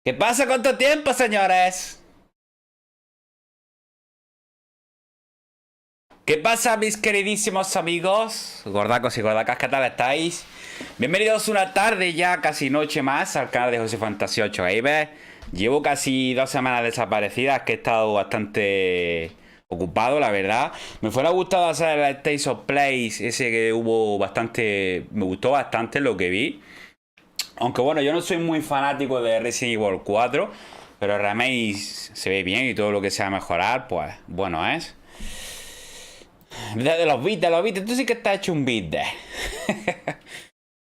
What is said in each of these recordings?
¿Qué pasa con tu tiempo, señores? ¿Qué pasa, mis queridísimos amigos? Gordacos y gordacas, ¿qué tal estáis? Bienvenidos una tarde ya, casi noche más, al canal de José Fantasía 8 Gamer. Llevo casi 2 semanas desaparecidas, que he estado bastante ocupado, la verdad. Me fuera gustado hacer el State of Plays, ese que hubo bastante... Me gustó bastante lo que vi. Aunque bueno, yo no soy muy fanático de Resident Evil 4, pero Remake se ve bien y todo lo que sea mejorar, pues bueno es. De los beats, tú sí que estás hecho un beat de.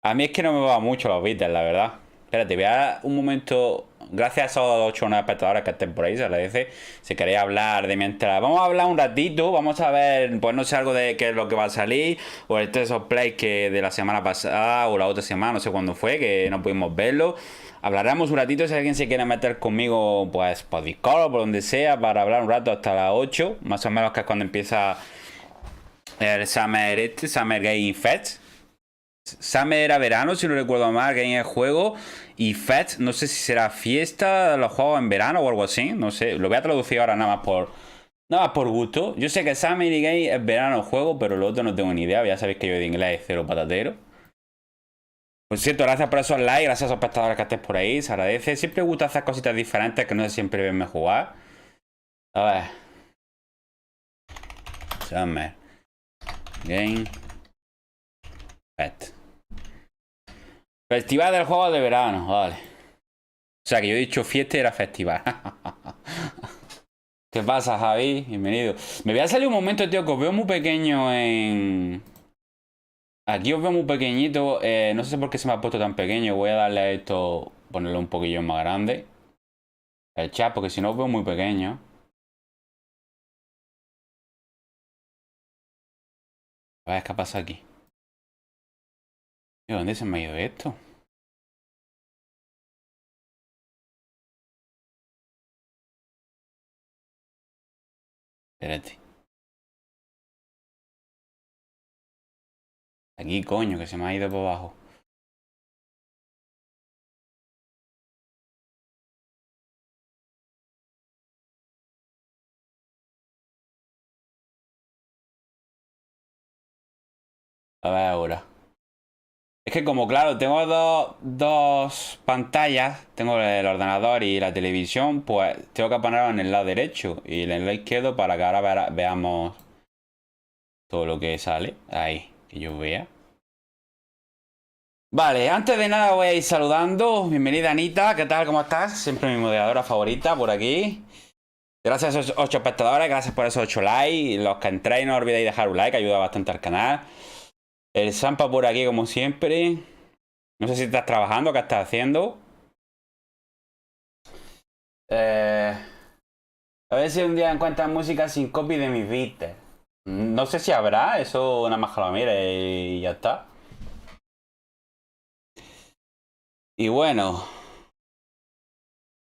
A mí es que no me va mucho los beats, la verdad. Espérate, voy a dar un momento. Gracias a esos 8 o 9 espectadores que estén por ahí, se agradece. Si queréis hablar de mientras. Vamos a hablar un ratito, vamos a ver, pues no sé, algo de qué es lo que va a salir. O el test of play que de la semana pasada o la otra semana, no sé cuándo fue, que no pudimos verlo. Hablaremos un ratito si alguien se quiere meter conmigo, pues por Discord o por donde sea, para hablar un rato hasta las 8, más o menos, que es cuando empieza el Summer Game Fest. Summer era verano, si no recuerdo mal, Game es juego. Y Fest, no sé si será fiesta, los juegos en verano o algo así. No sé, lo voy a traducir ahora nada más por gusto. Yo sé que Summer y Game es verano juego, pero lo otro no tengo ni idea. Ya sabéis que yo de inglés cero patatero. Por cierto, gracias por esos likes, gracias a esos espectadores que estés por ahí, se agradece. Siempre me gusta hacer cositas diferentes que no es siempre verme jugar. A ver. Summer Game Fest. Festival del juego de verano, vale. O sea, que yo he dicho fiesta y era festival. ¿Qué pasa, Javi? Bienvenido. Me voy a salir un momento, tío, que os veo muy pequeño en... Aquí os veo muy pequeñito. No sé por qué se me ha puesto tan pequeño. Voy a darle a esto, ponerlo un poquillo más grande. El chat, porque si no os veo muy pequeño. A ver, ¿qué pasa aquí? ¿De dónde se me ha ido esto? Espérate. Aquí, coño, que se me ha ido por abajo. A ver ahora. Es que como, claro, tengo dos pantallas, tengo el ordenador y la televisión, pues tengo que ponerlo en el lado derecho y en el lado izquierdo para que ahora veamos todo lo que sale. Ahí, que yo vea. Vale, antes de nada voy a ir saludando. Bienvenida, Anita, ¿qué tal? ¿Cómo estás? Siempre mi moderadora favorita por aquí. Gracias a esos 8 espectadores, gracias por esos 8 likes. Los que entréis no olvidéis dejar un like, ayuda bastante al canal. El Sampa por aquí como siempre. No sé si estás trabajando, ¿qué estás haciendo? Eh, a ver si un día encuentras música sin copy de mis beats. No sé si habrá, eso nada más que lo mire y ya está. Y bueno,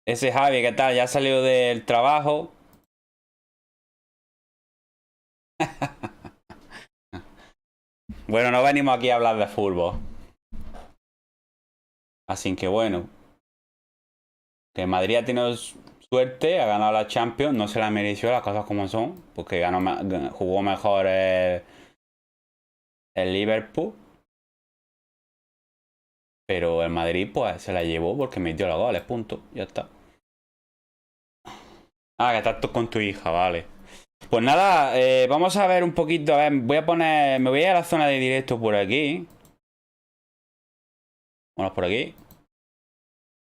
ese Javi, ¿qué tal? Ya salió del trabajo. Bueno, no venimos aquí a hablar de fútbol. Así que bueno, que Madrid ha tenido suerte, ha ganado la Champions, no se la mereció, las cosas como son, porque jugó mejor el Liverpool. Pero el Madrid pues se la llevó porque metió los goles, punto, ya está. Ah, que estás tú con tu hija, vale. Pues nada, vamos a ver un poquito, a ver, me voy a ir a la zona de directo por aquí. Vamos por aquí.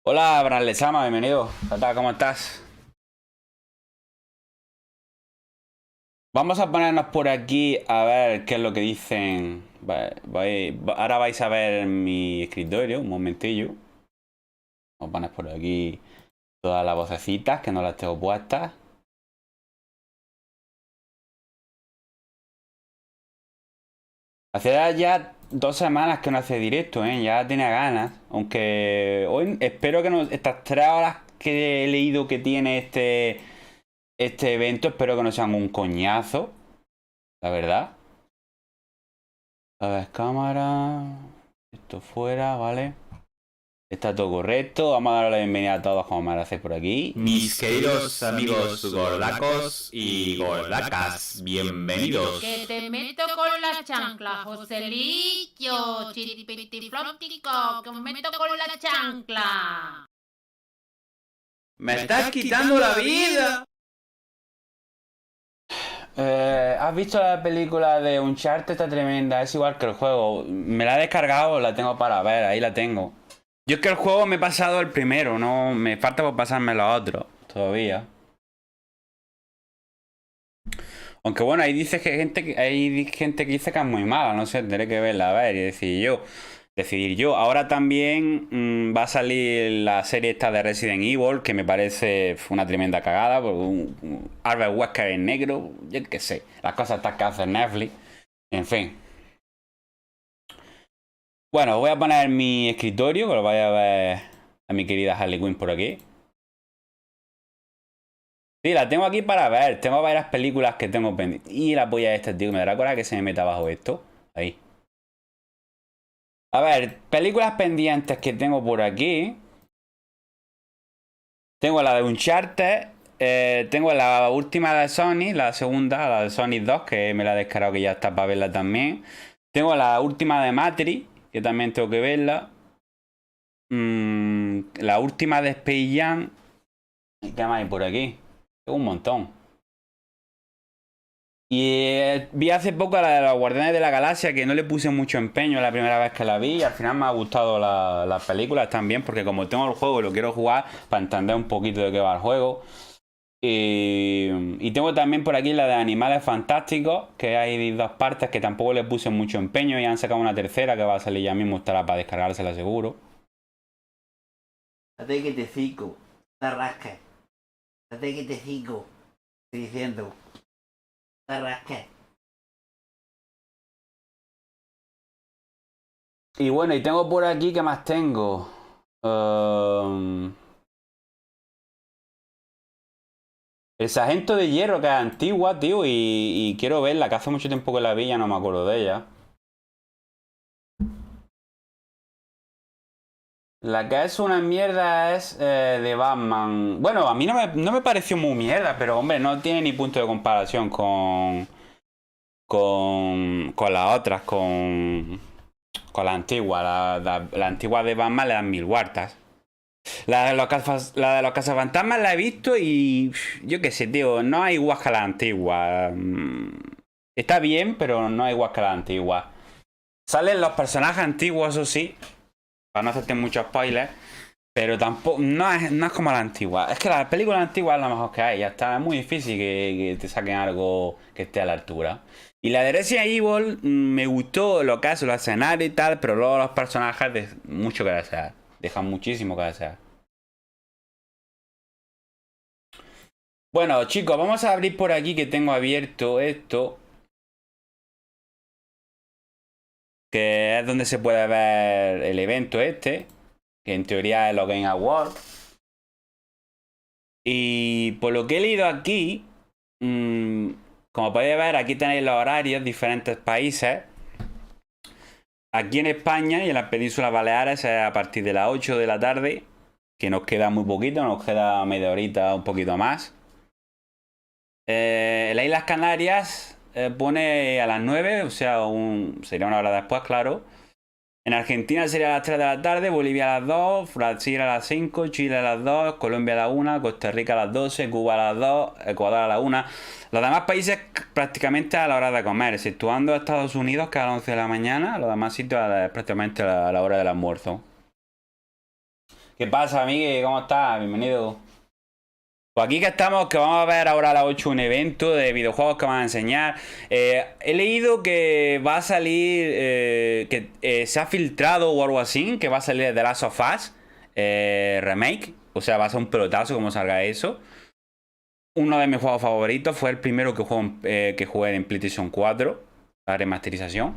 Hola, Bran Lezama, bienvenido. ¿Qué tal? ¿Cómo estás? Vamos a ponernos por aquí a ver qué es lo que dicen. Ahora vais a ver mi escritorio, un momentillo. Vamos a poner por aquí todas las vocecitas que no las tengo puestas. Hace ya 2 semanas que no hace directo, ¿eh? Ya tenía ganas. Aunque hoy espero que no, estas 3 horas que he leído que tiene este evento, espero que no sean un coñazo. La verdad. A ver, cámara. Esto fuera, ¿vale? Está todo correcto. Vamos a darle la bienvenida a todos como me lo hacéis por aquí. Mis queridos amigos gordacos y gordacas, bienvenidos. Que te meto con la chancla, Joselillo, chiripitiflóptico, que me meto con la chancla. ¡Me estás quitando la vida! ¿Has visto la película de Uncharted? Está tremenda, es igual que el juego. Me la he descargado, la tengo para ver, ahí la tengo. Yo es que el juego me he pasado el primero, no me falta por pasarme los otros todavía. Aunque bueno, ahí dice que hay gente que dice que es muy mala, no sé, tendré que verla a ver y decidir yo. Ahora también va a salir la serie esta de Resident Evil, que me parece una tremenda cagada, porque un Albert Wesker en negro, yo qué sé, las cosas estas que hace Netflix, en fin. Bueno, voy a poner mi escritorio, que lo vaya a ver a mi querida Harley Quinn por aquí. Sí, la tengo aquí para ver. Tengo varias películas que tengo pendientes. Y la polla esta, tío, me dará coraje que se me meta bajo esto. Ahí. A ver, películas pendientes que tengo por aquí. Tengo la de Uncharted. Tengo la última de Sony, la segunda, la de Sony 2, que me la he descargado que ya está para verla también. Tengo la última de Matrix, que también tengo que verla. La última de Space Jam. ¿Qué más hay por aquí? Tengo un montón. Y vi hace poco la de los Guardianes de la Galaxia, que no le puse mucho empeño la primera vez que la vi. Y al final me ha gustado las películas también, porque como tengo el juego y lo quiero jugar para entender un poquito de qué va el juego. Y tengo también por aquí la de Animales Fantásticos, que hay dos partes que tampoco le puse mucho empeño y han sacado una tercera que va a salir ya mismo, estará para descargársela seguro. Date que te cico, te rasques. Date que te cico. Estoy diciendo. Te rasques. Y bueno, y tengo por aquí, ¿qué más tengo? El Sargento de Hierro, que es antigua, tío, y quiero verla, que hace mucho tiempo que la vi, ya no me acuerdo de ella. La que es una mierda es de Batman. Bueno, a mí no me pareció muy mierda, pero hombre, no tiene ni punto de comparación con las otras, con la antigua. La antigua de Batman le dan 1000 huartas. La de los cazafantasmas la he visto y yo qué sé, tío, no hay igual que la antigua. Está bien, pero no hay igual que la antigua. Salen los personajes antiguos, eso sí, para no hacerte muchos spoilers, pero tampoco, no es como la antigua. Es que la película antigua es la mejor que hay, ya está, es muy difícil que te saquen algo que esté a la altura. Y la de Resident Evil me gustó lo que hace, los escenarios y tal, pero luego los personajes mucho que desear. Dejan muchísimo que desear. Bueno, chicos, vamos a abrir por aquí que tengo abierto esto. Que es donde se puede ver el evento este. Que en teoría es los Game Awards. Y por lo que he leído aquí, como podéis ver, aquí tenéis los horarios, diferentes países. Aquí en España y en las Penínsulas Baleares es a partir de las 8 de la tarde, que nos queda muy poquito, nos queda media horita, un poquito más. En las Islas Canarias pone a las 9, o sea, sería una hora después, claro. En Argentina sería a las 3 de la tarde, Bolivia a las 2, Brasil a las 5, Chile a las 2, Colombia a la 1, Costa Rica a las 12, Cuba a las 2, Ecuador a la 1. Los demás países prácticamente a la hora de comer, exceptuando Estados Unidos que es a las 11 de la mañana, los demás sitios prácticamente a la hora del almuerzo. ¿Qué pasa, Miguel? ¿Cómo estás? Bienvenido. Pues aquí que estamos, que vamos a ver ahora a las 8 un evento de videojuegos que van a enseñar. He leído que va a salir, que se ha filtrado o algo así, que va a salir The Last of Us Remake. O sea, va a ser un pelotazo como salga eso. Uno de mis juegos favoritos fue el primero que jugué en PlayStation 4, la remasterización.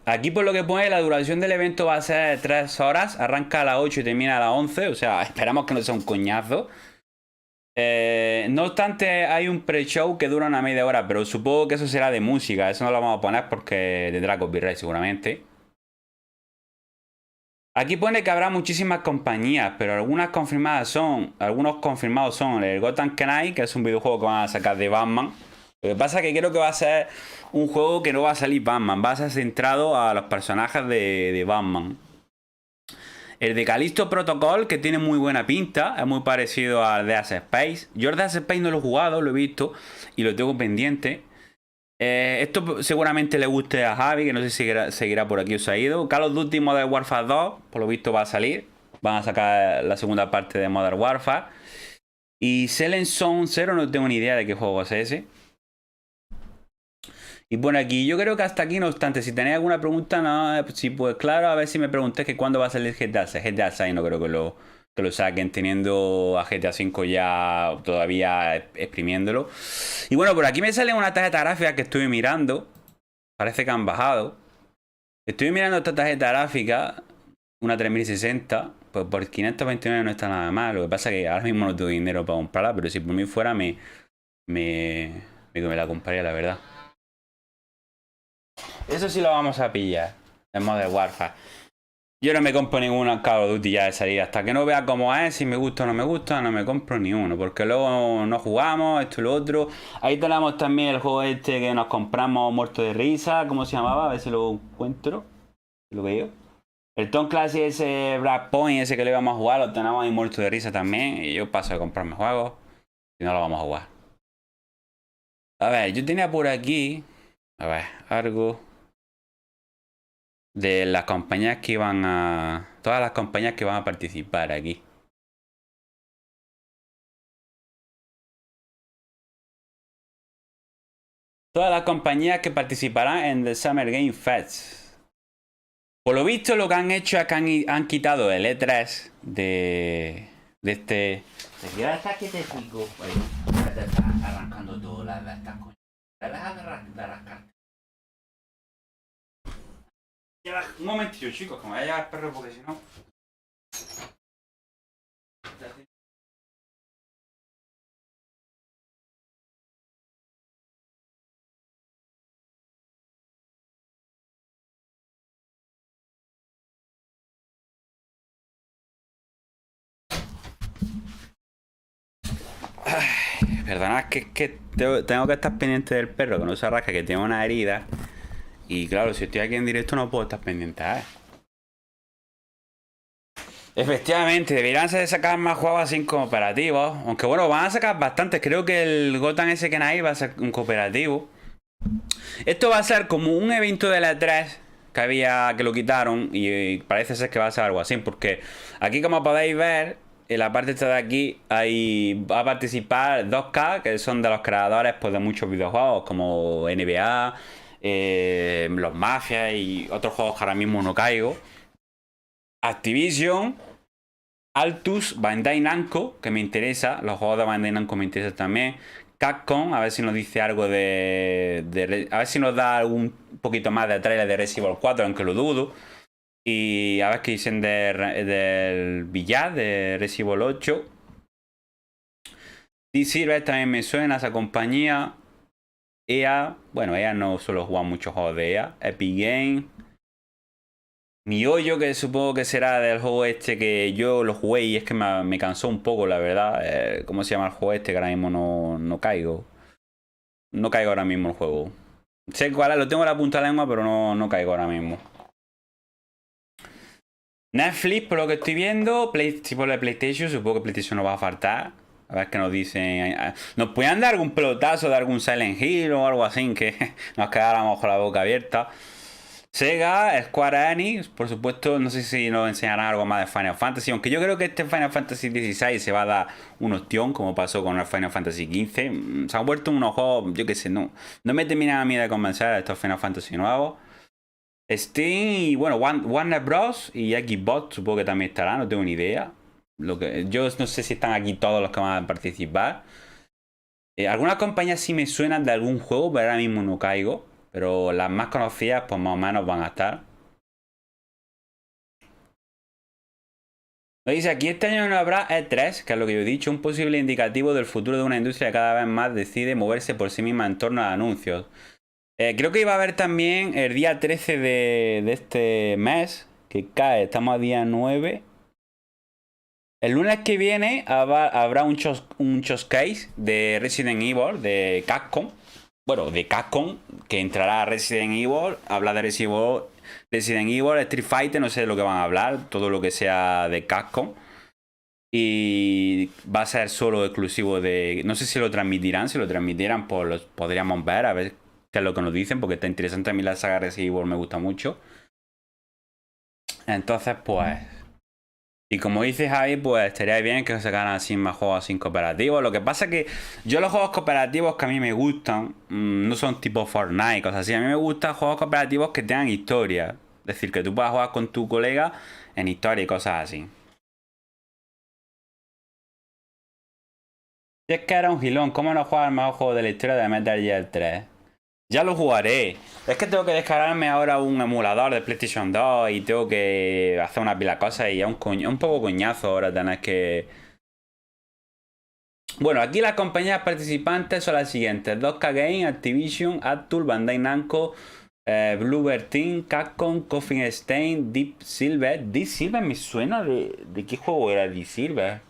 Aquí por lo que pone la duración del evento va a ser 3 horas, arranca a las 8 y termina a las 11, o sea, esperamos que no sea un coñazo. No obstante, hay un pre-show que dura una media hora, pero supongo que eso será de música. Eso no lo vamos a poner porque tendrá copyright seguramente. Aquí pone que habrá muchísimas compañías, pero algunos confirmados son el Gotham Knight, que es un videojuego que van a sacar de Batman. Lo que pasa es que creo que va a ser un juego que no va a salir Batman, va a ser centrado a los personajes de Batman. El de Callisto Protocol, que tiene muy buena pinta, es muy parecido al de Dead Space. Yo el Dead Space no lo he jugado, lo he visto y lo tengo pendiente. Esto seguramente le guste a Javi, que no sé si seguirá por aquí o se ha ido. Call of Duty Modern Warfare 2, por lo visto va a salir. Van a sacar la segunda parte de Modern Warfare. Y Silent Zone 0, no tengo ni idea de qué juego es ese. Y bueno, aquí yo creo que hasta aquí, no obstante, si tenéis alguna pregunta, no, sí, pues claro, a ver si me preguntáis que cuándo va a salir GTA 6. GTA 6 no creo que lo saquen, teniendo a GTA 5 ya todavía exprimiéndolo. Y bueno, por aquí me sale una tarjeta gráfica que estuve mirando. Parece que han bajado. Estoy mirando esta tarjeta gráfica, una 3060, pues por 529 no está nada mal. Lo que pasa es que ahora mismo no tengo dinero para comprarla, pero si por mí fuera me la compraría, la verdad. Eso sí lo vamos a pillar en Modern Warfare. Yo no me compro ninguna Call of Duty ya de salida. Hasta que no vea cómo es, si me gusta o no me gusta, no me compro ni uno. Porque luego no jugamos, esto y lo otro. Ahí tenemos también el juego este que nos compramos muerto de risa. ¿Cómo se llamaba? A ver si lo encuentro. Lo veo. El Tom Clancy, ese Brad Point, ese que le íbamos a jugar, lo tenemos ahí muerto de risa también. Y yo paso de comprarme juegos y no lo vamos a jugar. A ver, yo tenía por aquí... A ver, algo... de las compañías que iban a... todas las compañías que van a participar aquí. Todas las compañías que participarán en The Summer Game Fest. Por lo visto lo que han hecho es que han quitado el E3 de este... ¿Te quieres estar que te explico? Bueno, te estás arrancando todas las estas cosas. Te dejas de rascarte. Un momentillo, chicos, que me voy a llevar el perro porque si no... Ay, perdonad, que tengo que estar pendiente del perro, que no se rasca, que tiene una herida. Y claro, si estoy aquí en directo no puedo estar pendiente a él. Efectivamente, deberían sacar más juegos así cooperativos. Aunque bueno, van a sacar bastantes. Creo que el Gotham ese que hay va a ser un cooperativo. Esto va a ser como un evento de la E3 que lo quitaron. Y parece ser que va a ser algo así. Porque aquí, como podéis ver, en la parte esta de aquí va a participar 2K, que son de los creadores pues, de muchos videojuegos como NBA, los Mafias y otros juegos que ahora mismo no caigo. Activision, Altus, Bandai Namco, que me interesa. Los juegos de Bandai Namco me interesan también. Capcom, a ver si nos dice algo a ver si nos da algún poquito más de trailer de Resident Evil 4, aunque lo dudo. Y a ver qué dicen del billar de Resident Evil 8. D-Silver también me suena esa compañía. EA, bueno, EA no suelo jugar muchos juegos de EA. Epic Games. Miollo, que supongo que será del juego este que yo lo jugué y es que me cansó un poco, la verdad. ¿Cómo se llama el juego este? Que ahora mismo no caigo. No caigo ahora mismo el juego. Sé cuál es, lo tengo en la punta de la lengua, pero no caigo ahora mismo. Netflix, por lo que estoy viendo, tipo de PlayStation, supongo que PlayStation no va a faltar. A ver qué nos dicen. Nos pueden dar algún pelotazo de algún Silent Hill o algo así que nos quedáramos con la boca abierta. Sega, Square Enix, por supuesto, no sé si nos enseñarán algo más de Final Fantasy, aunque yo creo que este Final Fantasy XVI se va a dar un ostión, como pasó con el Final Fantasy XV. Se han vuelto unos juegos, yo qué sé, no me terminan a mí de convencer a estos Final Fantasy nuevos. Steam y bueno, Warner Bros. Y Xbox supongo que también estarán, no tengo ni idea. Yo no sé si están aquí todos los que van a participar. Algunas compañías sí me suenan de algún juego, pero ahora mismo no caigo. Pero las más conocidas, pues más o menos van a estar. Nos dice aquí, este año no habrá E3, que es lo que yo he dicho, un posible indicativo del futuro de una industria que cada vez más decide moverse por sí misma en torno a anuncios. Creo que iba a haber también el día 13 de este mes, que cae, estamos a día 9. El lunes que viene habrá un showcase de Resident Evil, de Capcom. Bueno, de Capcom, que entrará a Resident Evil, habla de Resident Evil, Street Fighter, no sé de lo que van a hablar, todo lo que sea de Capcom. Y va a ser solo exclusivo de... No sé si lo transmitirán, si lo transmitieran pues lo podríamos ver, a ver qué es lo que nos dicen, porque está interesante. A mí la saga Resident Evil me gusta mucho. Entonces, pues... Y como dices ahí, pues estaría bien que sacaran así más juegos así cooperativos. Lo que pasa es que yo los juegos cooperativos que a mí me gustan no son tipo Fortnite, cosas así. A mí me gustan juegos cooperativos que tengan historia. Es decir, que tú puedas jugar con tu colega en historia y cosas así. Si es que era un gilón, ¿cómo no jugar el mejor juego de la historia de Metal Gear 3? Ya lo jugaré. Es que tengo que descargarme ahora un emulador de PlayStation 2 y tengo que hacer una pila de cosas y es un poco coñazo ahora tener que... Bueno, aquí las compañías participantes son las siguientes: 2K Game, Activision, Atul, Bandai Namco, Bluebird Team, Capcom, Coffee Stain, Deep Silver. Deep Silver me suena de qué juego era Deep Silver.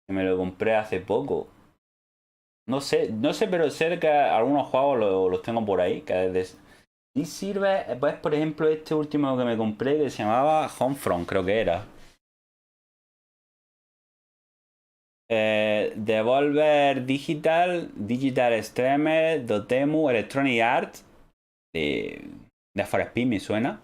Que me lo compré hace poco. No sé, pero sé que algunos juegos los tengo por ahí. Que desde... Deep Silver, pues por ejemplo este último que me compré que se llamaba Homefront, creo que era. Devolver Digital Streamer, Dotemu, Electronic Arts, de For Speed me suena.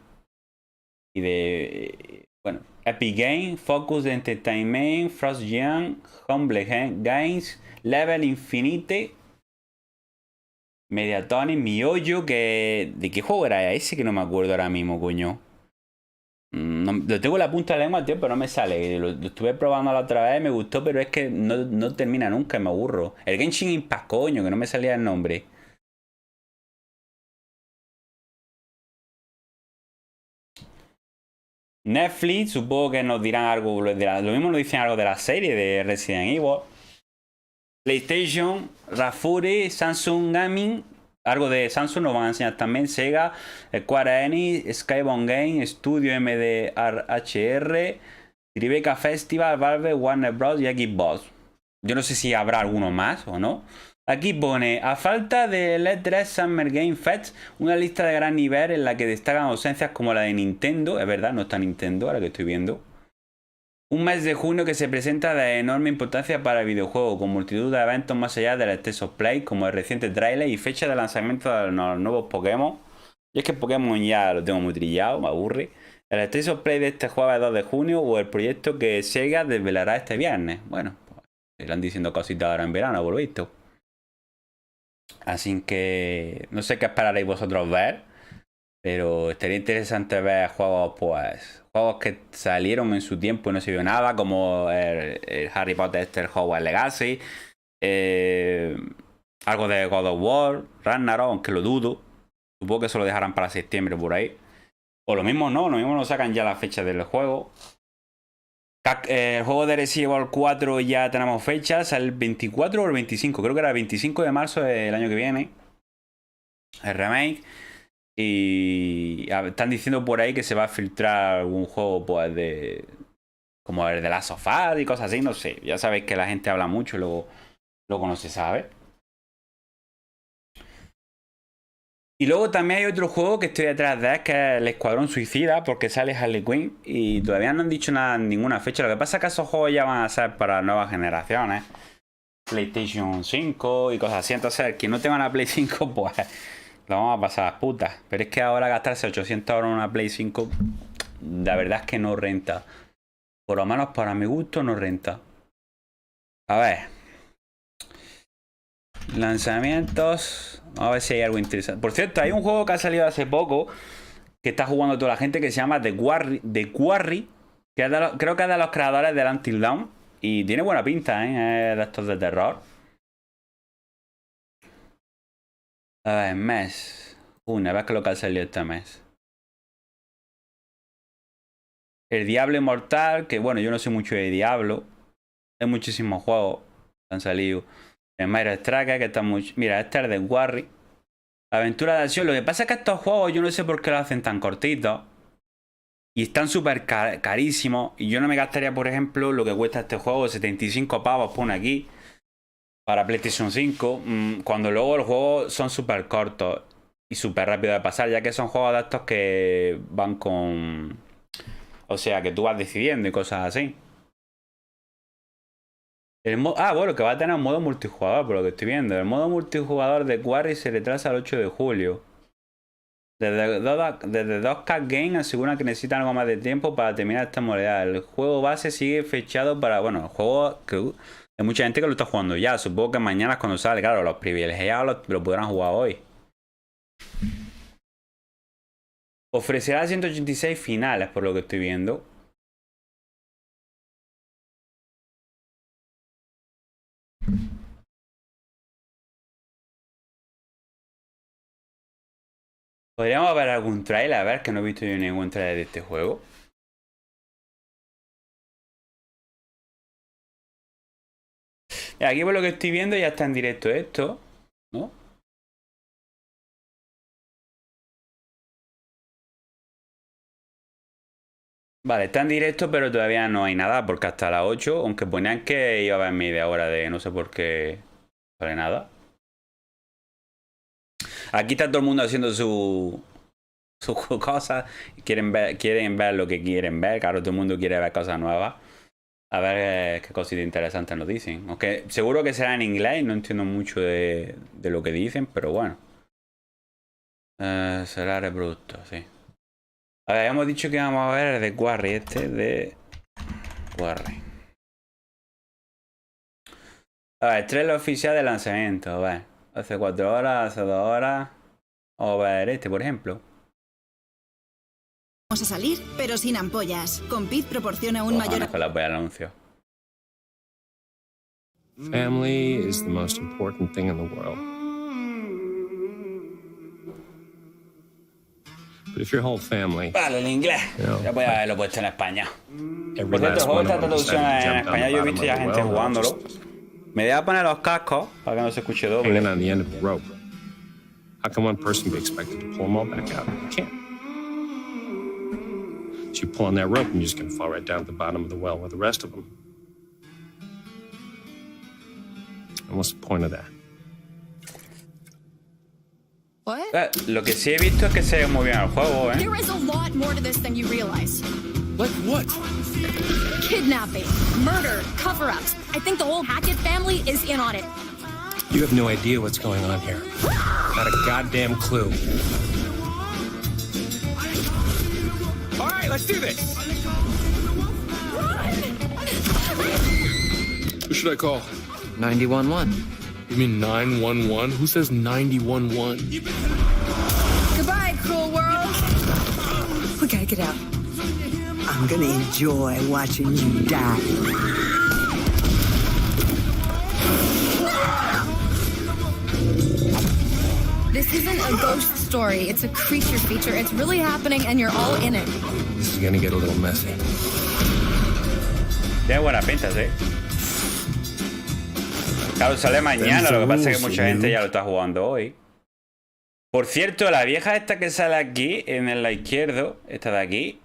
Y de... Bueno, Epic Games, Focus Entertainment, Frost Young, Humble Games, Level Infinite, Mediatonic, Miollo, que... ¿De qué juego era ese? Que no me acuerdo ahora mismo, coño. Lo tengo en la punta de la lengua, tío, pero no me sale. Lo estuve probando la otra vez, me gustó, pero es que no termina nunca, me aburro. El Genshin Impact, coño, que no me salía el nombre. Netflix, supongo que nos dirán algo lo mismo nos dicen algo de la serie de Resident Evil. PlayStation, Rafuri, Samsung Gaming, algo de Samsung nos van a enseñar también. Sega, Square Enix, Skybound Game, Studio MDRHR, Tribeca Festival, Valve, Warner Bros. Y Xbox. Yo no sé si habrá alguno más o no. Aquí pone, a falta del E3 Summer Game Fest, una lista de gran nivel en la que destacan ausencias como la de Nintendo. Es verdad, no está Nintendo, ahora que estoy viendo. Un mes de junio que se presenta de enorme importancia para el videojuego, con multitud de eventos más allá del State of Play, como el reciente trailer y fecha de lanzamiento de los nuevos Pokémon. Y es que Pokémon ya lo tengo muy trillado, me aburre. El State of Play de este jueves 2 de junio o el proyecto que Sega desvelará este viernes. Bueno, pues irán diciendo cositas ahora en verano, por lo visto. Así que no sé qué esperaréis vosotros ver, pero estaría interesante ver juegos, pues, juegos que salieron en su tiempo y no se vio nada, como el Harry Potter, el Hogwarts Legacy, algo de God of War, Ragnarok, aunque lo dudo. Supongo que eso lo dejarán para septiembre por ahí. O lo mismo no sacan ya la fecha del juego. El juego de Resident Evil 4 ya tenemos fechas, el 24 o el 25, creo que era el 25 de marzo del año que viene. El remake. Y están diciendo por ahí que se va a filtrar algún juego pues de... como el de la sofá y cosas así, no sé. Ya sabéis que la gente habla mucho y luego no se sabe. Y luego también hay otro juego que estoy detrás de él, que es el Escuadrón Suicida, porque sale Harley Quinn y todavía no han dicho nada, ninguna fecha. Lo que pasa es que esos juegos ya van a ser para nuevas generaciones. PlayStation 5 y cosas así. Entonces, el que no tenga una Play 5, pues lo vamos a pasar a las putas. Pero es que ahora gastarse 800 euros en una Play 5, la verdad es que no renta. Por lo menos para mi gusto no renta. A ver. Lanzamientos. Vamos a ver si hay algo interesante. Por cierto, hay un juego que ha salido hace poco que está jugando toda la gente que se llama The Quarry, que es creo que es de los creadores del Until Dawn. Y tiene buena pinta, ¿eh? Es de estos de terror. A ver, mes. A ver qué es lo que ha salido este mes. El Diablo Inmortal, que bueno, yo no sé mucho de Diablo. Hay muchísimos juegos que han salido. El Myra Strike, que está muy... Mira, este es de Warry. Aventura de acción. Lo que pasa es que estos juegos yo no sé por qué lo hacen tan cortitos. Y están súper carísimos. Y yo no me gastaría, por ejemplo, lo que cuesta este juego, 75 pavos, pone aquí, para PlayStation 5, cuando luego los juegos son súper cortos y súper rápidos de pasar, ya que son juegos de estos que van con... O sea, que tú vas decidiendo y cosas así. Bueno, que va a tener un modo multijugador, por lo que estoy viendo. El modo multijugador de Quarry se retrasa el 8 de julio. Desde 2K Game aseguran que necesitan algo más de tiempo para terminar esta modalidad. El juego base sigue fechado para... Bueno, el juego que hay mucha gente que lo está jugando ya. Supongo que mañana es cuando sale. Claro, los privilegiados lo podrán jugar hoy. Ofrecerá 186 finales, por lo que estoy viendo. Podríamos ver algún trailer, a ver, que no he visto yo ningún trailer de este juego. Y aquí por lo que estoy viendo ya está en directo esto, ¿no? Vale, está en directo, pero todavía no hay nada, porque hasta las 8, aunque ponían que iba a haber media hora de no sé por qué vale nada. Aquí está todo el mundo haciendo sus cosas, quieren ver lo que quieren ver, claro, todo el mundo quiere ver cosas nuevas. A ver qué cositas interesantes nos dicen. Aunque seguro que será en inglés, no entiendo mucho de lo que dicen, pero bueno. Será reproducto, sí. A ver, hemos dicho que vamos a ver el de Quarry, de Quarry. A ver, trailer oficial de lanzamiento, a ver. Hace 4 horas, hace 2 horas. Vamos a ver este, por ejemplo. Vamos a salir, pero sin ampollas. Compit proporciona un mayor... Con la voy al anuncio. Family is the most important thing in the world. But if your whole family... Vale, el inglés. No. Ya voy a haberlo puesto en España. Every Por cierto, el last juego one está of them traducción decided to en jump down español. the Yo he bottom visto of ya the gente well, jugándolo. just Me voy a poner los cascos para que no se escuche doble. hanging on the end of the rope. How can one person be expected to pull them all back out? You can't. So you pull on that rope and you're just gonna fall right down at the bottom of the well with the rest of them. And what's the point of that? What? Lo que sí he visto es que se ve muy bien el juego, There is a lot more to this than you realize. Like what? Kidnapping, murder, cover-ups. I think the whole Hackett family is in on it. You have no idea what's going on here. Not a goddamn clue. All right, let's do this. Who should I call? 911. You mean 911? Who says 911? Goodbye, cruel world. We gotta get out. I'm gonna enjoy watching you die. This isn't a ghost story. It's a creature feature. It's really happening and you're all in it. This is gonna get a little messy. Tiene buena pinta, sí. Claro, sale mañana, lo que pasa es que mucha gente ya lo está jugando hoy. Por cierto, la vieja esta que sale aquí, en el lado izquierdo, esta de aquí,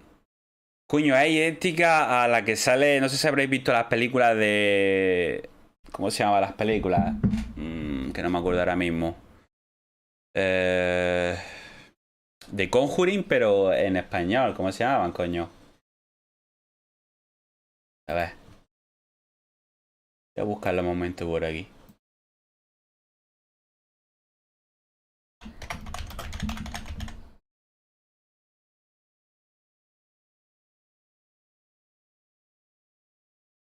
coño, es idéntica a la que sale, no sé si habréis visto las películas de... ¿Cómo se llaman las películas? Que no me acuerdo ahora mismo. De Conjuring, pero en español, ¿cómo se llamaban, coño? A ver. Voy a buscarlo un momento por aquí.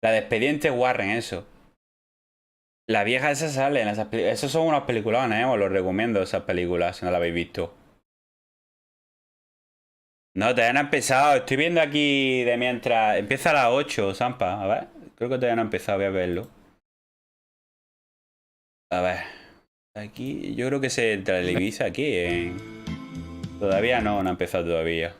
La de Expediente Warren, eso. La vieja esa sale en esas películas. Esos son unos peliculones, os los recomiendo esas películas, si no las habéis visto. No, todavía no ha empezado. Estoy viendo aquí de mientras... Empieza a las 8, Sampa. A ver. Creo que todavía no ha empezado, voy a verlo. A ver. Aquí, yo creo que se televisa aquí. Todavía no ha empezado todavía.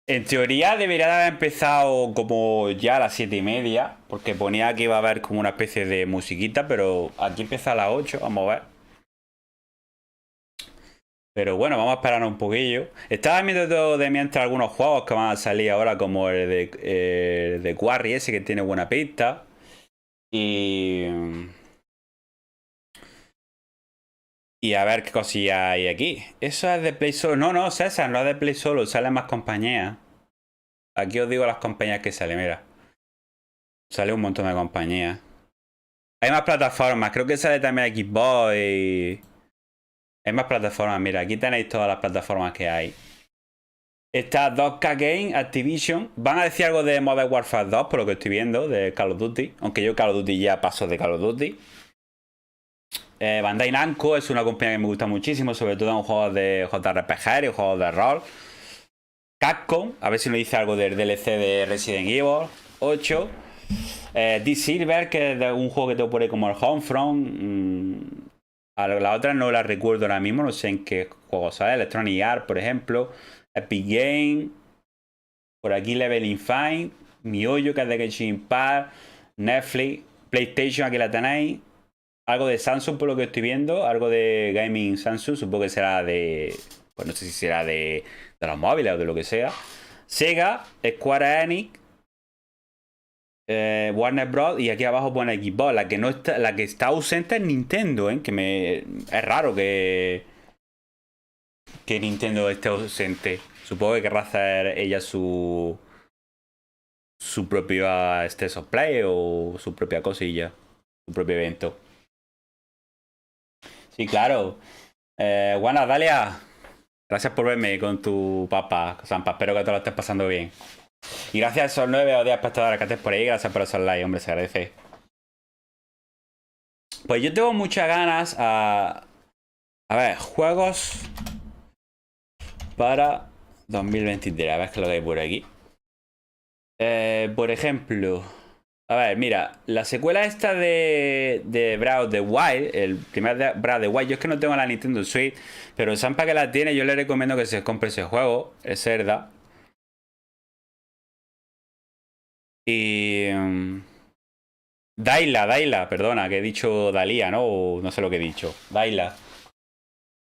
En teoría debería de haber empezado como ya a las 7:30. Porque ponía que iba a haber como una especie de musiquita. Pero aquí empieza a las 8. Vamos a ver. Pero bueno, vamos a esperar un poquillo. Estaba viendo de mientras algunos juegos que van a salir ahora, como el de Quarry ese que tiene buena pista. Y a ver qué cosilla hay aquí. Eso es de Play solo. No, no, César, no es de Play solo. Salen más compañías. Aquí os digo las compañías que salen, mira. Sale un montón de compañías. Hay más plataformas. Creo que sale también Xbox y... Hay más plataformas. Mira, aquí tenéis todas las plataformas que hay. Está 2K Game, Activision. Van a decir algo de Modern Warfare 2, por lo que estoy viendo, de Call of Duty. Aunque yo Call of Duty ya paso de Call of Duty. Bandai Namco es una compañía que me gusta muchísimo, sobre todo en juegos de JRPG y juegos de rol. Capcom, a ver si nos dice algo del DLC de Resident Evil 8. D-Silver, que es un juego que tengo por ahí como el Homefront. A la otra no la recuerdo ahora mismo, no sé en qué juego sale. Electronic Arts, por ejemplo. Epic Game. Por aquí Leveling Fine. Miollo, que es de Genshin Impact. Netflix. PlayStation, aquí la tenéis. Algo de Samsung por lo que estoy viendo. Algo de Gaming Samsung. Supongo que será de... Pues no sé si será de los móviles o de lo que sea. Sega, Square Enix, Warner Bros. Y aquí abajo pone Xbox. La que no está, la que está ausente es Nintendo, que es raro que Nintendo esté ausente. Supongo que querrá hacer ella su propio State of Play o su propia cosilla, su propio evento. Sí, claro. Buenas, Dalia. Gracias por verme con tu papá, Zampa. Espero que te lo estés pasando bien. Y gracias a esos 9 o 10 espectadores que estés por ahí. Gracias por esos likes, hombre, se agradece. Pues yo tengo muchas ganas a ver, juegos para 2023. A ver qué es lo que hay por aquí. Por ejemplo... A ver, mira, la secuela esta de Breath of the Wild, el primer Breath of the Wild, yo es que no tengo la Nintendo Switch, pero Sampa que la tiene, yo le recomiendo que se compre ese juego, el Zelda. Y... Daila, perdona, que he dicho Dalía, ¿no? O no sé lo que he dicho. Daila.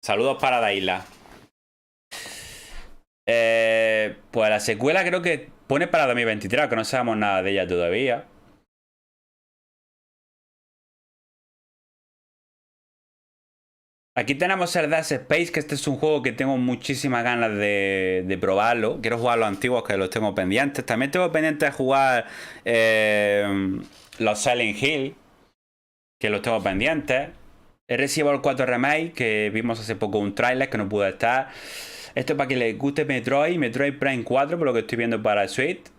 Saludos para Daila. Pues la secuela creo que pone para 2023, que no sabemos nada de ella todavía. Aquí tenemos el Dead Space, que este es un juego que tengo muchísimas ganas de probarlo. Quiero jugar los antiguos, que los tengo pendientes. También tengo pendiente de jugar los Silent Hill, que los tengo pendientes. El Resident Evil 4 Remake, que vimos hace poco un tráiler que no pudo estar. Esto es para que les guste Metroid Prime 4, por lo que estoy viendo para Switch.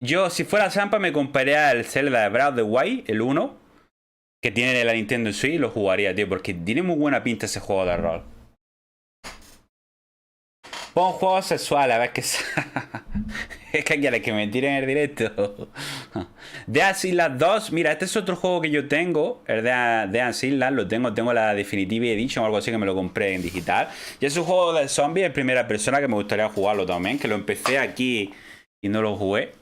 Yo, si fuera Sampa, me compraría el Zelda de Breath of the Wild, el 1. Que tiene la Nintendo Switch y lo jugaría, tío, porque tiene muy buena pinta ese juego de rol. Pon juegos sexuales, a ver qué es que quieres que me tiren el directo. Dead Island 2, mira, este es otro juego que yo tengo. El de Island lo tengo la Definitive Edition o algo así, que me lo compré en digital. Y es un juego de zombies en primera persona que me gustaría jugarlo también, que lo empecé aquí y no lo jugué.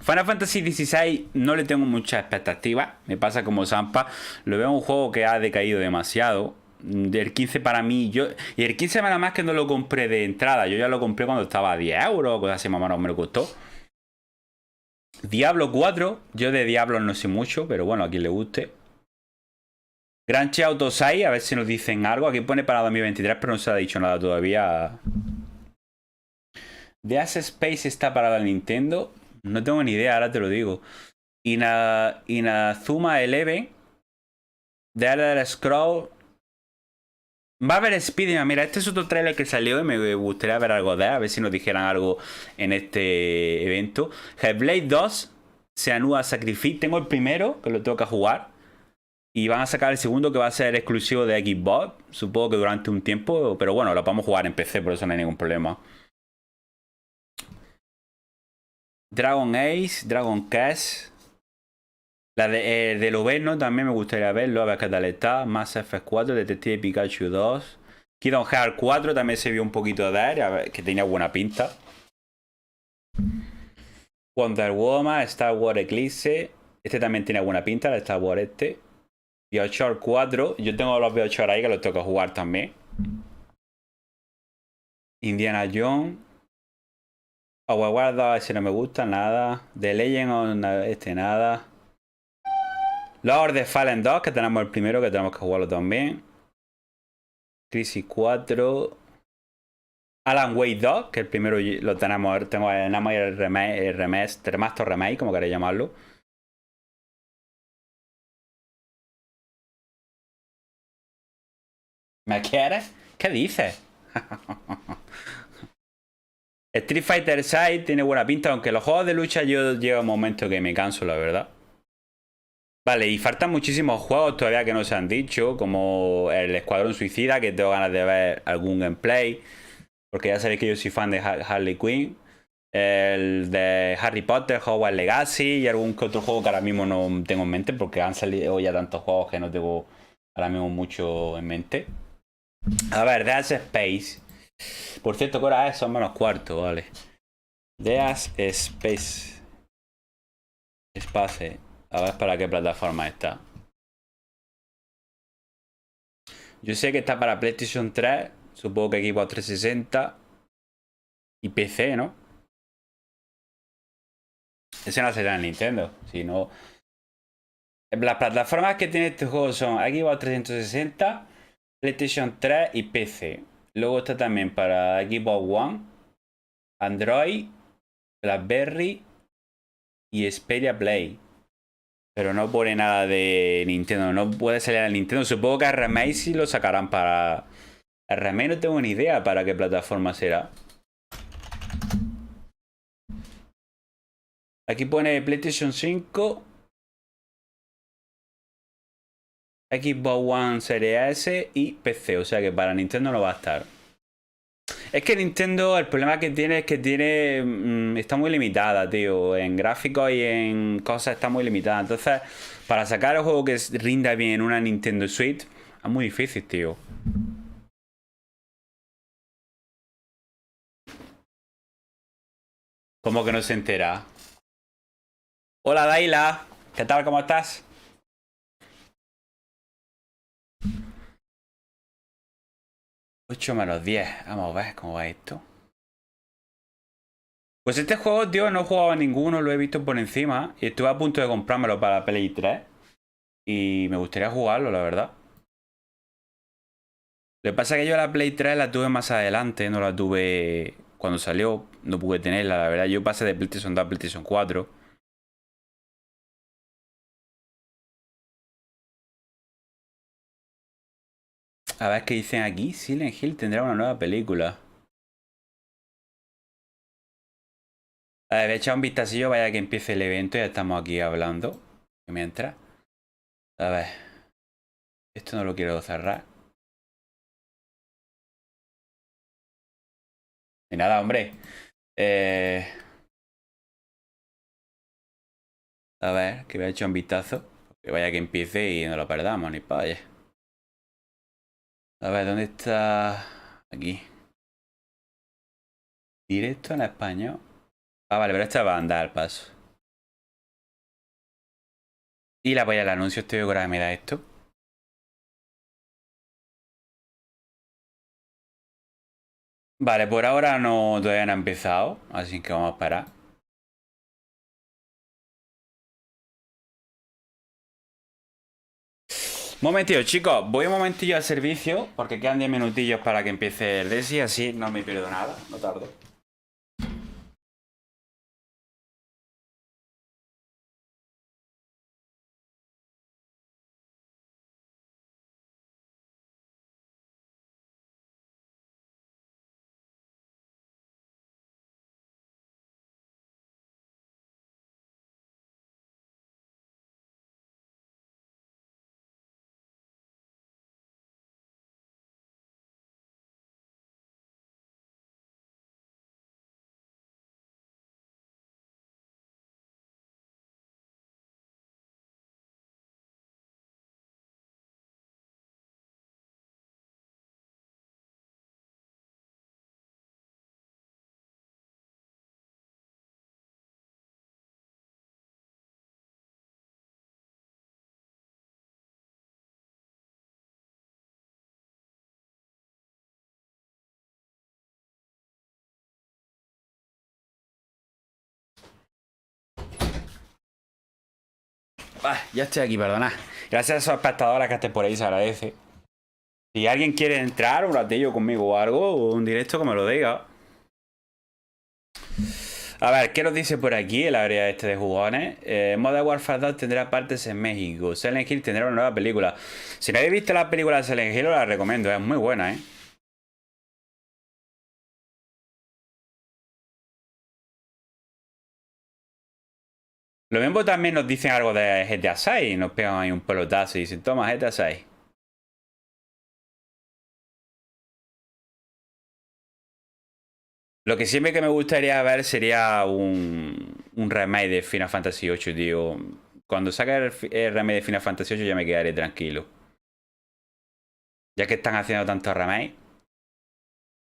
Final Fantasy XVI no le tengo muchas expectativas. Me pasa como Zampa. Lo veo un juego que ha decaído demasiado. El 15 para mí... Y el 15 nada más que no lo compré de entrada. Yo ya lo compré cuando estaba a 10 euros. Cosas así más o menos me lo costó. Diablo 4. Yo de Diablo no sé mucho, pero bueno, a quien le guste. Grand Theft Auto 6. A ver si nos dicen algo. Aquí pone para 2023, pero no se ha dicho nada todavía. Dead Space está para la Nintendo. No tengo ni idea, ahora te lo digo. Inazuma Eleven. The Elder Scroll. Va a haber Spider-Man. Mira, este es otro trailer que salió y me gustaría ver algo de él. A ver si nos dijeran algo en este evento. Hellblade 2. Seanua Sacrifice. Tengo el primero, que lo tengo que jugar. Y van a sacar el segundo, que va a ser exclusivo de Xbox. Supongo que durante un tiempo. Pero bueno, lo podemos jugar en PC, por eso no hay ningún problema. Dragon Age, Dragon Quest. La de Loveno también me gustaría verlo, a ver qué tal está. Mass Effect 4, Detective Pikachu 2. Kingdom Hearts 4 también se vio un poquito de él, a ver, que tenía buena pinta. Wonder Woman, Star Wars Eclipse. Este también tiene buena pinta, el Star Wars este. BioShock 4. Yo tengo los BioShock ahí que los tengo que jugar también. Indiana Jones. Overwatch 2, ese no me gusta, nada. The Legend of nada. Lord of the Fallen 2, que tenemos el primero, que tenemos que jugarlo también. Crisis 4. Alan Wake 2, que el primero lo tenemos. Tengo el remaster remake, como queréis llamarlo. ¿Me quieres? ¿Qué dices? Street Fighter 6 tiene buena pinta, aunque los juegos de lucha yo llevo un momento que me canso, la verdad. Vale, y faltan muchísimos juegos todavía que no se han dicho, como el Escuadrón Suicida, que tengo ganas de ver algún gameplay, porque ya sabéis que yo soy fan de Harley Quinn. El de Harry Potter, Hogwarts Legacy y algún que otro juego que ahora mismo no tengo en mente, porque han salido ya tantos juegos que no tengo ahora mismo mucho en mente. A ver, Dead Space. Por cierto, ¿qué hora es? Son -4, vale. Dead Space. Space. A ver para qué plataforma está. Yo sé que está para PlayStation 3. Supongo que Xbox 360. Y PC, ¿no? Ese no será en Nintendo. Si no... Las plataformas que tiene este juego son Xbox 360, PlayStation 3 y PC. Luego está también para Xbox One, Android, BlackBerry y Xperia Play. Pero no pone nada de Nintendo. No puede salir a Nintendo. Supongo que el remake sí lo sacarán para... El remake no tengo ni idea para qué plataforma será. Aquí pone PlayStation 5, Xbox One Series S y PC. O sea que para Nintendo no va a estar. Es que Nintendo, el problema que tiene es que tiene... está muy limitada, tío. En gráficos y en cosas está muy limitada. Entonces, para sacar el juego que rinda bien en una Nintendo Switch, es muy difícil, tío. ¿Cómo que no se entera? Hola, Daila. ¿Qué tal? ¿Cómo estás? (8 - 10). Vamos a ver cómo va esto. Pues este juego, tío, no he jugado a ninguno, lo he visto por encima. Y estuve a punto de comprármelo para Play 3. Y me gustaría jugarlo, la verdad. Lo que pasa es que yo la Play 3 la tuve más adelante, no la tuve cuando salió, no pude tenerla, la verdad. Yo pasé de PlayStation 2 a PlayStation 4. A ver qué dicen aquí. Silent Hill tendrá una nueva película. A ver, voy a echar un vistacillo, vaya que empiece el evento, ya estamos aquí hablando. Mientras. A ver. Esto no lo quiero cerrar. Y nada, hombre. A ver, que voy a echar un vistazo. Que vaya que empiece y no lo perdamos, ni para allá. A ver, ¿dónde está? Aquí. Directo en español. Ah, vale, pero esta va a andar al paso. Y la voy al anuncio, estoy ahora que me da esto. Vale, por ahora no, todavía no ha empezado, así que vamos a esperar. Momentillo, chicos, voy un momentillo al servicio, porque quedan 10 minutillos para que empiece el Desi, así no me pierdo nada, no tardo. Ya estoy aquí, perdonad. Gracias a esos espectadores que estén por ahí, se agradece. Si alguien quiere entrar un ratillo conmigo o algo, o un directo, que me lo diga. A ver, ¿qué nos dice por aquí el área este de jugones? Modern Warfare 2 tendrá partes en México. Silent Hill tendrá una nueva película. Si no habéis visto la película de Silent Hill, os la recomiendo. Es muy buena, ¿eh? Lo mismo también nos dicen algo de GTA 6. Nos pegan ahí un pelotazo y dicen, toma, GTA 6. Lo que siempre que me gustaría ver sería un remake de Final Fantasy VIII, tío. Cuando saque el remake de Final Fantasy VIII ya me quedaré tranquilo. Ya que están haciendo tantos remakes.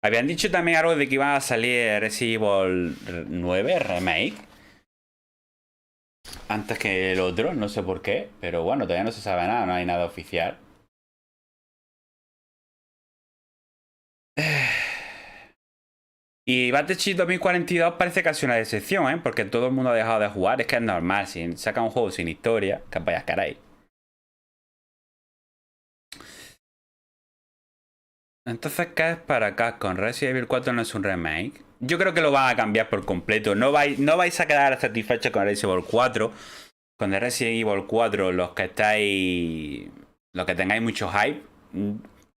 Habían dicho también algo de que iba a salir Resident Evil 9 remake. Antes que el otro, no sé por qué. Pero bueno, todavía no se sabe nada, no hay nada oficial. Y Battlefield 2042 parece casi una decepción, ¿eh? Porque todo el mundo ha dejado de jugar. Es que es normal, si saca un juego sin historia, que vayas caray. Entonces, ¿qué es para acá? Con Resident Evil 4 no es un remake. Yo creo que lo van a cambiar por completo. No vais a quedar satisfechos con Resident Evil 4. Con el Resident Evil 4, los que estáis... Los que tengáis mucho hype,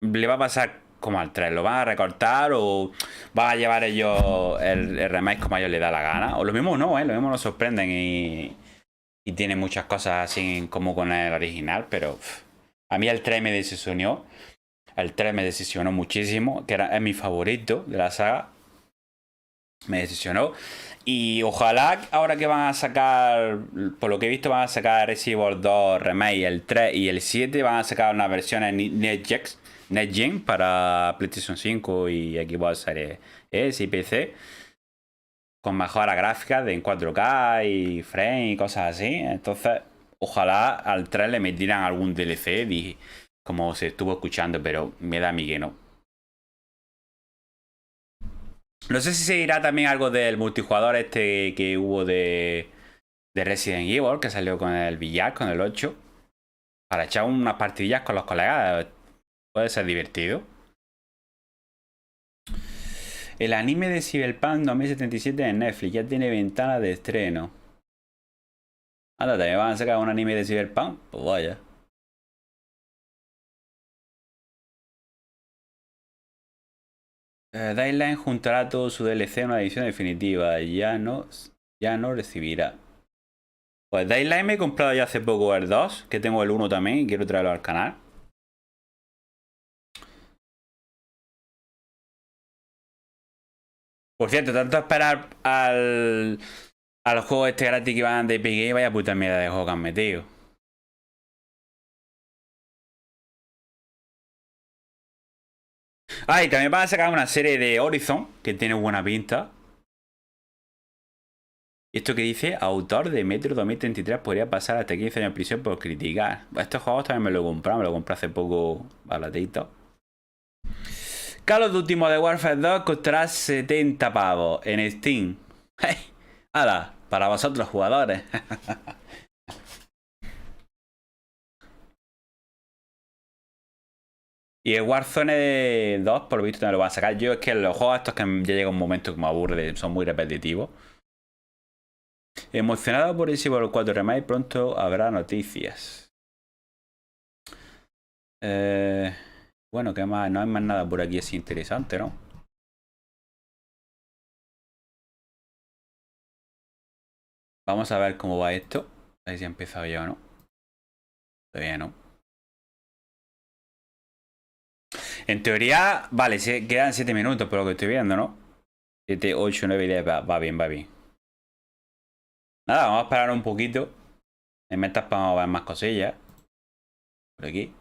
le va a pasar como al 3. Lo van a recortar o van a llevar ellos el remake como a ellos les da la gana. O lo mismo no, ¿eh? Lo mismo nos sorprenden y tiene muchas cosas así en común con el original. Pero a mí el 3 me decepcionó. El 3 me decepcionó muchísimo, que es mi favorito de la saga. Me decepcionó. Y ojalá ahora que van a sacar, por lo que he visto, van a sacar Resident Evil 2 Remake, el 3 y el 7, van a sacar unas versiones Next Gen para PlayStation 5 y Xbox Series S y PC. Con mejoras gráficas de en 4K y frame y cosas así. Entonces, ojalá al 3 le metieran algún DLC, como se estuvo escuchando, pero me da a mí que no. No sé si seguirá también algo del multijugador este que hubo de Resident Evil, que salió con el billar, con el 8. Para echar unas partidillas con los colegas. Puede ser divertido. El anime de Cyberpunk 2077 en Netflix ya tiene ventana de estreno. Anda, ¿también van a sacar un anime de Cyberpunk? Pues vaya. Dylan juntará todo su DLC en una edición definitiva. Ya no recibirá. Pues Dylan me he comprado ya hace poco el 2, que tengo el 1 también y quiero traerlo al canal. Por cierto, tanto esperar al juego este gratis que van de Epic Games, vaya puta mierda de juego que han metido. Ah, y también van a sacar una serie de Horizon, que tiene buena pinta. Esto que dice, autor de Metro 2033 podría pasar hasta 15 años en prisión por criticar. Estos juegos también me lo compré hace poco baratito. Call of Duty Modern Warfare 2 costará 70 pavos en Steam. ¡Hey! ¡Hala! Para vosotros jugadores. Y el Warzone 2, por lo visto, también lo van a sacar. Yo es que los juegos estos que ya llega un momento que me aburre, son muy repetitivos. Emocionado por el Resident Evil 4 Remake, pronto habrá noticias. Bueno, ¿qué más? No hay más nada por aquí así interesante, ¿no? Vamos a ver cómo va esto. A ver si ha empezado ya o no. Todavía no. En teoría, vale, quedan 7 minutos por lo que estoy viendo, ¿no? 7, 8, 9 y 10, va bien, va bien. Nada, vamos a esperar un poquito. En metas vamos a ver más cosillas. Por aquí.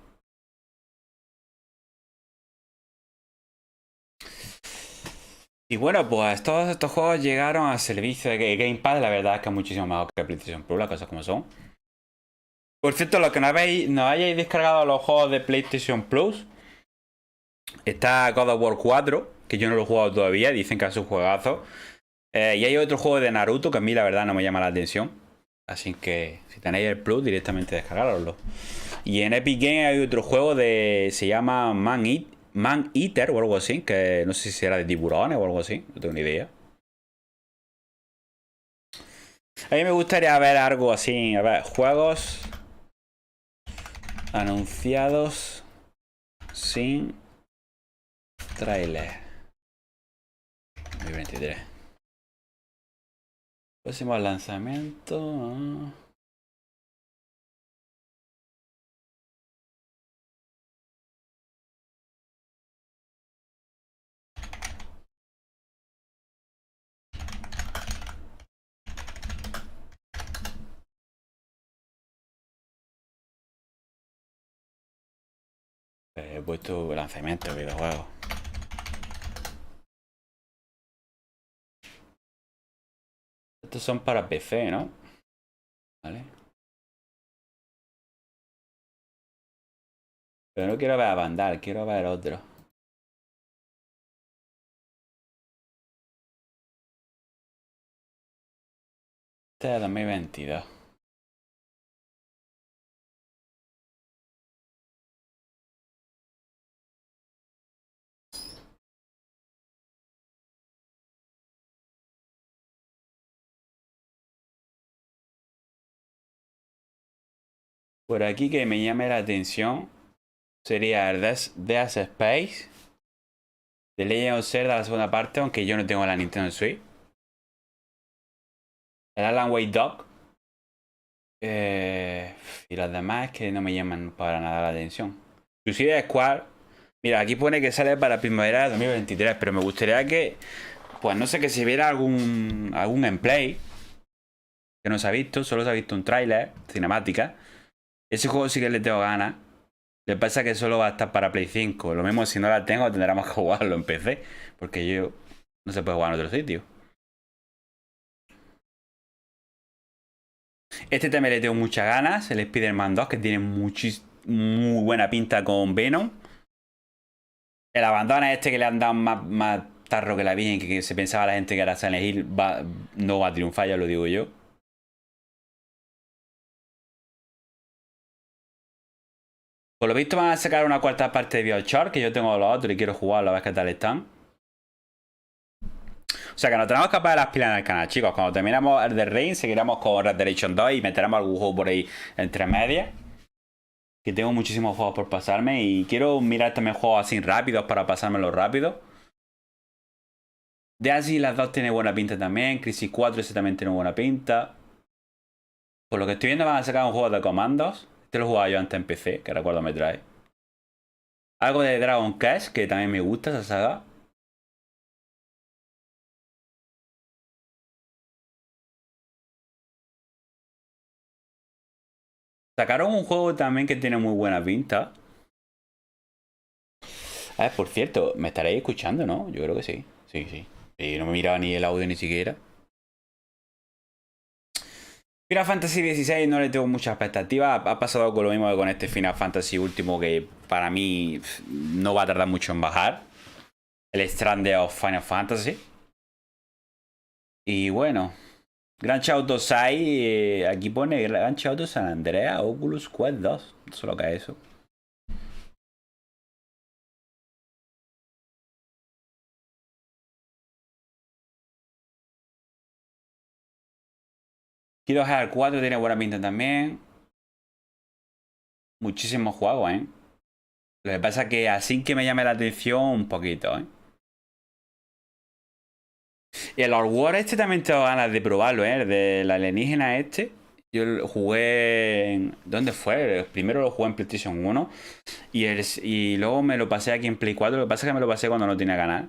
Y bueno, pues todos estos juegos llegaron al servicio de Game Pass. La verdad es que es muchísimo mejor que PlayStation Plus, las cosas como son. Por cierto, los que no hayáis descargado los juegos de PlayStation Plus, está God of War 4, que yo no lo he jugado todavía, dicen que es un juegazo. Y hay otro juego de Naruto que a mí la verdad no me llama la atención. Así que si tenéis el Plus, directamente descargaroslo. Y en Epic Games hay otro juego de... Se llama Man Eater o algo así. Que no sé si era de tiburones o algo así. No tengo ni idea. A mí me gustaría ver algo así. A ver, juegos anunciados sin trailer. 2023. Próximo lanzamiento. He puesto lanzamiento de videojuegos. Estos son para PC, ¿no? Vale. Pero no quiero ver a Vandal, quiero ver otro. Este es 2022. Por aquí que me llame la atención sería el Death Space de Legend of Zelda, la segunda parte, aunque yo no tengo la Nintendo Switch. El Alan Wake Dog. Y los demás que no me llaman para nada la atención. Suicide Squad. Mira, aquí pone que sale para primavera de 2023, pero me gustaría que, pues no sé, que se viera algún gameplay que no se ha visto, solo se ha visto un tráiler, cinemática. Ese juego sí que le tengo ganas. Lo que pasa es que solo va a estar para Play 5. Lo mismo si no la tengo tendremos que jugarlo en PC, porque yo no se puede jugar en otro sitio. Este también le tengo muchas ganas, el Spider-Man 2, que tiene muy buena pinta con Venom. El abandono este que le han dado más tarro que la Virgen, que se pensaba la gente que era Silent Hill, no va a triunfar, ya lo digo yo. Por lo visto van a sacar una cuarta parte de BioShock, que yo tengo los otros y quiero jugarlo a ver qué tal están. O sea que nos tenemos que poner las pilas en el canal, chicos. Cuando terminamos el de Rain, seguiremos con Red Dead Redemption 2 y meteremos algún juego por ahí entre medias. Que tengo muchísimos juegos por pasarme y quiero mirar también juegos así rápidos para pasármelos rápido. De así las dos tiene buena pinta también. Crisis 4 ese también tiene buena pinta. Por lo que estoy viendo van a sacar un juego de comandos. Este lo jugaba yo antes en PC, que recuerdo me trae. Algo de Dragon Quest, que también me gusta esa saga. Sacaron un juego también que tiene muy buena pinta. A ver, por cierto, me estaréis escuchando, ¿no? Yo creo que sí. Sí. Y no me miraba ni el audio ni siquiera. Final Fantasy XVI no le tengo muchas expectativas. Ha pasado con lo mismo que con este Final Fantasy último, que para mí no va a tardar mucho en bajar. El Stranded of Final Fantasy. Y bueno, Grand Theft Auto 6, aquí pone Grand Theft Auto San Andreas Oculus Quest 2. No sé lo que es eso. Kingdom Hearts 4 tiene buena pinta también. Muchísimos juegos, ¿eh? Lo que pasa es que así que me llame la atención un poquito, ¿eh? Y el War este también tengo ganas de probarlo, ¿eh? El de la alienígena este. Yo lo jugué en... ¿Dónde fue? Primero lo jugué en PlayStation 1 y luego me lo pasé aquí en Play 4. Lo que pasa es que me lo pasé cuando no tenía ganas.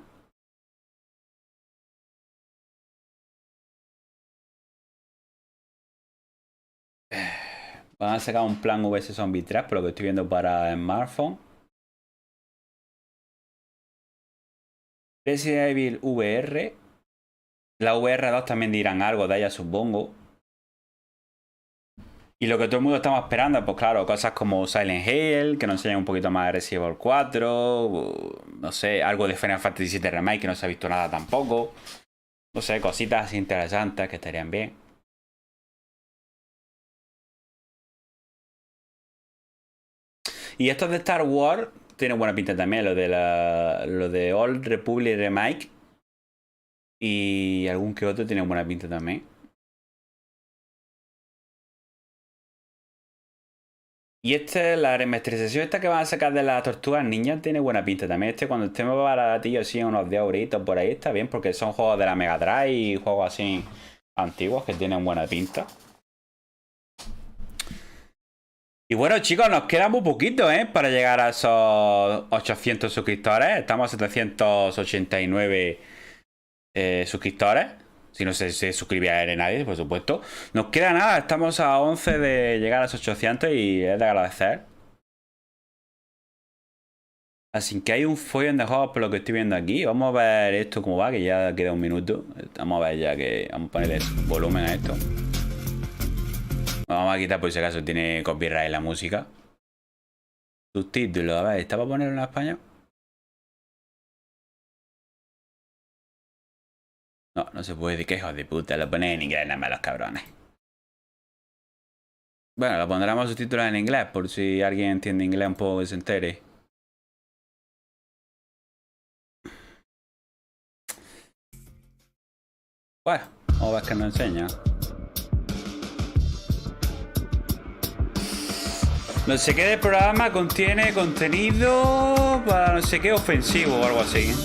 Van a sacar un plan VS Zombie 3, por lo que estoy viendo para smartphone. Resident Evil VR. La VR2 también dirán algo de ella, supongo. Y lo que todo el mundo estamos esperando, pues claro, cosas como Silent Hill, que nos enseñan un poquito más de Resident Evil 4. No sé, algo de Final Fantasy VII Remake, que no se ha visto nada tampoco. No sé, cositas interesantes que estarían bien. Y estos de Star Wars tienen buena pinta también, lo de Old Republic Remake. Y algún que otro tiene buena pinta también. Y la remasterización esta que van a sacar de las tortugas ninjas tiene buena pinta también. Cuando estemos baratillos así unos 10 euritos por ahí está bien, porque son juegos de la Mega Drive y juegos así antiguos que tienen buena pinta. Y bueno, chicos, nos queda muy poquito, para llegar a esos 800 suscriptores. Estamos a 789 suscriptores. Si no se suscribe a nadie, por supuesto. Nos queda nada, estamos a 11 de llegar a los 800 y es de agradecer. Así que hay un follón de juegos por lo que estoy viendo aquí. Vamos a ver esto cómo va, que ya queda un minuto. Vamos a ver ya que... Vamos a ponerle volumen a esto. Vamos a quitar por si acaso tiene copyright la música. Subtítulos, a ver, ¿está para ponerlo en español? No, no se puede, que hijos de puta, lo ponen en inglés nada más los cabrones. Bueno, lo pondremos subtítulos en inglés, por si alguien entiende inglés un poco que se entere. Bueno, vamos a ver qué nos enseña. No sé qué del programa contiene contenido para no sé qué ofensivo o algo así.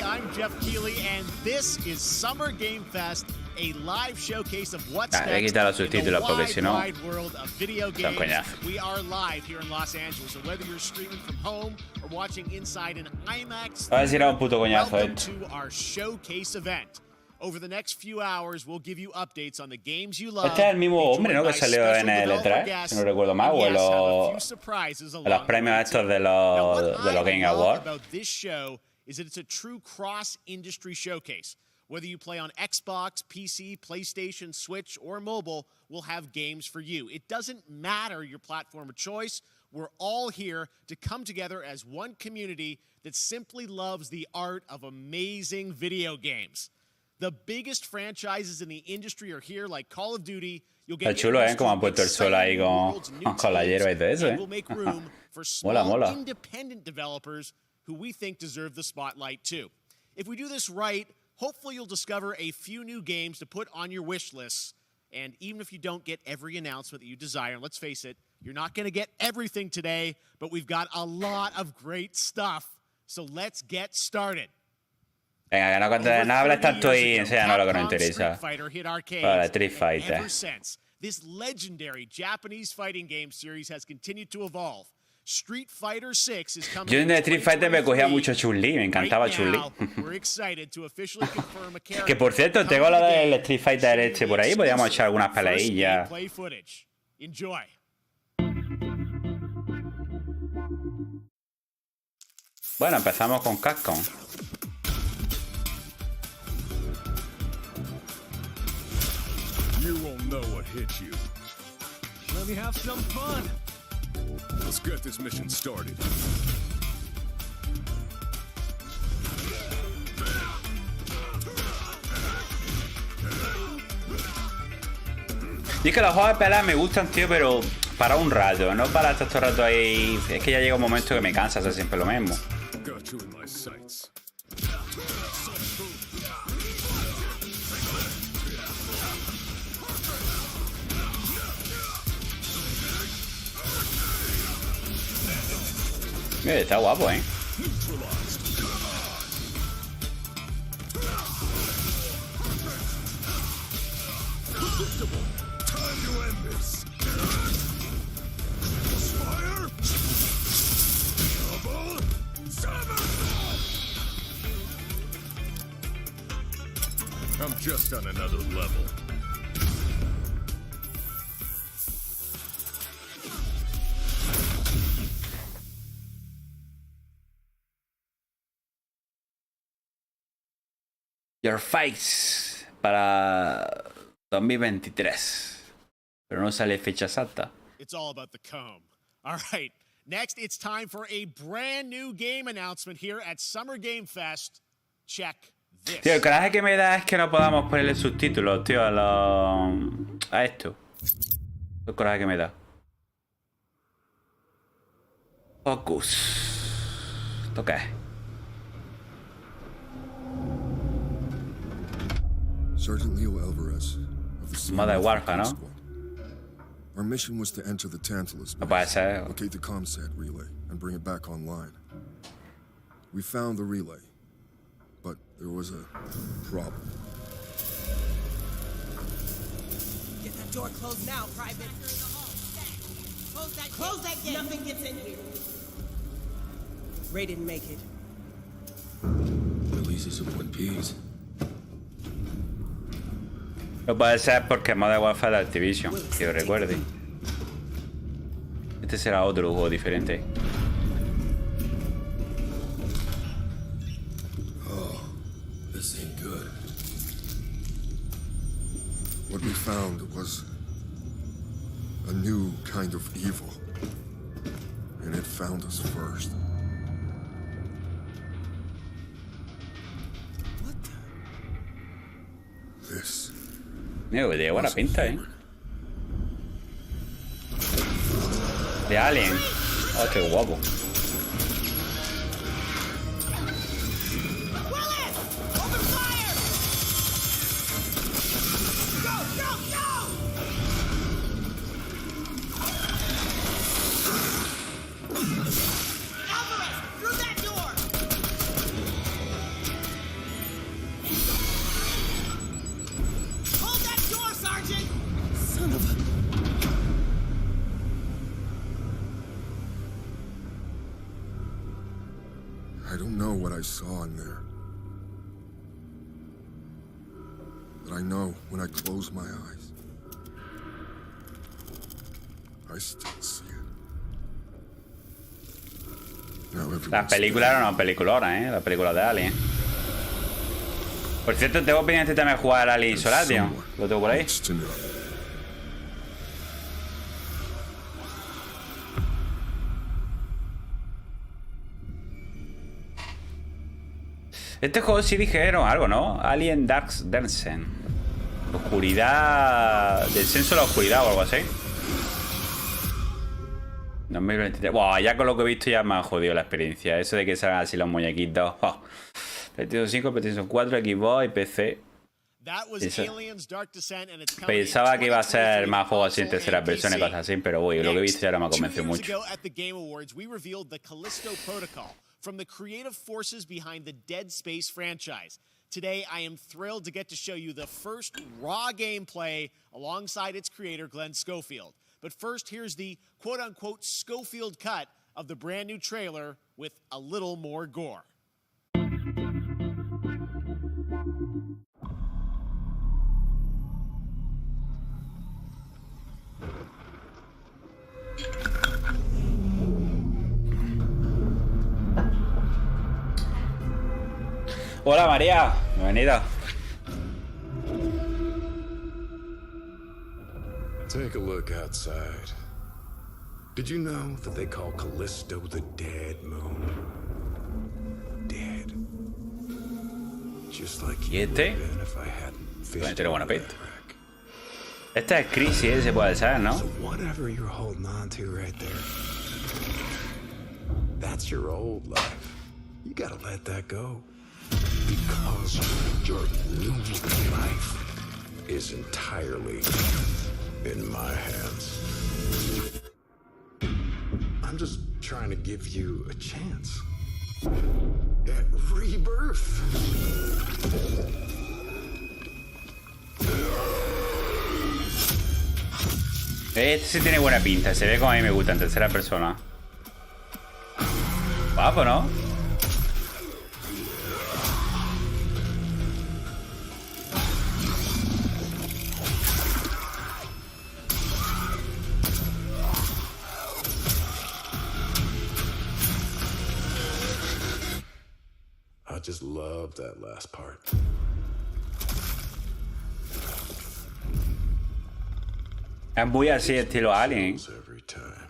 I'm Jeff Keighley, and this is Summer Game Fest, a live showcase of what's next in the wide world of video games. We are live here in Los Angeles, so whether you're streaming from home or watching inside an IMAX, welcome to our showcase event. Over the next few hours, we'll give you updates on the games you love. Este es el mismo hombre, ¿no? Que salió en el E3, si no recuerdo mal, o en los premios estos de los Game Awards. Is that it's a true cross-industry showcase. Whether you play on Xbox, PC, PlayStation, Switch, or mobile, we'll have games for you. It doesn't matter your platform of choice. We're all here to come together as one community that simply loves the art of amazing video games. The biggest franchises in the industry are here, like Call of Duty. You'll get chulo, como han puesto el sol ahí con la hierba y todo eso, We'll make room for small independent developers who we think deserve the spotlight too. If we do this right, hopefully you'll discover a few new games to put on your wish lists. And even if you don't get every announcement that you desire, let's face it, you're not going to get everything today, but we've got a lot of great stuff. So let's get started. Venga, que no hables tanto y enséñanos lo que nos interesa. Vale, Street Fighter. This legendary Japanese fighting game series has continued to evolve. Street Fighter 6 is coming. Yo en Street Fighter me cogía mucho Chun-Li, me encantaba Chun-Li. Que por cierto, tengo la del Street Fighter este por ahí, podríamos echar algunas peleillas. Bueno, empezamos con Capcom. You won't know what hit you. Let me have some fun. Let's get this mission started. Y es que los juegos de pelea me gustan, tío, pero para un rato, no para estar todo el rato ahí. Es que ya llega un momento que me cansa hacer siempre lo mismo. Está guapo, ¿eh? I'm just on another level. Your Face para 2023. Pero no sale fecha exacta. It's all about the comb. All right. Next, it's time for a brand new game announcement here at Summer Game Fest. Check this. Tío, el coraje que me da es que no podamos ponerle subtítulos, tío, a esto. El coraje que me da. Focus. ¿Esto qué es? Sergeant Leo Alvarez of the Sea Modern Warfare Warfare, ¿no? Squad. Our mission was to enter the Tantalus No puede base, ser. locate the comsat relay, and bring it back online. We found the relay, but there was a problem. Get that door closed now, Private. Close that gate. Nothing gets in here. Ray didn't make it. At least it's a one piece. No puede ser porque Modern Warfare de Activision, que yo recuerde. Este será otro juego diferente. Oh, this ain't good. What we found was a new kind of evil. And it found us first. What the? This. Mira, tiene buena pinta, De Alien. Oh, qué guapo. I don't know what I saw in there. But I know when I close my eyes, I still see it. Now Las películas eran una peliculona, la película de Alien. Por cierto, tengo pendiente también jugar al Alien Isolation. Lo tengo por ahí. Este juego sí dijeron algo, ¿no? Alien Dark Descent. Oscuridad... Descenso a la oscuridad o algo así. 2023. Buah, ya con lo que he visto ya me ha jodido la experiencia. Eso de que salgan así los muñequitos. Oh. PlayStation 5, PlayStation 4, Xbox y PC. Pensaba que iba a ser más juegos así en terceras versiones y cosas así, pero uy, lo que he visto ya no me ha convencido mucho. From the creative forces behind the Dead Space franchise. Today, I am thrilled to get to show you the first raw gameplay alongside its creator, Glenn Schofield. But first, here's the quote-unquote Schofield cut of the brand new trailer with a little more gore. Hola María, bienvenida. Take a look outside. Did you know that they call Callisto the dead moon? Dead. Just like you would have been if I hadn't fished tiene buena pinta. Esta es Crisis, ese puede ser, ¿no? So whatever you're holding on to right there, that's your old life. You gotta let that go. Because your new life is entirely in my hands. I'm just trying to give you a chance at rebirth. Este sí tiene buena pinta, se ve como a mí me gusta en tercera persona. Guapo, ¿no? I just love that last part. Es muy así estilo Alien. Every time.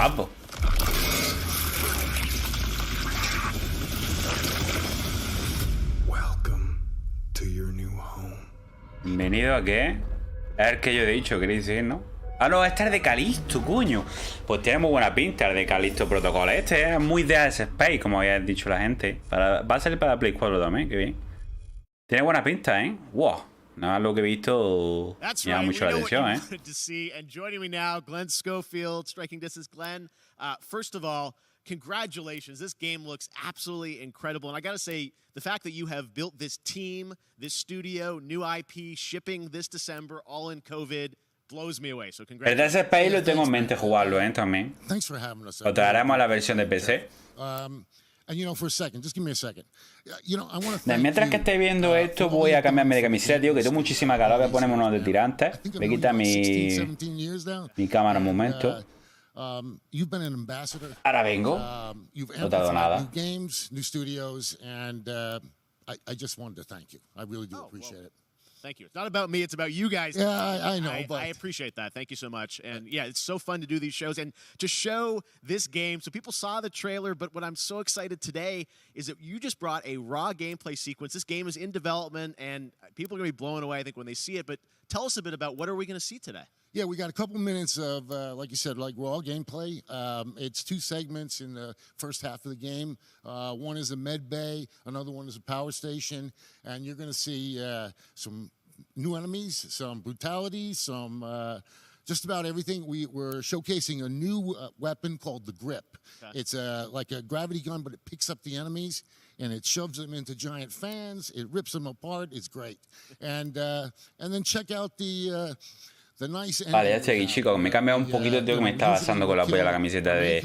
guapo. Welcome to your new home. Bienvenido a qué? Es el que yo he dicho, queréis decir, ¿no? Ah, no, este es de Calisto, coño. Pues tiene muy buena pinta el de Calisto Protocol. Este es muy de Space, como había dicho la gente. Va a salir para Play 4 también, qué bien. Tiene buena pinta, ¿eh? Wow. Nada más lo que he visto me llama mucho la atención, ¿eh? And joining me now, Glenn Schofield, Striking Distance. Glenn, first of all, congratulations. This game looks absolutely incredible. And I got to say, the fact that you have built this team, this studio, new IP, shipping this December, all in COVID, blows me away. So El congratulations. de Space lo tengo en mente jugarlo, ¿eh? También. Thanks for having us. Lo traeremos a la versión de PC. And you know, for a second, just give me a second. You know, I want to thank Mientras que estéis viendo esto, voy a cambiarme de camiseta, tío, que tengo muchísima calor. Voy a ponerme unos de tirantes. Voy a quitar mi cámara un momento. You've been an ambassador. Ahora vengo. No tardo nada. New games, new studios, and I just wanted to thank you. I really do appreciate it. Thank you. It's not about me. It's about you guys. Yeah, I know. But I appreciate that. Thank you so much. And yeah, it's so fun to do these shows and to show this game. So people saw the trailer, but what I'm so excited today is that you just brought a raw gameplay sequence. This game is in development, and people are going to be blown away, I think, when they see it. But tell us a bit about what are we going to see today? yeah, we got a couple minutes of, like you said, like raw gameplay. It's 2 segments in the first half of the game. One is a med bay, another one is a power station, and you're going to see some new enemies, some brutality, some just about everything. We're showcasing a new weapon called the grip. Okay. It's like a gravity gun, but it picks up the enemies and it shoves them into giant fans. It rips them apart. It's great. And then check out the nice. Vale, ya estoy aquí, chicos. Me he cambiado un poquito, tío, que me está pasando con la polla la camiseta de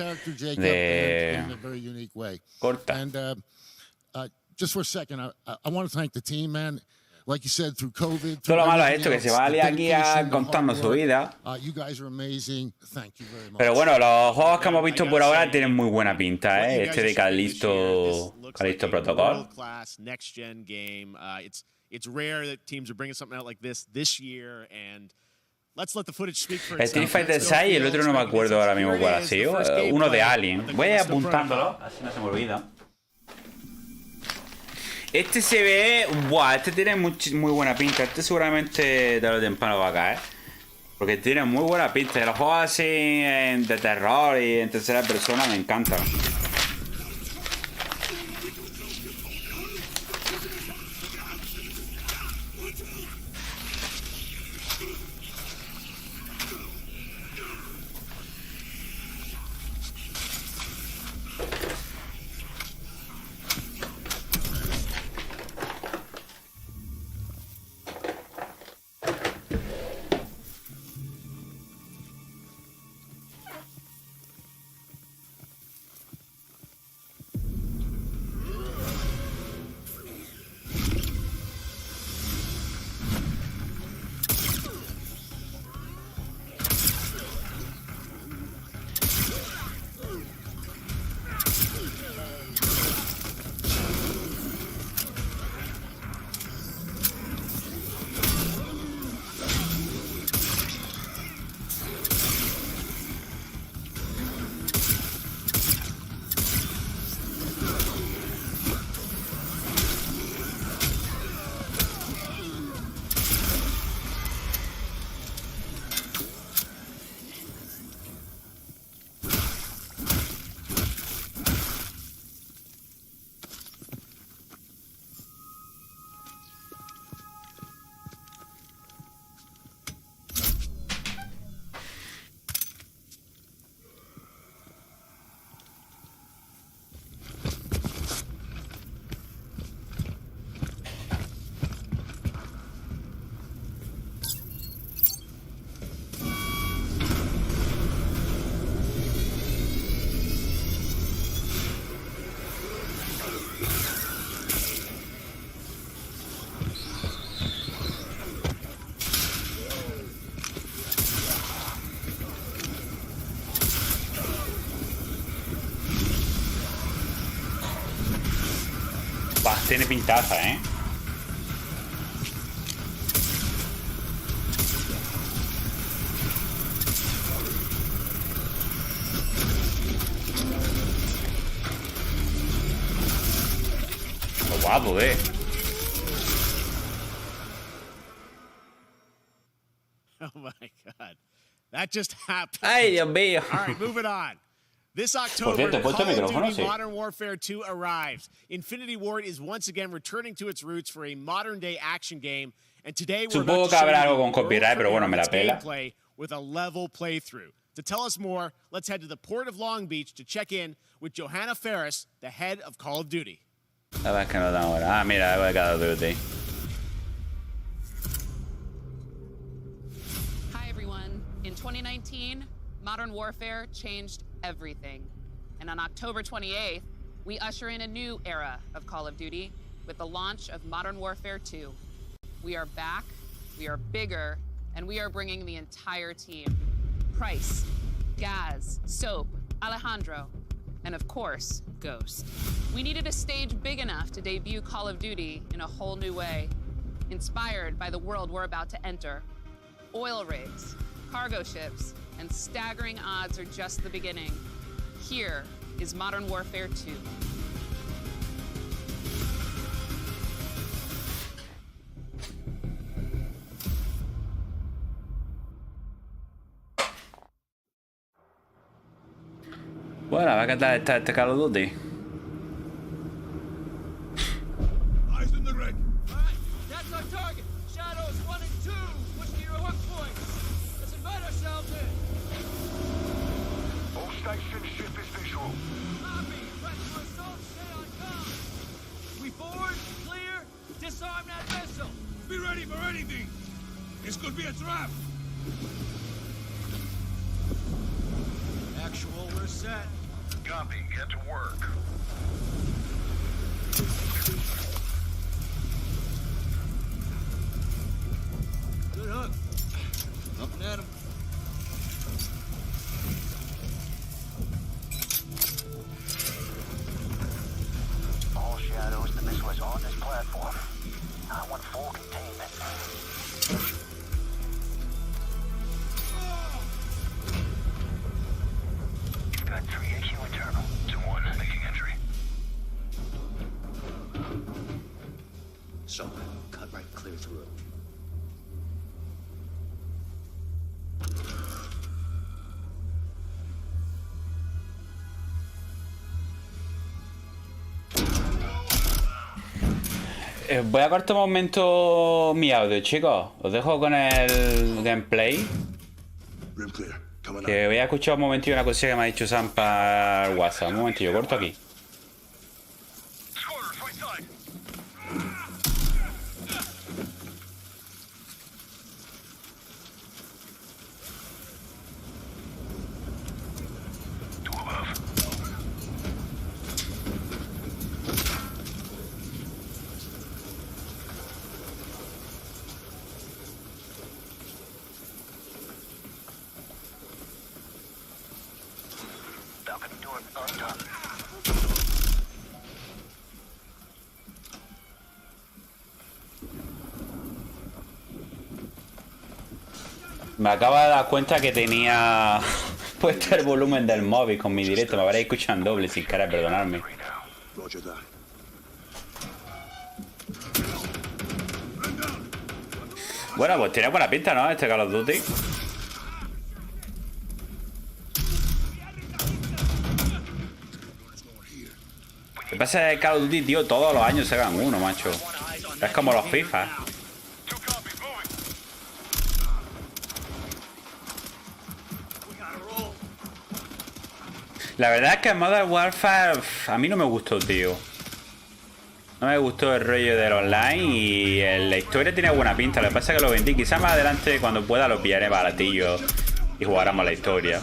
corta. And just for a second, I want to thank the team, man. Like you said, through COVID. Todo lo malo es esto, que se va a liar aquí contando su vida. You guys are amazing. Thank you very much. Pero bueno, los juegos que hemos visto por ahora tienen muy buena pinta, ¿eh? Este de Calisto Protocol. Next gen game. It's rare that teams are bringing something out like this year, and let's let the footage speak for itself. Street Fighter 6 y el otro no me acuerdo ahora mismo cuál ha sido. Uno de Alien. Voy apuntándolo, así no se me olvida. Este se ve... Buah, este tiene muy buena pinta. Este seguramente tarde o temprano va a caer. Porque tiene muy buena pinta. Los juegos así de terror y en tercera persona me encantan. Tiene pintaza, ¿eh? guapo, Oh my God. That just happened. Ay, Dios mío. All right, moving on. This October, cierto, Call puesto el of micrófono, Duty sí. Modern Warfare 2 arrives. Infinity Ward is once again returning to its roots for a modern-day action game, and today we're Supongo about que to show habrá you algo con copyright, pero bueno, me la its pela. gameplay with a level playthrough. To tell us more, let's head to the port of Long Beach to check in with Johanna Ferris, the head of Call of Duty. A ver que nos dan ahora. Ah, mira, algo de Call of Duty. Hi, everyone. In 2019, Modern Warfare changed everything. And on October 28th, we usher in a new era of Call of Duty with the launch of Modern Warfare 2. We are back, we are bigger, and we are bringing the entire team. Price, Gaz, Soap, Alejandro, and of course, Ghost. We needed a stage big enough to debut Call of Duty in a whole new way, inspired by the world we're about to enter. Oil rigs, cargo ships, and staggering odds are just the beginning. Here is Modern Warfare 2. Bueno, a ver qué tal está este Call of Duty. Eyes in the red. Alright, that's our target. Shadows 1 and 2. Push to your hook point. Let's invite ourselves in. All stations, ship is visual. Copy. Press for assault. Stay on comm. We forward. Clear. Disarm that vessel. Be ready for anything. This could be a trap. Actual, we're set. Copy. Get to work. Good hook. Nothing at him. All shadows, the missile is on this platform. I want full containment. Got 3 AQ internal. 2-1, making entry. So, cut right clear through. Voy a cortar un momento mi audio, chicos. Os dejo con el gameplay. Que voy a escuchar un momentillo una cosilla que me ha dicho Sam para WhatsApp. Un momentillo, corto aquí. Me acabo de dar cuenta que tenía puesto el volumen del móvil con mi directo. Me habréis escuchado en doble sin querer, perdonadme. Bueno, pues tiene buena pinta, ¿no? Este Call of Duty. Lo que pasa es que Call of Duty, tío, todos los años sacan uno, macho. Es como los FIFA. La verdad es que Modern Warfare a mí no me gustó, tío. No me gustó el rollo del online y la historia tiene buena pinta. Lo que pasa es que lo vendí. Quizás más adelante, cuando pueda, lo pillaré baratillo y jugáramos la historia.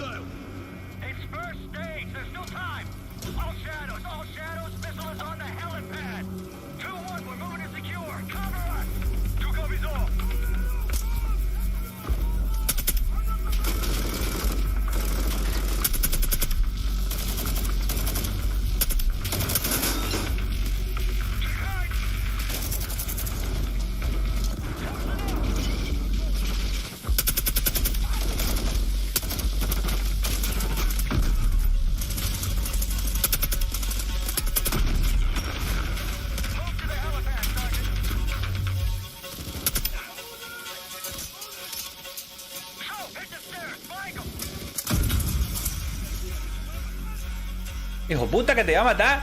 Hijo puta, que te va a matar.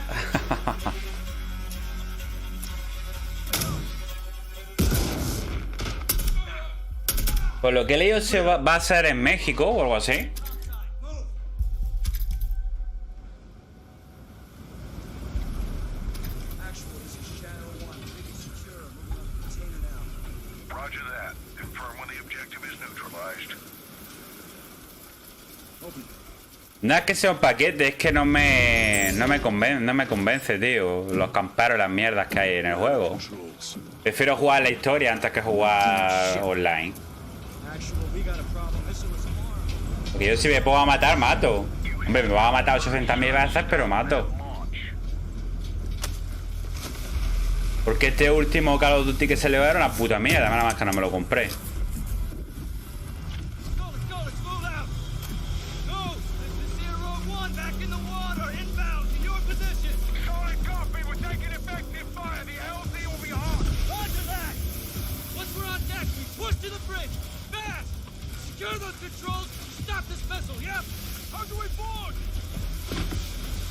Por lo que he leído, se va a hacer en México o algo así. No es que sea un paquete, es que no me convence, tío. Los camperos y las mierdas que hay en el juego. Prefiero jugar la historia antes que jugar online. Porque yo si me pongo a matar, mato. Hombre, me van a matar 800.000 veces, pero mato. Porque este último Call of Duty que se le va a dar una puta mierda, nada más que no me lo compré. Secure those controls! Stop this missile, yep! How do we board?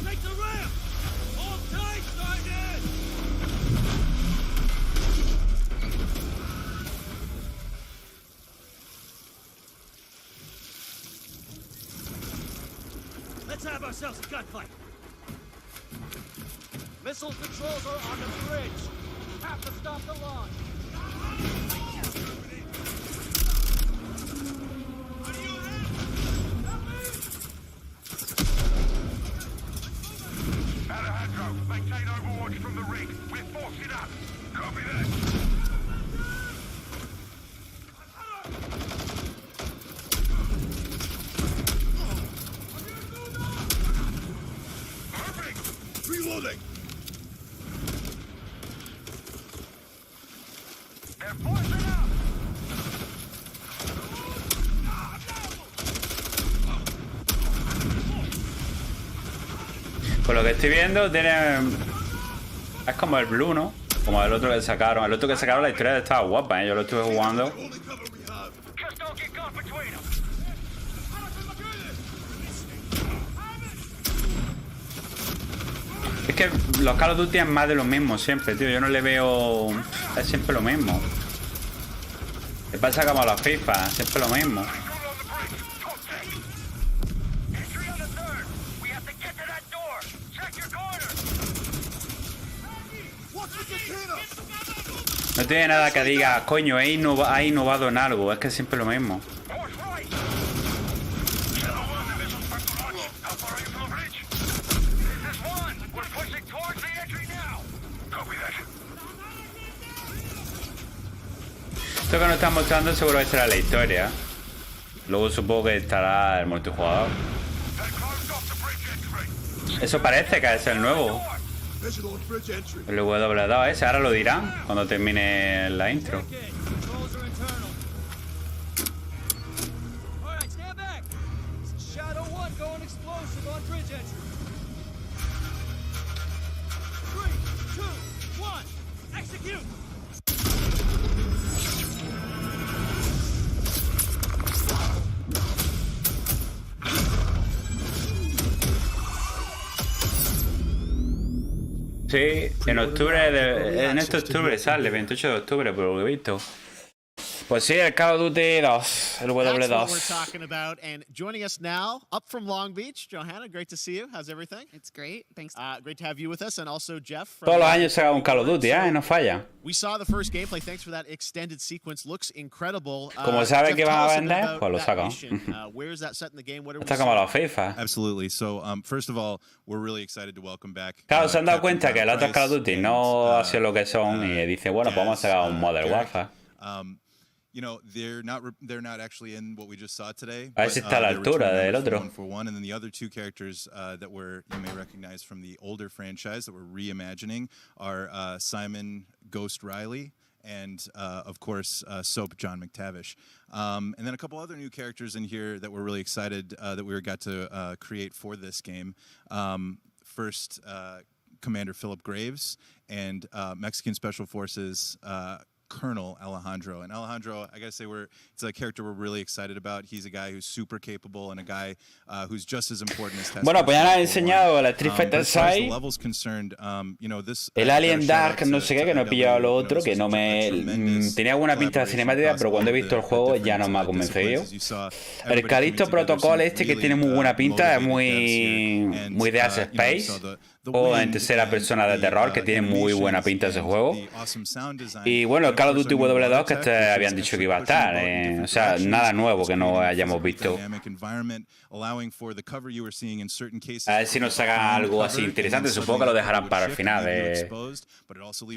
Take the ramp! Hold tight, Sergeant! Let's have ourselves a gunfight! Missile controls are on the bridge! Have to stop the launch! Maintain overwatch from the rig. We're forcing up. Copy that. Moving. Reloading. They're forcing up. Por lo que estoy viendo, tiene... Es como el Blue, ¿no? Como el otro que sacaron. El otro que sacaron, la historia estaba guapa, ¿eh? Yo lo estuve jugando. Es que los Call of Duty es más de lo mismo siempre, tío. Yo no le veo... Es siempre lo mismo. ¿Qué pasa como a los FIFA? Siempre lo mismo. No tiene nada que diga, coño, ha innovado en algo. Es que es siempre lo mismo. Esto que nos están mostrando seguro que será la historia. Luego supongo que estará el multijugador. Eso parece que es el nuevo. El W2 ese, ahora lo dirán cuando termine la intro. Sí, en octubre, en este octubre sale, 28 de octubre, por lo que he visto. Pues sí, el Call of Duty 2, el W2. That's what we're talking about. And joining us now, up from Long Beach, Johanna, great to see you. How's everything? It's great. Thanks. Great to have you with us, and also Jeff. Todos los años se haga un Call of Duty, no falla. We saw the first gameplay. Thanks for that extended sequence. Looks incredible. Como sabe que van a vender, pues lo sacan. Where is that set in the game? What are we Está como los FIFA. Absolutely. So, first of all, we're really excited to welcome back. Claro, se han dado cuenta que los otros Call of Duty no ha sido lo que son y dice, bueno, pues vamos a sacar un Modern Warfare. You know, they're not actually in what we just saw today. A ver si está a la altura del otro. And then the other two characters that you may recognize from the older franchise that we're reimagining are Simon Ghost Riley and of course Soap John McTavish. And then a couple other new characters in here that we're really excited that we got to create for this game. First, Commander Philip Graves and Mexican Special Forces Colonel Alejandro. And Alejandro, I gotta say, it's a character we're really excited about. He's a guy who's super capable and a guy who's just as important as Task Bueno, pues ya nos han Force 1. enseñado la Street Fighter As far as the 6, levels concerned, you know, this, el Alien Dark, no sé qué, que no he pillado lo otro, que no me... tenía alguna pinta de cinemática, pero cuando he visto el juego ya no me ha convencido. El Callisto Protocol este, que tiene muy buena pinta, es muy de Dead Space, o en tercera persona de terror, que tiene muy buena pinta ese juego. Y bueno, el Call of Duty W2, que habían dicho que iba a estar, o sea, nada nuevo que no hayamos visto. A ver si nos sacan algo así interesante, supongo que lo dejarán para el final.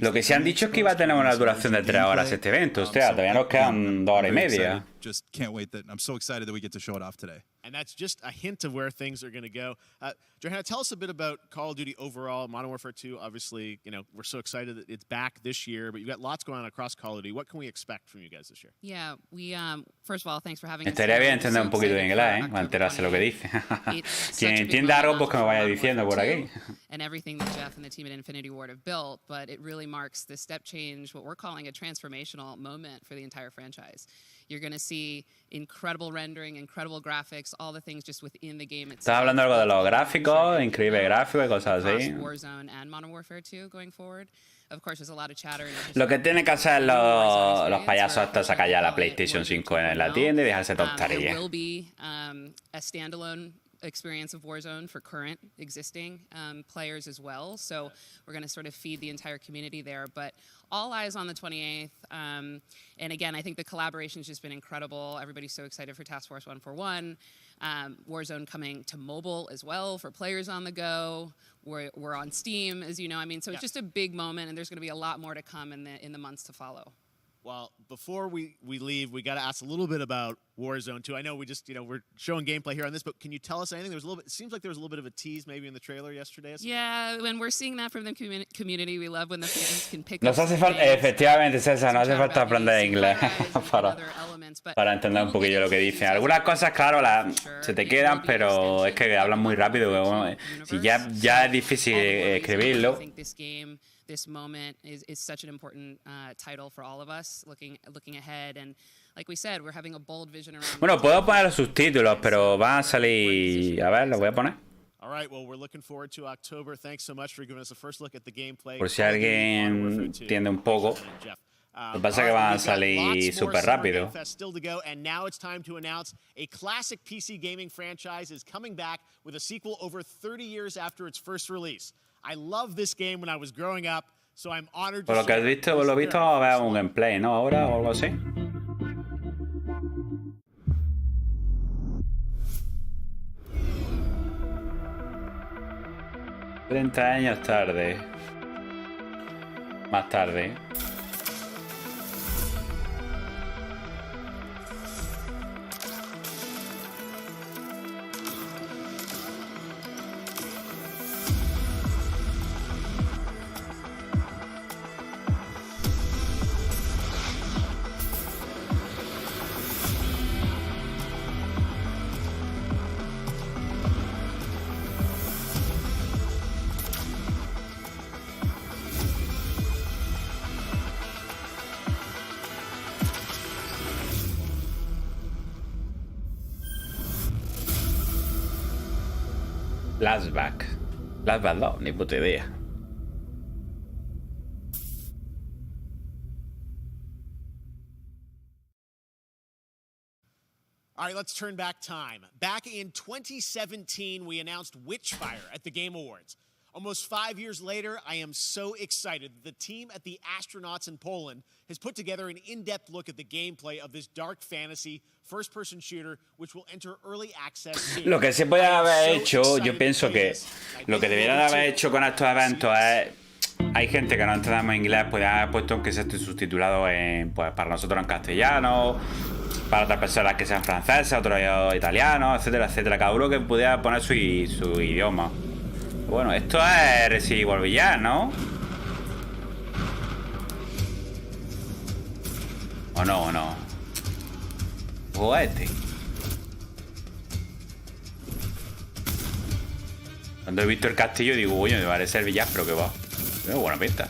Lo que se han dicho es que iba a tener una duración de 3 horas este evento, o sea, todavía nos quedan 2 horas y media. Just can't wait that I'm so excited that we get to show it off today. And that's just a hint of where things are going to go. Johanna, tell us a bit about Call of Duty overall. Modern Warfare 2, obviously, you know, we're so excited that it's back this year, but you've got lots going on across Call of Duty. What can we expect from you guys this year? Yeah, we first of all, thanks for having us. Estaría bien entender un poquito de inglés, para enterarse lo que dice. Quien entienda algo, pues que me vaya diciendo por aquí. And everything that Jeff and the team at Infinity Ward have built, but it really marks the step change, what we're calling a transformational moment for the entire franchise. You're going to see incredible rendering, incredible graphics, all the things just within the game itself. Estás hablando algo de los gráficos, increíble gráfico y cosas así. Warzone and Modern Warfare 2 going forward. Of course, there's a lot of chatter. Lo que tienen que hacer los payasos hasta sacar ya la PlayStation 5 en la tienda y dejarse tonterías. There will be a standalone experience of Warzone for current existing players as well. So we're going to sort of feed the entire community there. But all eyes on the 28th. And again, I think the collaboration has just been incredible. Everybody's so excited for Task Force 141. Warzone coming to mobile as well for players on the go. We're on Steam, as you know. I mean, so it's just a big moment, and there's going to be a lot more to come in the months to follow. Well, before we leave, we got to ask a little bit about Warzone 2. I know we just, we're showing gameplay here on this, but can you tell us anything? There was a little bit, it seems like there was a little bit of a tease maybe in the trailer yesterday. Yeah, when we're seeing that from the community, we love when the fans can pick Nos up. hace falta, efectivamente, César, nos hace falta aprender inglés para entender un poquillo lo que dicen. Algunas cosas, claro, se te quedan, pero es que hablan muy rápido. Bueno, si ya es difícil escribirlo. This moment is such an important title for all of us, looking ahead, and like we said, we're having a bold vision around. Bueno, puedo poner los subtítulos, pero van a salir. A ver, los voy a poner. All right, well, we're looking forward to October. Thanks so much for giving us a first look at the gameplay. Por si alguien entiende un poco. Lo que pasa es que van a salir súper rápido. Still to go, and now it's time to announce a classic PC gaming franchise is coming back with a sequel over 30 years after its first release. I love this game when I was growing up, so I'm honored to Por lo que has visto, por lo visto, vamos a ver un gameplay, ¿no? Ahora o algo así. $30 años tarde. Más tarde. Flashback. Flashback no, ni puta idea. All right, let's turn back time. Back in 2017, we announced Witchfire at the Game Awards. Almost 5 years later, I am so excited that the team at the Astronauts in Poland has put together an in-depth look at the gameplay of this dark fantasy first-person shooter, which will enter early access soon. Lo que se puede haber hecho, yo pienso que lo que debieran haber hecho con estos eventos es, hay gente que no entendemos inglés, pues haber puesto que se esté subtitulado en, pues para nosotros en castellano, para otras personas que sean francesas, otros italianos, etcétera, etcétera. Cada uno que pudiera poner su idioma. Bueno, esto es Resident Evil Village, ¿no? ¿O no? ¿O no? ¿O este? Cuando he visto el castillo digo, coño, me parece el Village, pero que va. Tiene buena pinta.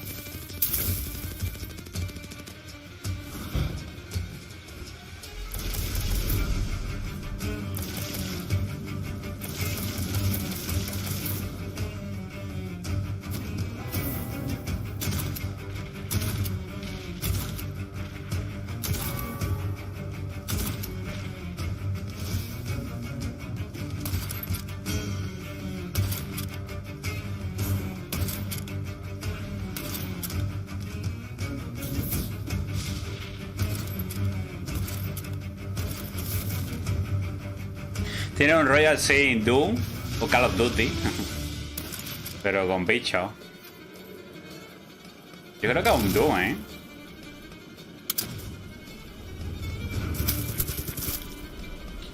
Tiene un rollo así Doom o Call of Duty. Pero con bichos. Yo creo que es un Doom, ¿eh?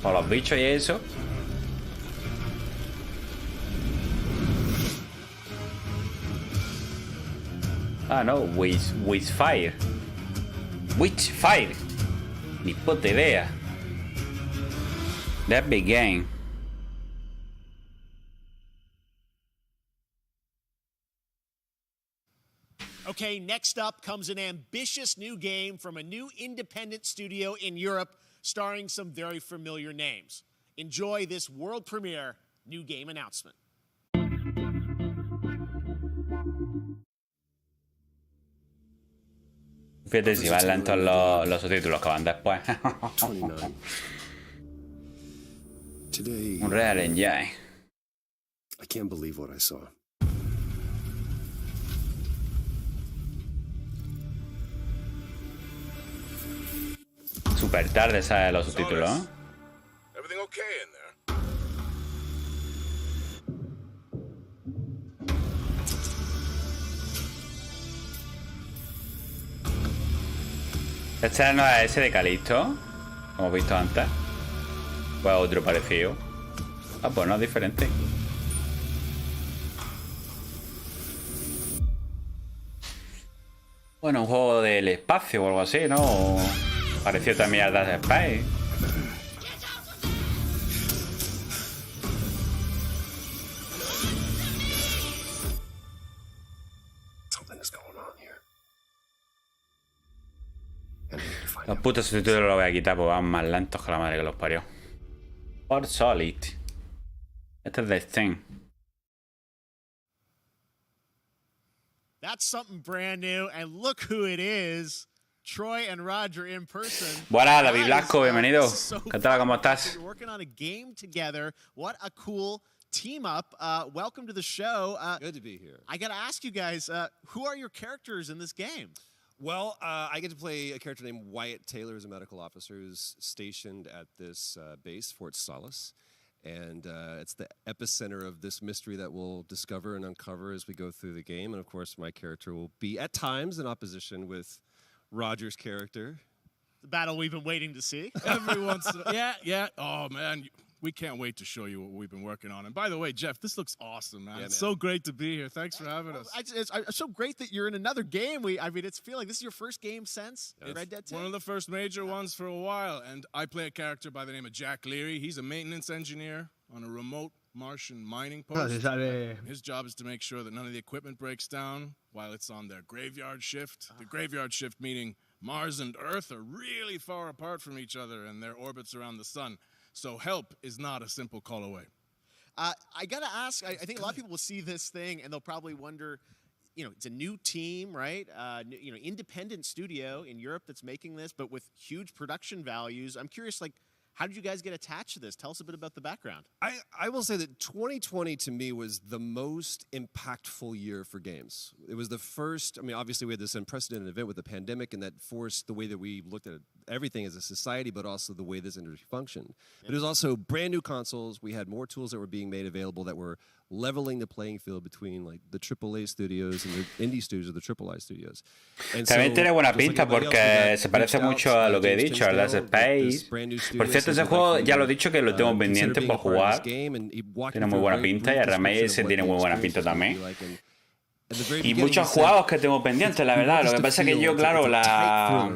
Con los bichos y eso. Ah, no, with fire. Which fire? Ni puta idea. That big game. Okay, next up comes an ambitious new game from a new independent studio in Europe, starring some very familiar names. Enjoy this world premiere new game announcement. Fíjate si van lentos los subtítulos que van después. Un Real Engine. I can't believe what I saw. Super tarde salen los subtítulos, ¿no? Everything okay in there? Este no es ese de Calixto, como hemos visto antes. Pues otro parecido. Ah, pues no, es diferente. Bueno, un juego del espacio o algo así, ¿no? Pareció también al Dead Space. Los putos subtítulos los voy a quitar porque van más lentos que la madre que los parió. Por Solid. Este es de Steam. That's something brand new, and look who it is. Troy and Roger in person. Buenas, David Blasco, bienvenido. ¿Qué tal? ¿Cómo estás? You're working on a game together. What a cool team up. Welcome to the show. Good to be here. I got to ask you guys, who are your characters in this game? Well, I get to play a character named Wyatt Taylor, who's a medical officer who's stationed at this base, Fort Solace. And it's the epicenter of this mystery that we'll discover and uncover as we go through the game. And of course, my character will be at times in opposition with Roger's character. The battle we've been waiting to see. Every once in a yeah. Oh, man. We can't wait to show you what we've been working on. And by the way, Jeff, this looks awesome, man. Yeah, it's so great to be here. Thanks for having us. It's so great that you're in another game. I mean, it's feeling this is your first game since Red Dead 2? One of the first major ones for a while. And I play a character by the name of Jack Leary. He's a maintenance engineer on a remote Martian mining post. His job is to make sure that none of the equipment breaks down while it's on their graveyard shift. The graveyard shift meaning Mars and Earth are really far apart from each other and their orbits around the sun. So help is not a simple call away. I got to ask, I think a lot of people will see this thing and they'll probably wonder, you know, it's a new team, right? You know, independent studio in Europe that's making this, but with huge production values. I'm curious, like, how did you guys get attached to this? Tell us a bit about the background. I will say that 2020 to me was the most impactful year for games. It was the first, I mean, obviously we had this unprecedented event with the pandemic and that forced the way that we looked at everything as a society, but also the way this industry functioned. Yeah. But it was also brand new consoles. We had more tools that were being made available that were leveling the playing field between like the AAA studios and the indie studios or the AAA studios. And también tiene buena pinta porque se parece mucho a lo que he dicho, al Dead Space. Por cierto, ese juego ya lo he dicho que lo tengo pendiente por jugar. Tiene muy buena pinta y el remake ese tiene muy buena pinta también. Y muchos juegos que tengo pendientes, la verdad. Lo que pasa es que yo, claro, la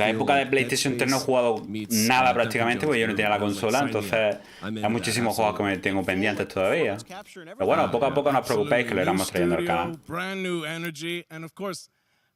época de PlayStation 3 no he jugado nada prácticamente porque yo no tenía la consola, entonces hay muchísimos juegos que me tengo pendientes todavía. Pero bueno, poco a poco no os preocupéis que lo iremos trayendo al canal. Brand new energy, and of course,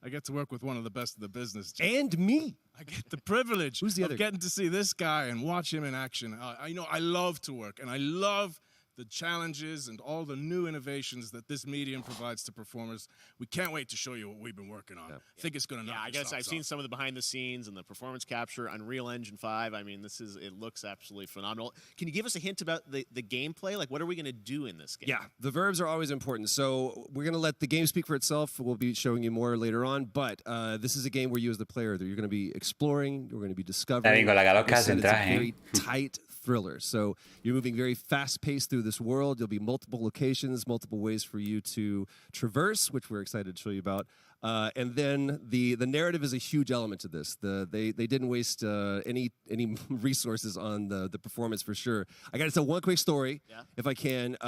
I get to work with one of the best of the business. And me. I get the privilege of getting to see this guy and watch him in action. I love to work, and I love the challenges and all the new innovations that this medium provides to performers. We can't wait to show you what we've been working on. I think it's going to knock I guess I've seen some of the behind the scenes and the performance capture, Unreal Engine 5. I mean, it looks absolutely phenomenal. Can you give us a hint about the gameplay? Like, what are we going to do in this game? Yeah, the verbs are always important. So we're going to let the game speak for itself. We'll be showing you more later on. But this is a game where you as the player, you're going to be exploring, you're going to be discovering. Con la it's a very tight thriller. So you're moving very fast-paced through this world. There'll be multiple locations, multiple ways for you to traverse, which we're excited to show you about. And then the narrative is a huge element to this. They didn't waste any resources on the performance for sure. I got to tell one quick story, if I can.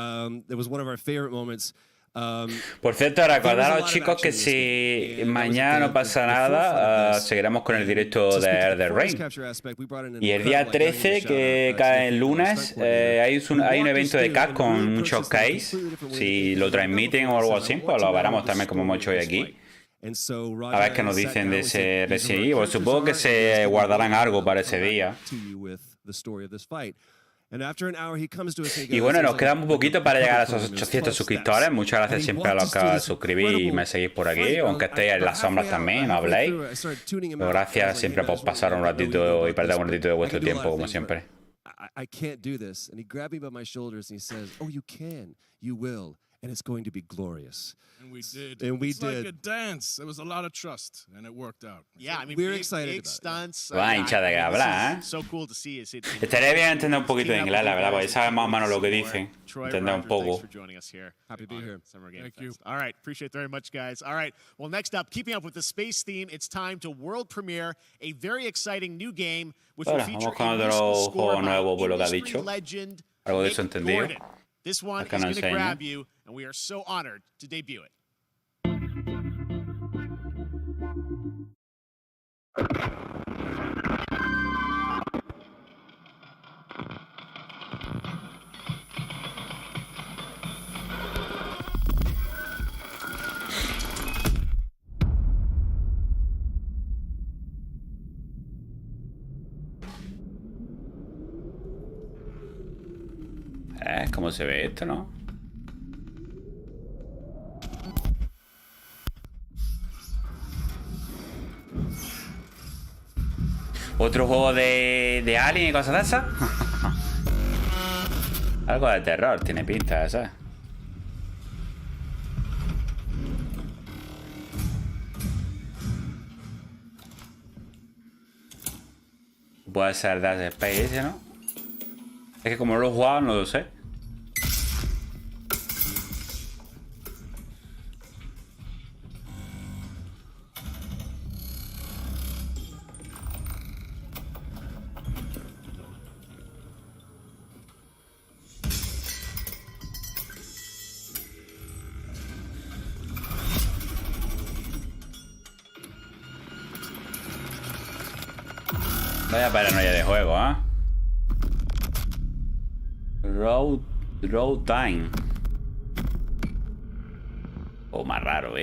It was one of our favorite moments. Por cierto, recordaros chicos que si mañana no pasa nada, seguiremos con el directo de Elden Ring. Y el día 13, que cae en lunes, hay un evento de CAS con muchos case. Si lo transmiten o algo así, pues lo veremos también como hemos hecho hoy aquí. A ver qué nos dicen de ese Resident Evil. Supongo que se guardarán algo para ese día. Y bueno, nos queda un poquito para llegar a esos 800 suscriptores. Muchas gracias siempre a los que os suscribís y me seguís por aquí, aunque estéis en las sombras también, no habléis. Pero gracias siempre por pasar un ratito y perder un ratito de vuestro tiempo, como siempre. I can't do this. And he grabbed me by my shoulders and he says, "Oh, you can. You will. And it's going to be glorious." And we did. And we it's did. Like a dance. There was a lot of trust, and it worked out. Yeah, I mean, we're big, excited big about stunts. Va hincha de que hablar, ¿eh? So cool to see it. Estaría bien entender un poquito de inglés, la verdad, porque sabes más o menos lo que dicen. Entender un poco. Thanks for joining us here. Happy to be here. Summer Game Fest. All right, appreciate it very much, guys. All right, well, next up, keeping up with the space theme, it's time to world premiere a very exciting new game, which will feature vamos con a otro musical score juego nuevo, por lo que ha industry dicho. legend Algo de eso Nick entendido. Gordon. This one Acá is no going to enseña. grab you, and we are so honored to debut it. ¿Cómo se ve esto, no? ¿Otro juego de Alien y cosas de esas? Algo de terror, tiene pinta, ¿sabes? Puede ser Dead Space ese, ¿no? Es que como no lo he jugado, no lo sé. Vaya paranoia de juego, ¿eh? Road Time. O más raro,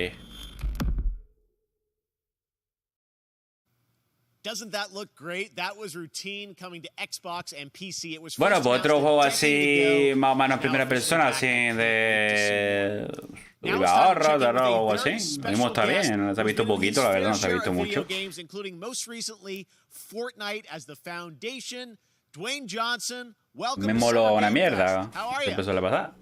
Doesn't that look great? That was routine coming to Xbox and PC. It was Bueno, pues otro juego así, más o menos en primera persona, así de ahorro, de robo o así. Lo mismo está bien, no se ha visto poquito, la verdad, no se ha visto mucho. Me moló una mierda. ¿Qué suele pasar?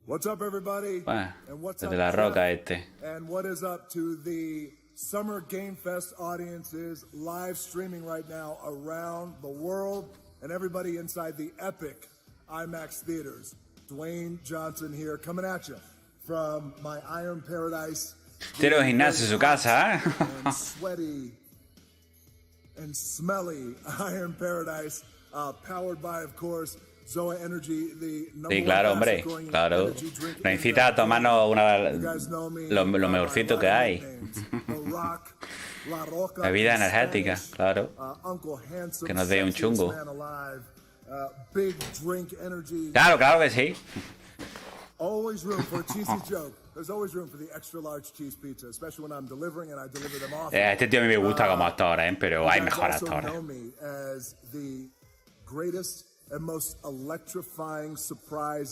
What's up, everybody? Bueno, And what's desde up, la roca Jeff? And what is up to the Summer Game Fest audiences live streaming right now around the world and everybody inside the epic IMAX theaters. Dwayne Johnson here, coming at you from my Iron Paradise. Tiene un gimnasio en su casa, ¿eh? And sweaty and smelly Iron Paradise, powered by, of course, Zoa Energy, the number Sí, claro, one hombre, fastest-growing claro. energy drink Nos incita a tomarnos lo mejorcito que hay. Bebida energética, claro. Que nos dé un chungo. Claro, claro que sí. Always room for a cheesy joke. There's always room for the extra large cheese pizza, especially when I'm delivering and I deliver them often. Este tío a mí me gusta como actor, pero hay mejor actor.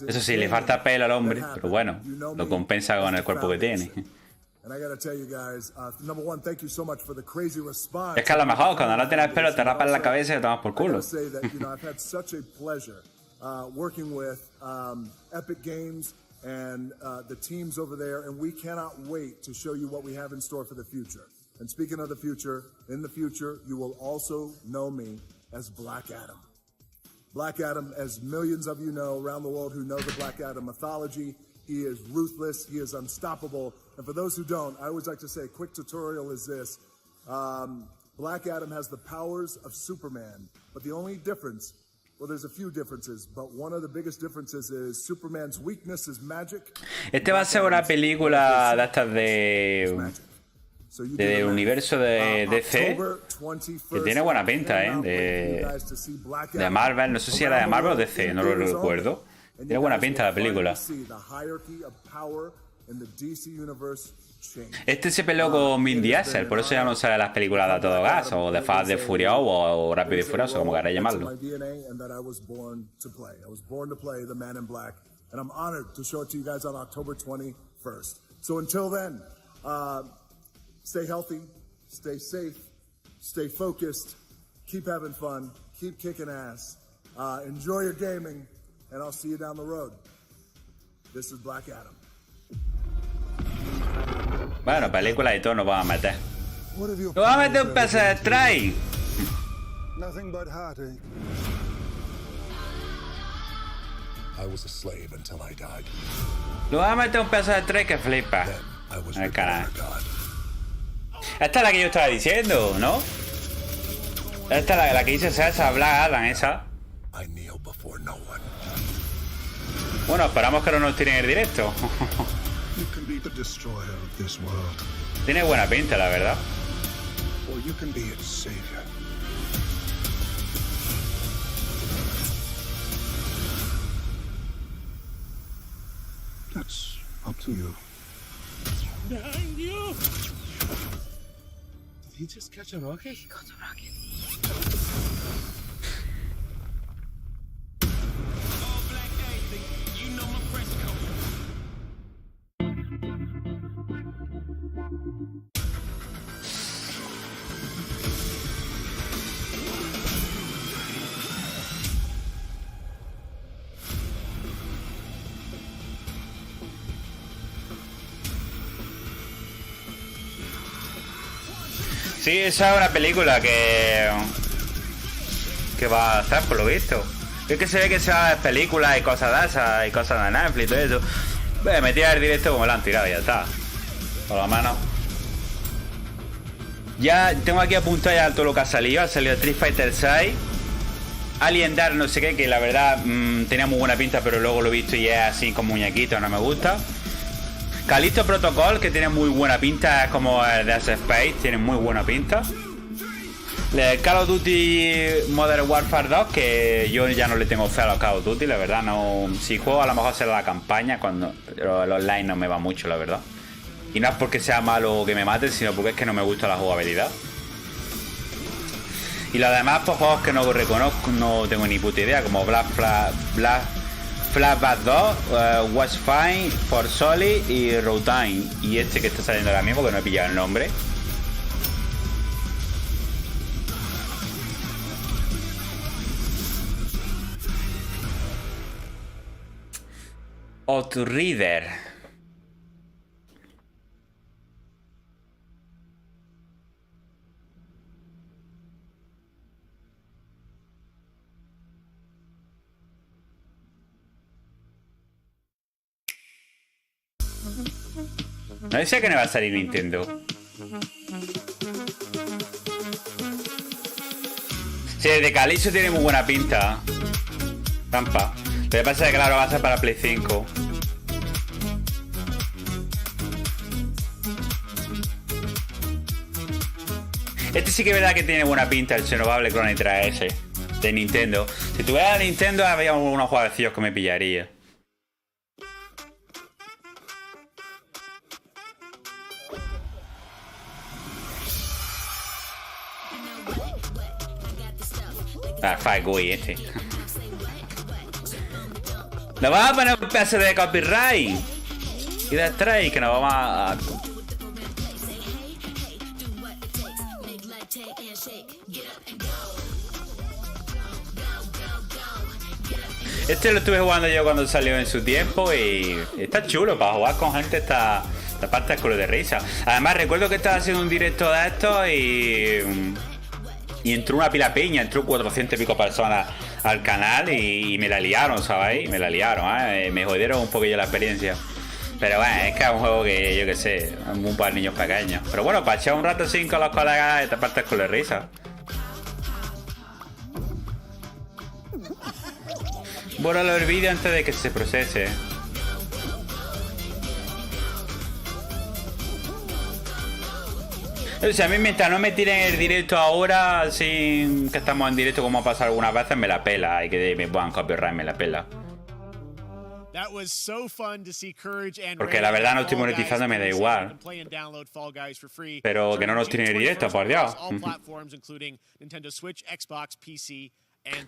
Eso sí, le falta pelo al hombre, pero bueno, lo compensa con el cuerpo que tiene. Es que a lo mejor cuando no tienes pelo te rapas la cabeza y te tomas por culo. Working with Epic Games and the teams over there, and we cannot wait to show you what we have in store for the future. And speaking of the future, in the future, you will also know me as Black Adam. Black Adam, as millions of you know around the world who know the Black Adam mythology, he is ruthless, he is unstoppable. And for those who don't, I always like to say a quick tutorial is this. Black Adam has the powers of Superman, but the only difference, well, there's a few differences, but one of the biggest differences is Superman's weakness is magic. Este va a ser una película de estas del universo de DC que tiene buena pinta, de Marvel. No sé si era de Marvel o DC, no lo recuerdo. Tiene buena pinta la película. Este se peló con Vin Diesel, por eso ya no sale las películas de A Todo Gas, o de Fast de Furioso, o Rápido y Furioso, como queráis llamarlo. Stay healthy, stay safe, stay focused, keep having fun, keep kicking ass, enjoy your gaming, and I'll see you down the road. This is Black Adam. Bueno, película y todo nos vamos a meter. ¡Nos vamos a meter un pedazo de strike! Nothing but heartache. I was a slave until I died. Nos vamos a meter un pedazo de strike que flipa. El canal. Esta es la que yo estaba diciendo, ¿no? Esta es la que dice esa Black Adam, esa. Bueno, esperamos que no nos tiren el directo. Tiene buena pinta, la verdad. That's up to you. Behind you! Did he just catch a rocket? He caught a rocket. All black anything, you know my French code. Sí, esa es una película que va a estar, por lo visto. Es que se ve que se va a ver películas y cosas de esas, y cosas de Netflix y todo eso. Voy a meter el directo como lo han tirado y ya está. Por lo menos. Ya tengo aquí apuntado ya todo lo que ha salido. Ha salido Street Fighter 6, Alien Dark no sé qué, que la verdad tenía muy buena pinta, pero luego lo he visto y es así con muñequitos, no me gusta. Callisto Protocol, que tiene muy buena pinta, es como el de Space, tiene muy buena pinta. Call of Duty Modern Warfare 2, que yo ya no le tengo fe a los Call of Duty, la verdad. No, si juego a lo mejor será la campaña, pero el online no me va mucho, la verdad. Y no es porque sea malo que me maten, sino porque es que no me gusta la jugabilidad. Y los demás, pues juegos que no reconozco, no tengo ni puta idea, como Flashback 2, Was Fine, For Solid y Routine. Y este que está saliendo ahora mismo, que no he pillado el nombre. Outriders. No decía que no va a salir Nintendo. Sí, de Calixto tiene muy buena pinta. Trampa. Lo que pasa es que claro, va a ser para Play 5. Este sí que es verdad que tiene buena pinta, el Xenoblade Chronicles 3S de Nintendo. Si tuviera Nintendo había unos jueguecillos que me pillaría. Ah, Fagui este. Nos vamos a poner un pedazo de copyright y de strike que nos vamos a... Este lo estuve jugando yo cuando salió en su tiempo y está chulo para jugar con gente, esta parte es culo de risa. Además recuerdo que estaba haciendo un directo de estos y Y entró una pila peña, entró 400 y pico personas al canal y me la liaron, ¿sabéis? Me la liaron, ¿eh? Me jodieron un poquillo la experiencia. Pero bueno, es que es un juego que, yo qué sé, es muy para niños pequeños. Pero bueno, para echar un rato así con los colegas y te partes con la risa. Bórralo el vídeo antes de que se procese. O sea, a mí mientras no me tiren el directo ahora, sin que estamos en directo como ha pasado algunas veces, me la pela. Y que me puedan copyright, me la pela. Porque la verdad no estoy monetizando y me da igual. Pero que no nos tiren el directo, por Dios.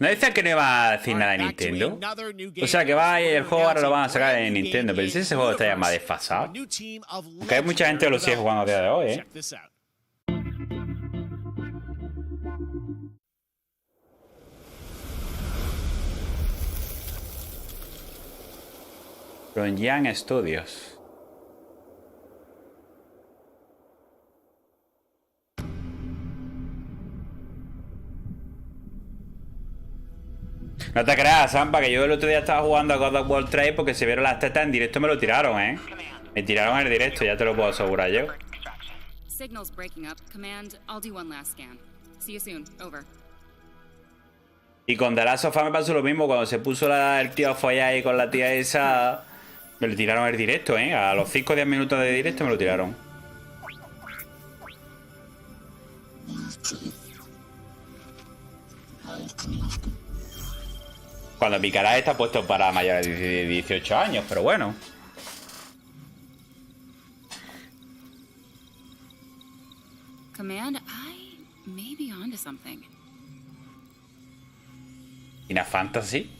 ¿No decían que no iba a decir nada de Nintendo? O sea, que va el juego ahora lo van a sacar en Nintendo. Pero si ese juego está ya más desfasado. Porque hay mucha gente que lo sigue jugando a día de hoy, ¿eh? From Young Studios. No te creas, Zampa, que yo el otro día estaba jugando a God of War 3 porque se vieron las tetas en directo, me lo tiraron, ¿eh? Me tiraron en el directo, ya te lo puedo asegurar yo. Signals breaking up. Command, I'll do one last scan. See you soon. Over. Y con The Last of Us me pasó lo mismo, cuando se puso el tío a follar ahí con la tía esa, me lo tiraron en el directo, ¿eh? A los 5 o 10 minutos de directo me lo tiraron. Cuando mi canal está puesto para mayores de 18 años, pero bueno. Command, I may be onto something. Final Fantasy.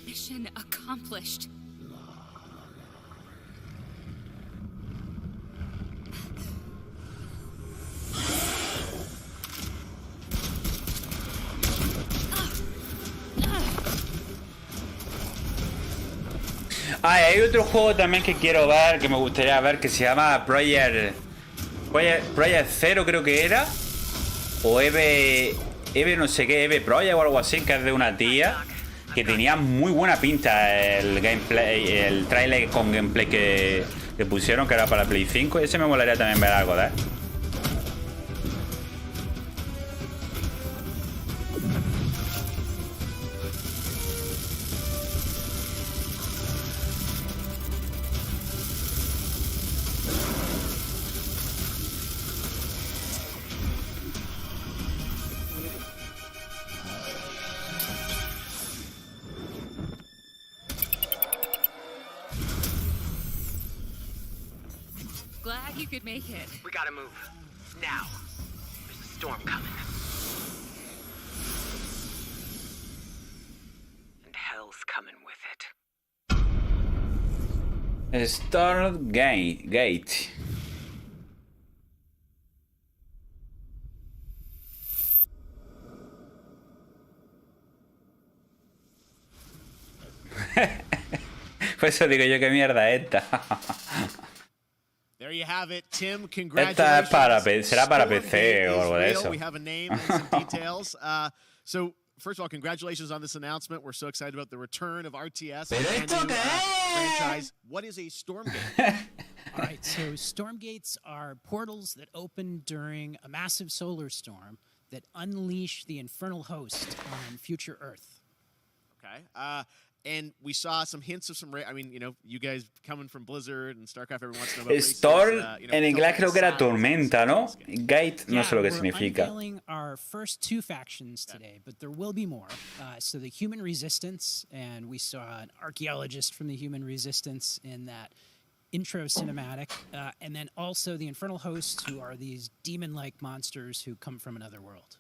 Mission accomplished. Hay otro juego también que quiero ver, que me gustaría ver, que se llama Project 0 creo que era. O Eve no sé qué, Eve Project o algo así, que es de una tía. Que tenía muy buena pinta el gameplay, el trailer con gameplay que pusieron, que era para Play 5. Ese me molaría también ver algo de él. Glad you could make it. We gotta move. Now. There's a storm coming. And hell's coming with it. Gate. Pues eso digo yo, qué mierda esta. There you have it, Tim. Esta es para, será para PC o algo de eso. We have a name and some details. So, first of all, congratulations on this announcement. We're so excited about the return of RTS and new franchise. What is a Stormgate? All right, so Stormgates are portals that open during a massive solar storm that unleash the infernal host on future Earth. Okay. And we saw some hints of some... I mean, you know, you guys coming from Blizzard and StarCraft, everyone wants to know about Storm, en inglés creo que era tormenta, ¿no? Gate, no sé lo que significa. We're unveiling our first 2 factions today, but there will be more. So the Human Resistance, and we saw an archaeologist from the Human Resistance in that intro cinematic, and then also the Infernal Hosts, who are these demon-like monsters who come from another world.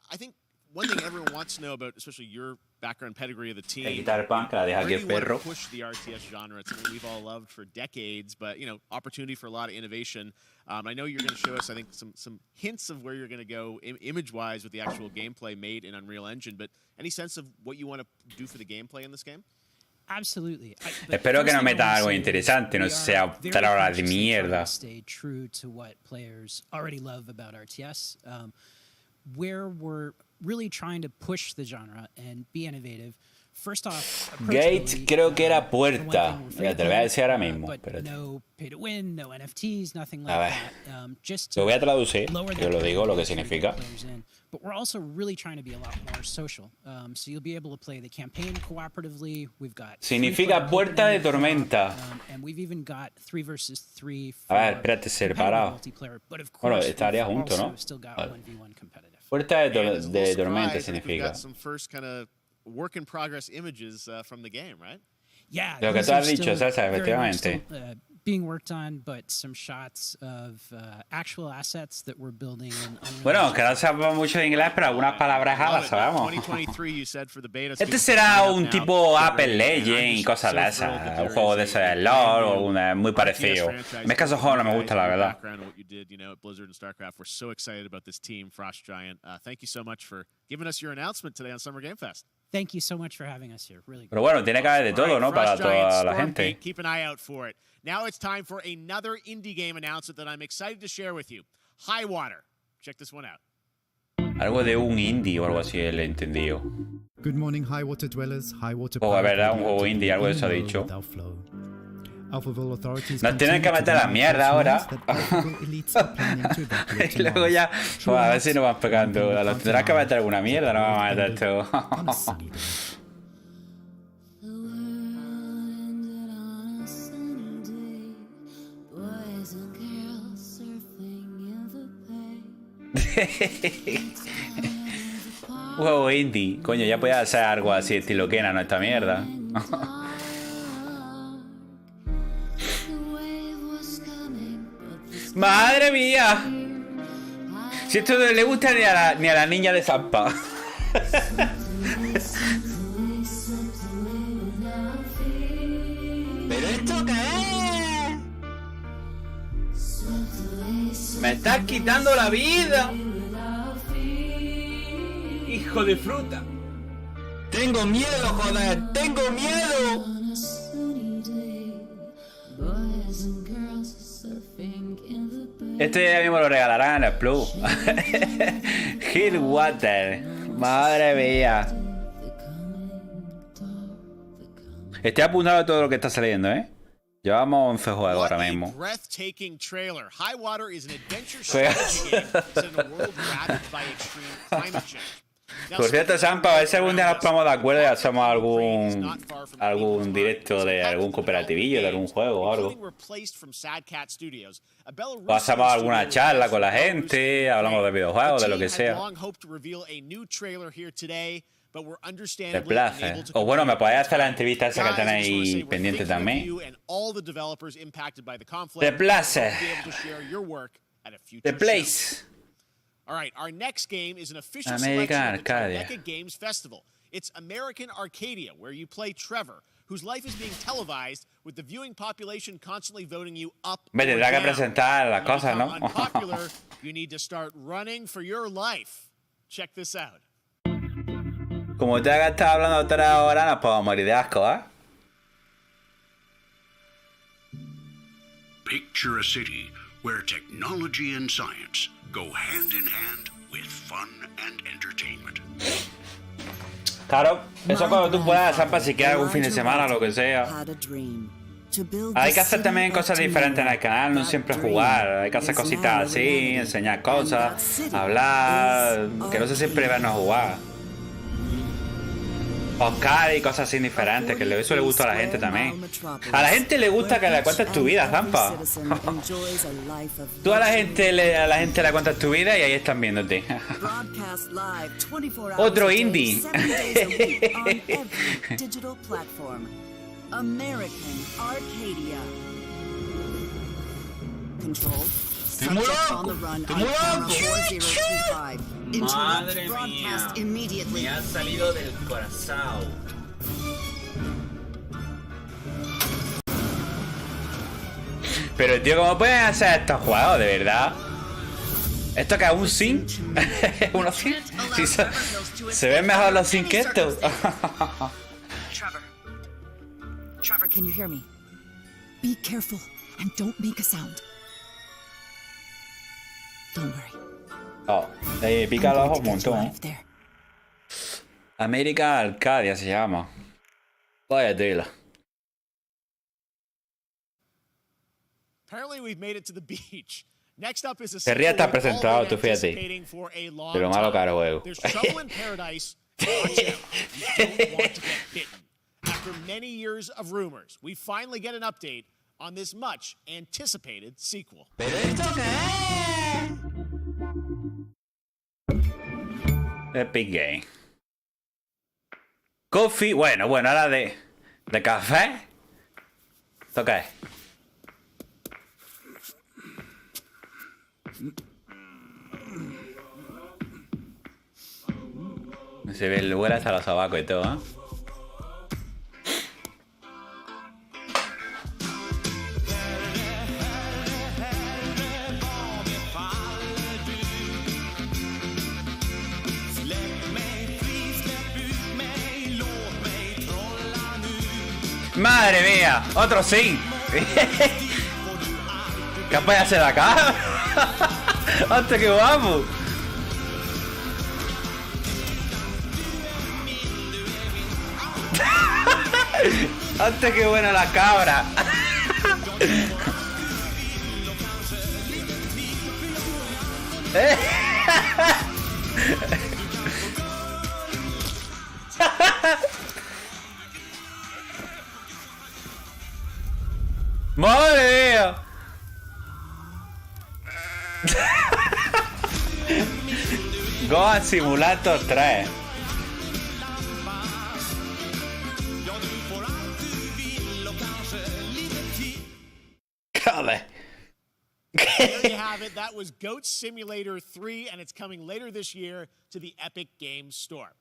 I think one thing everyone wants to know about, especially your background pedigree of the team. El quitar el pan, que la deja aquí el perro. Push the RTS genre. It's something we've all loved for decades, but opportunity for a lot of innovation. I know you're going to show us, I think, some hints of where you're going to go image-wise with the actual gameplay made in Unreal Engine. But any sense of what you want to do for the gameplay in this game? Absolutely. Espero que nos metan algo interesante, no sea otra hora de mierda. Stay true to what players already love about RTS. Where we're really trying to push the genre and be innovative. First off, Gate creo que era puerta. Ya te lo voy a decir ahora mismo. No pay to win, no NFTs, nothing like that. Just lo voy a traducir, yo lo digo lo que significa. But we're also really trying to be a lot more social. So you'll be able to play the campaign cooperatively. We've got significa puerta de tormenta. And we've even got 3 versus 3 a ver, espérate, separado. Bueno, estaría junto, ¿no? Puerta de tormenta significa. Work in progress images from the game, right? Yeah. Lo que tú has dicho, César, efectivamente. Being worked on, but some shots of actual assets that we're building. Bueno, que no sabemos mucho de inglés, pero algunas palabras las sabemos. Este será un tipo Apple Legend y cosas de esas. Un juego de ese LOL, muy parecido. Es que esos juegos no me gustan, la verdad. We're so excited about this team, Frost Giant. Thank you so much for giving us your announcement today on Summer Game Fest. Thank you so much for having us here. Really. Pero bueno, tiene que haber de todo, ¿no? Para toda la gente. Keep an eye out for it. Now it's time for another indie game announcement that I'm excited to share with you. High Water. Check this one out. Algo de un indie o algo así, le he entendido. Good morning, High Water dwellers. High Water. Oh, a ver, era un juego indie, algo de eso ha dicho. Nos tienen que meter la mierda ahora. Y luego ya, pues a ver si nos van pegando. Nos tendrán que meter alguna mierda, no vamos a meter esto. Juego indie. Coño, ya podía hacer algo así estilo Kena, no esta mierda. ¡Madre mía! Si esto no le gusta ni a la niña de Zampa. ¿Pero esto qué es? ¡Me estás quitando la vida! ¡Hijo de fruta! ¡Tengo miedo, joder! ¡Tengo miedo! Este ya mismo lo regalarán en el Plus. Hillwater. Madre mía. Estoy apuntando a todo lo que está saliendo, ¿eh? Llevamos 11 juegos ahora mismo. Breathtaking trailer. High Water is an adventure strategy game set in a world ravaged by extreme climate change. Por cierto, Sampa, a ver si algún día nos ponemos de acuerdo y hacemos algún directo de algún cooperativillo, de algún juego o algo. O hacemos alguna charla con la gente, hablamos de videojuegos, de lo que sea. De placer. O bueno, me podéis hacer la entrevista esa que tenéis pendiente también. De placer. The place. All right, our next game is an official American selection of the Arcadia. Tribeca Games Festival. It's American Arcadia, where you play Trevor, whose life is being televised with the viewing population constantly voting you up Me tendrá que presentar las cosas, ¿no? Unpopular, you need to start running for your life. Check this out. Como te haga estar hablando 3 horas, nos podemos morir de asco, ¿eh? Picture a city where technology and science go hand in hand with fun and entertainment. Claro, eso cuando tú puedas, Zampa, si quieres algún fin de semana o lo que sea. Hay que hacer también cosas diferentes en el canal, no siempre jugar. Hay que hacer cositas así, enseñar cosas, hablar, que no se siempre vernos jugar. Oscar y cosas así diferentes, que eso le gusta a la gente también. A la gente le gusta que le cuentes tu vida, Zampa. Tú a la gente le cuentas tu vida y ahí están viéndote. Otro indie. Subject on the run on camera 4025. Madre Interrupt broadcast mía, immediately. me ha salido del corazón. Pero tío, ¿cómo pueden hacer estos juegos, de verdad? ¿Esto que es un sin? ¿Unos sin? Sí, se ven mejor los sin que esto. Trevor, can you hear me? Be careful and don't make a sound. Don't worry. Oh, pica los ojos un montón. América Arcadia se llama. Vaya tela. Apparently we've made it to the beach. Next up is a Querría estar presentado, tú fíjate. De lo malo caro juego. There's trouble in paradise. Watch out. You don't want to get bitten. After many years of rumors, we finally get an update on this much anticipated sequel. ¿Pero esto qué es? Epic Game. Coffee, bueno, ahora de café. ¿Esto qué es? Se ve el huele hasta los sobacos y todo, ¿eh? ¡Madre mía! ¡Otro sí! ¿Qué puede hacer acá? ¡Hasta que vamos! ¡Hasta que buena la cabra! ¡Madre mía! Goa Simulator 3. There you have it. That was Goat Simulator 3, and it's coming later this year to the Epic Games Store.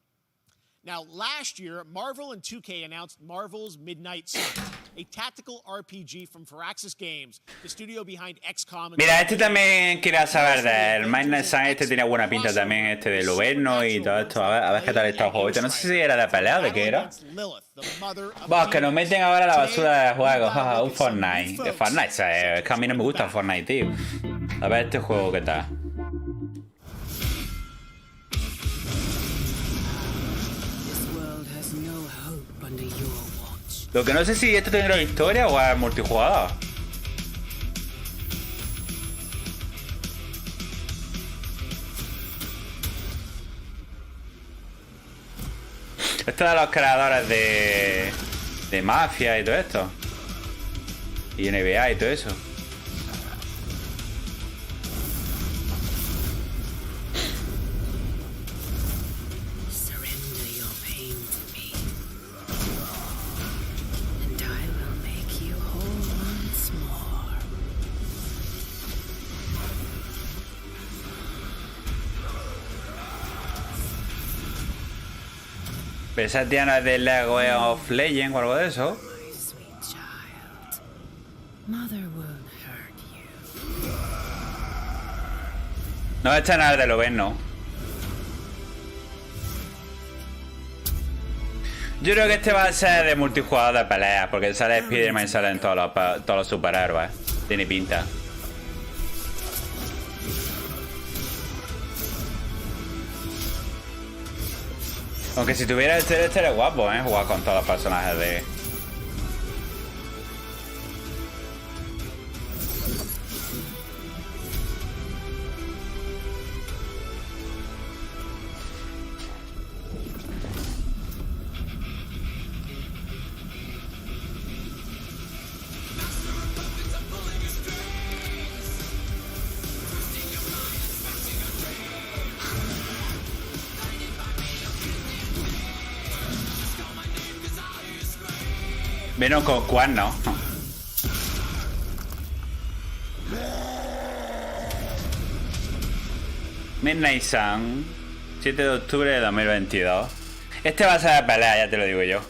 Now, last year, Marvel and 2K announced Marvel's Midnight Suns, a tactical RPG from Firaxis Games, the studio behind XCOM. Mira, este también quería saber del Midnight Suns. Este tenía buena pinta también, este del Uberno y todo esto. A ver qué tal está el juego. No sé si era de pelea o de qué era. Bueno, que nos meten ahora a la basura de juegos. Un Fortnite. Fortnite, es que a mí no me gusta Fortnite, tío. A ver este juego qué tal. Lo que no sé si esto tendrá historia o es multijugador. Esto es de los creadores de Mafia y todo esto. Y NBA y todo eso. Esa tía no es de Lego of Legends o algo de eso. No, esta no es de Uberno. Yo creo que este va a ser de multijugador de peleas, porque sale Spider-Man y salen todos los superhéroes. Tiene pinta. Aunque si tuviera este era guapo, jugar con todos los personajes de... Vino con cuernos. Midnight Sun, 7 de octubre de 2022. Este va a ser de pelea, ya te lo digo yo.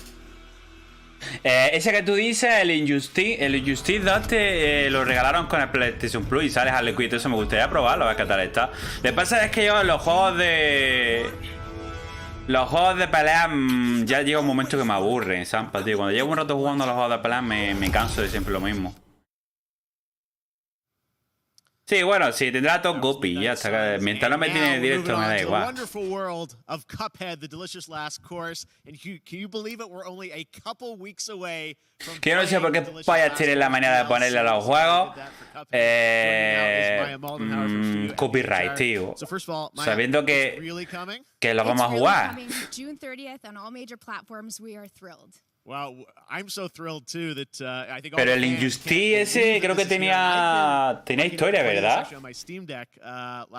Ese que tú dices, el Injustice 2, lo regalaron con el PlayStation Plus y sales al liquid. Eso me gustaría probarlo, a ver qué tal está. Lo que pasa es que yo en los juegos de pelea ya llega un momento que me aburren, Zampa, tío. Cuando llevo un rato jugando a los juegos de pelea me canso de siempre lo mismo. Sí, bueno, sí, tendrá top copy, ya está. Mientras no me tiene directo me da igual. Wonderful world of Cuphead, the delicious last course, and can you believe it? We're only a couple weeks away from. Que yo no sé por qué Payas tiene la manera de ponerle a los juegos copyright, tío. Sabiendo que lo vamos a jugar. June 30th on all major platforms. We are thrilled. Wow, I'm so thrilled too that I think. Pero el Injustice ese creo que tenía historia, ¿verdad?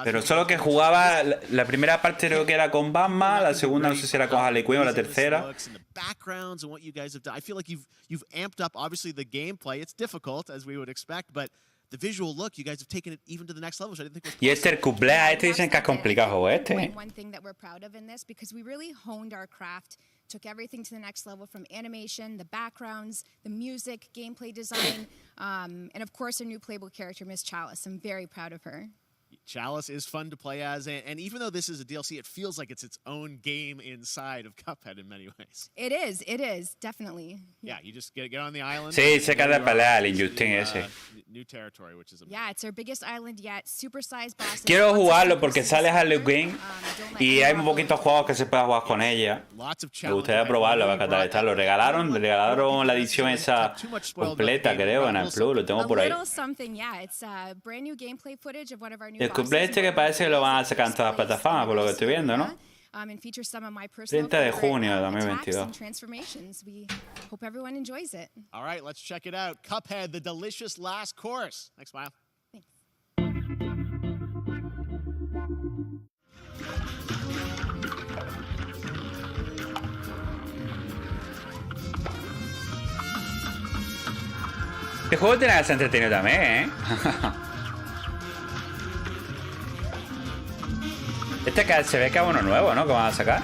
Pero solo que jugaba la primera parte creo que era con Batman, la segunda no sé si era con Harley Quinn o la tercera. Backgrounds and what you guys have done. I feel like you've amped up obviously the gameplay. It's difficult as we would expect, but the visual look, you guys have taken it even to the next level. So I didn't think was y el cuplea dicen que es complicado este. One thing that we're proud of in this because we really honed our craft. Took everything to the next level from animation, the backgrounds, the music, gameplay design, and of course our new playable character, Miss Chalice. I'm very proud of her. Chalice is fun to play as, and even though this is a DLC, it feels like it's its own game inside of Cuphead in many ways. It is, definitely. Yeah, you just get on the island. Sí, se queda de pelea el Injustice ese. New territory, which is yeah, it's our biggest island yet. Supersized bosses. Quiero jugarlo porque sale Harley Quinn y hay un poquito juegos que se pueda jugar con ella. Me gustaría probarlo para catar está. Lo regalaron la edición esa completa, creo, en el Plus. Lo tengo por ahí. El cumple este que parece que lo van a sacar en todas las plataformas, por lo que estoy viendo, ¿no? 30 de junio de 2022. All right, let's check it out. Cuphead, the delicious last course. Thanks, Smile. Este juego tiene que ser entretenido también, ¿eh? Este que se ve que es uno nuevo, ¿no? Que van a sacar.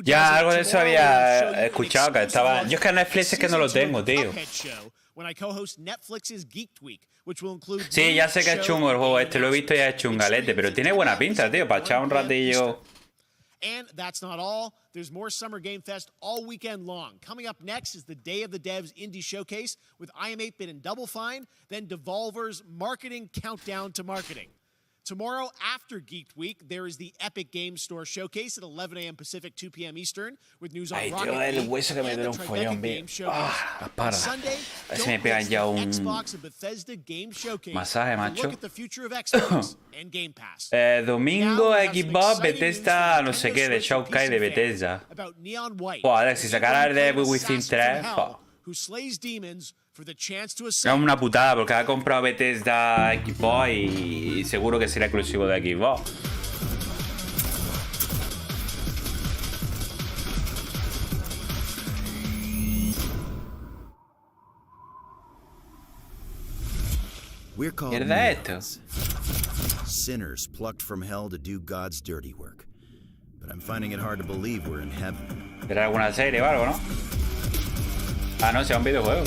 Ya algo de eso había escuchado que estaba. Yo es que Netflix es que no lo tengo, tío. Sí, ya sé que es chungo el juego este, lo he visto ya es chungalete, pero tiene buena pinta, tío, para echar un ratillo. And that's not all. There's more Summer Game Fest all weekend long. Coming up next is the Day of the Devs Indie Showcase with IM8-Bit and Double Fine, then Devolver's Marketing Countdown to Marketing. Tomorrow, after Geek Week, there is the Epic Games Store Showcase at 11 a.m. Pacific, 2 p.m. Eastern, with news on Rocket League el hueso que me dio un follón, bien. Ah, para. Sunday, a ver si me pegan ya un masaje, macho. Domingo, Xbox, Bethesda, no sé qué, de Showcase de Bethesda. Joder, si sacara el de Within 3, es una putada porque ha comprado Bethesda Xbox y seguro que será exclusivo de Xbox. We're called neons, sinners plucked from hell to do God's dirty work. But I'm finding it hard to believe we're in heaven. ¿Será alguna serie o algo, no? Ah, no, sea un videojuego.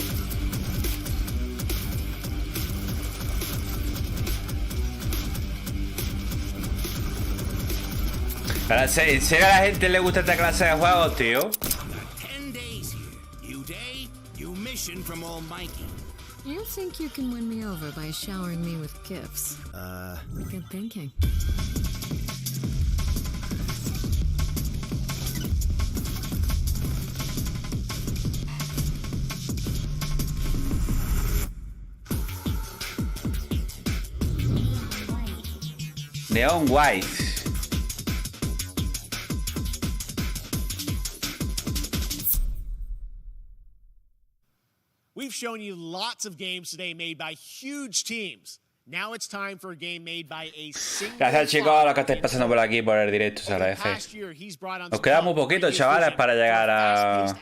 Para ¿en serio a la gente le gusta esta clase de juegos, tío? You think you can win me over by showering me with gifts? Good thinking. Neon White. We've shown you lots of games today made by huge teams. Now it's time for a game made by a single Gracias chicos a los que estáis pasando por aquí por el directo, se agradece. Nos queda muy poquito, chavales, para llegar a los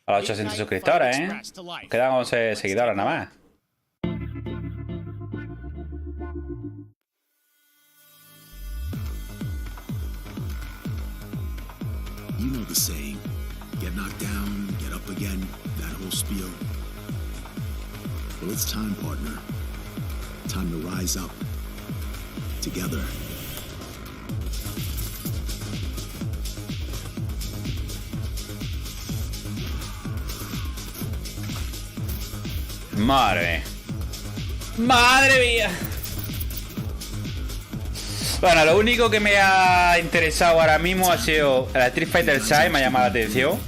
800 suscriptores, ¿eh? Nos quedan 11 seguidores nada más. You know the saying, get knocked down, get up again, that whole spiel. Well, it's time, partner. Time to rise up. Together. Madre. Madre mía. Bueno, lo único que me ha interesado ahora mismo ha sido el Street Fighter 6, me ha llamado la atención.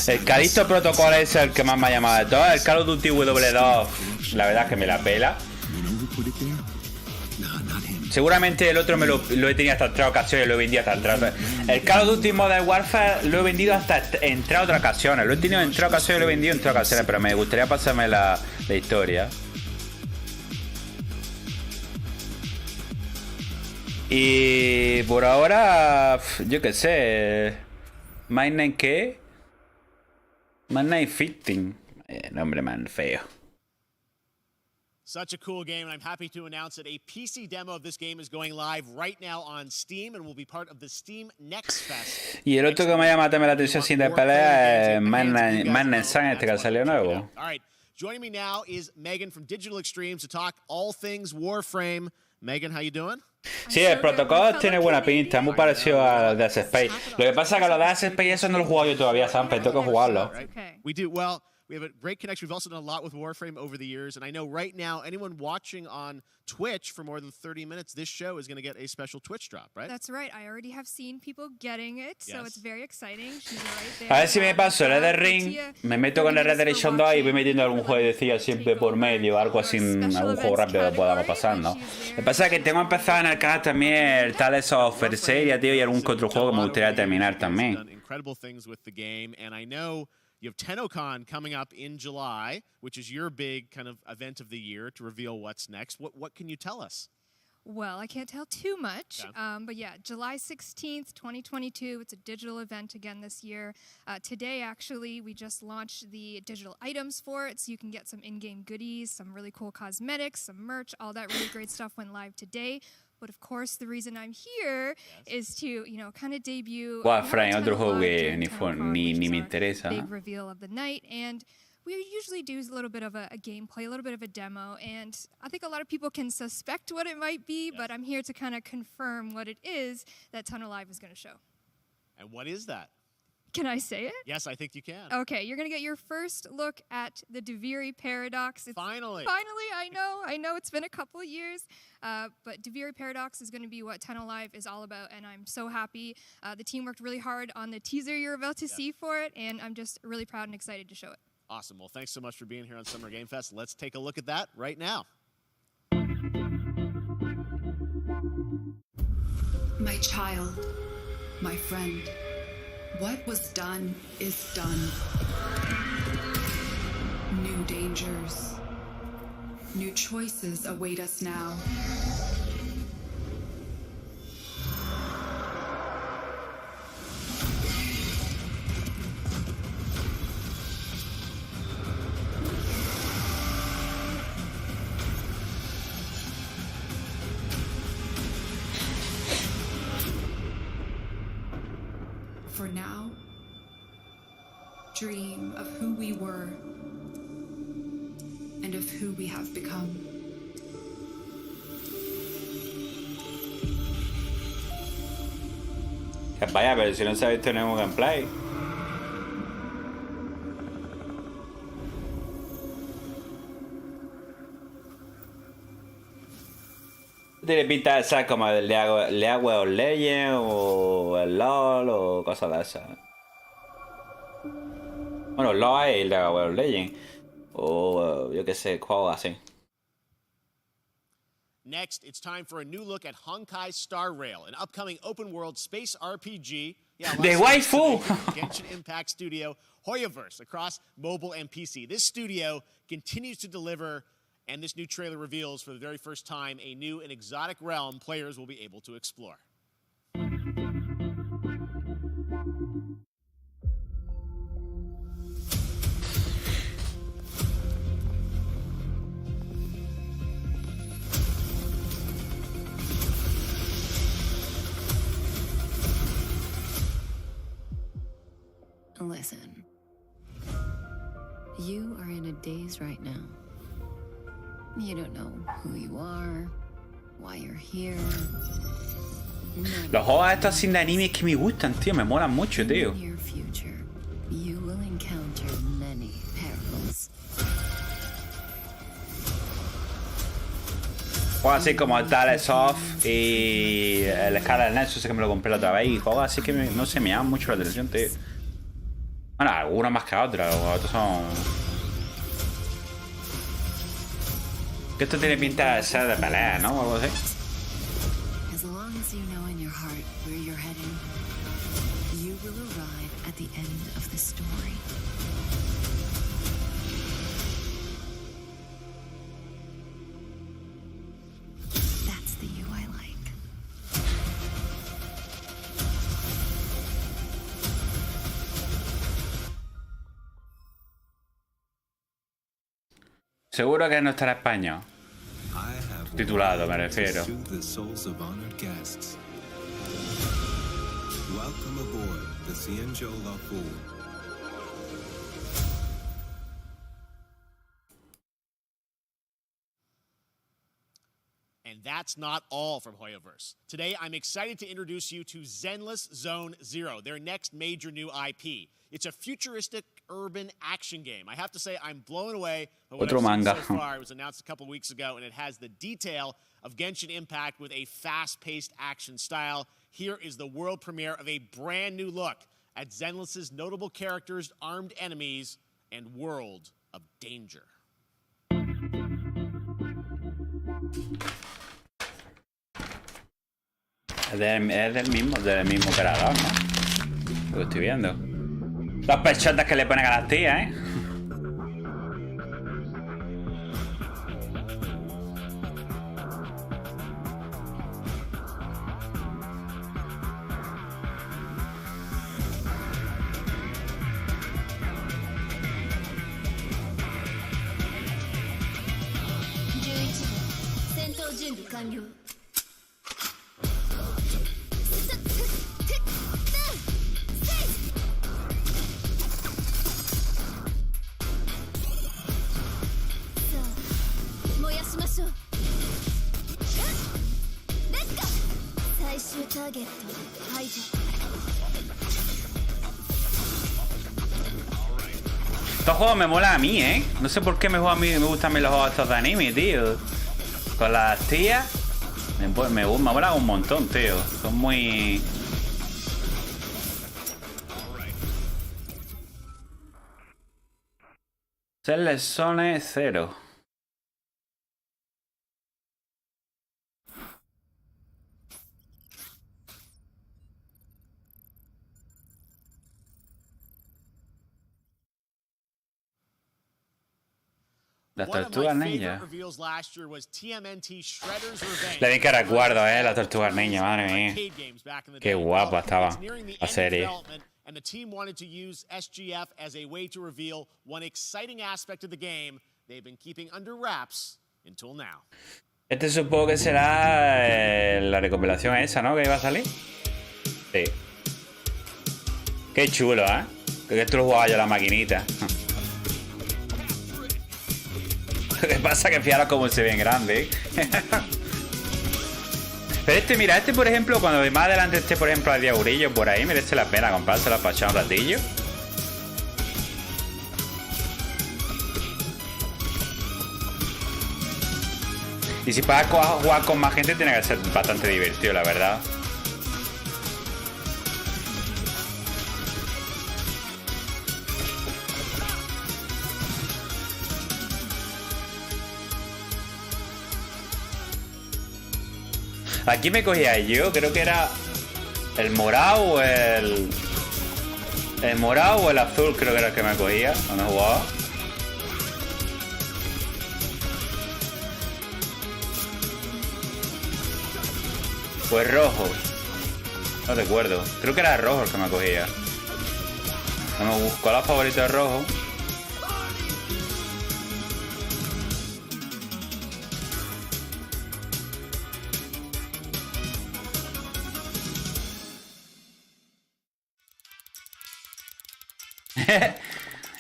El Callisto Protocol es el que más me ha llamado de todos. El Call of Duty W2, la verdad es que me la pela. Seguramente el otro lo he tenido hasta en 3 ocasiones, lo he vendido hasta en 3. El Call of Duty Modern Warfare lo he vendido hasta en 3 otras ocasiones. Lo he tenido en 3 ocasiones y lo he vendido en 3 ocasiones, pero me gustaría pasarme la historia. Y por ahora, yo qué sé. My Name ¿qué? My Name 15. Nombre man feo. Such a cool game, and I'm happy to announce that a PC demo of this game is going live right now on Steam and will be part of the Steam Next Fest. Y el otro que me llama también la atención sin de pelea es My Name Sun, este que salió nuevo. All right, joining me now is Megan from Digital Extremes to talk all things Warframe. Megan, how you doing? Sí, el protocolo tiene buena pinta, muy parecido al Dead Space. Lo que pasa es que los Dead Space eso no lo he jugado yo todavía, ¿sabes? Pero tengo que jugarlo. We do well. We have a great connection. We've also done a lot with Warframe over the years, and I know right now anyone watching on Twitch for more than 30 minutes, this show is going to get a special Twitch drop, right? That's right. I already have seen people getting it, so it's very exciting. She's right there. A ver si me paso el Red Ring, me meto con el Red Dead Redemption 2 y voy metiendo algún juego de decía siempre por medio, algo así, algún juego rápido que podamos pasar, ¿no? Lo que pasa es que tengo empezado en el canal también el Tales of Berseria, tío, y algún que otro juego que me gustaría terminar también. Incredible things with the game, and I know you have TennoCon coming up in July, which is your big kind of event of the year to reveal what's next. What can you tell us? Well, I can't tell too much, but yeah, July 16th, 2022, it's a digital event again this year. Today, actually, we just launched the digital items for it, so you can get some in-game goodies, some really cool cosmetics, some merch, all that really great stuff went live today. But of course, the reason I'm here is to, you know, kind of debut Warframe, otro juego que ni me interesa. Big reveal of the night, and we usually do a little bit of a gameplay, a little bit of a demo, and I think a lot of people can suspect what it might be, but I'm here to kind of confirm what it is that Tunnel Live is going to show. And what is that? Can I say it? Yes, I think you can. Okay, you're going to get your first look at the Deviri Paradox. Finally, I know it's been a couple of years, but Deviri Paradox is going to be what Tunnel Live is all about, and I'm so happy. The team worked really hard on the teaser you're about to see for it, and I'm just really proud and excited to show it. Awesome. Well, thanks so much for being here on Summer Game Fest. Let's take a look at that right now. My child, my friend, what was done is done. New dangers, new choices await us now. For now, dream of who we were and of who we have become. Vaya, pero si no se ha visto ningún gameplay. tiene pinta de ser como el League of Legends o el LOL o cosas de esas. Bueno, LOL es el League of Legends. O yo qué sé, juegos así. Next, it's time for a new look at Honkai Star Rail, an upcoming open-world space RPG. Yeah, ¡De waifu! Genshin Impact studio Juegos across mobile and PC. This studio continues to deliver, and this new trailer reveals for the very first time a new and exotic realm players will be able to explore. Listen. You are in a daze right now. You don't know who you are, why you're here. Los juegos estos sin de anime es que me gustan, tío. Me molan mucho, tío. In your future, you will encounter many perils. Juegos así como el Tales of y el Scarlet Nexus que me lo compré la otra vez. Y juegos así que no se me llaman mucho la atención, tío. Bueno, algunos más que otros. Los otros son... Que esto tiene pinta de ser de pelea, ¿no? O algo así. As long as you know in your heart where you're heading, you will arrive at the end of the story. That's the you I like. Seguro que no estará español. Titulado, me refiero. Welcome aboard the Cienjola Pool. And that's not all from Hoyoverse. Today, I'm excited to introduce you to Zenless Zone Zero, their next major new IP. It's a futuristic urban action game. I have to say, I'm blown away by what I've seen so far. It was announced a couple weeks ago, and it has the detail of Genshin Impact with a fast-paced action style. Here is the world premiere of a brand new look at Zenless's notable characters, armed enemies, and world of danger. Es del mismo creador, ¿no? Lo estoy viendo. Los pechotas que le ponen a las tías, ¿eh? Estos juegos me molan a mí, ¿eh? No sé por qué me gustan a mí los juegos estos de anime, tío. Con las tías me molan un montón, tío. Son muy... Zenless Zone 0. Las tortugas ninja. Le di que recuerdo, las tortugas ninja, madre mía. Qué guapa estaba la serie. And the team wanted to use SGF as a way to reveal one exciting aspect of the game they've been keeping under wraps until now. Este supongo que será la recopilación esa, ¿no? Que iba a salir. Sí. Qué chulo, ¿eh? Que esto lo jugaba yo a la maquinita. Lo que pasa es que fijaros cómo se ve en grande, ¿eh? Pero mira, por ejemplo, cuando más adelante esté, por ejemplo, el diagurillo por ahí, merece la pena comprárselo para echar un ratillo. Y si puedes jugar con más gente, tiene que ser bastante divertido, la verdad. Aquí me cogía yo, creo que era el morado o el morado o el azul, creo que era el que me cogía cuando jugaba. O el rojo. No recuerdo. Creo que era el rojo el que me cogía. Bueno, busco la favorita de rojo.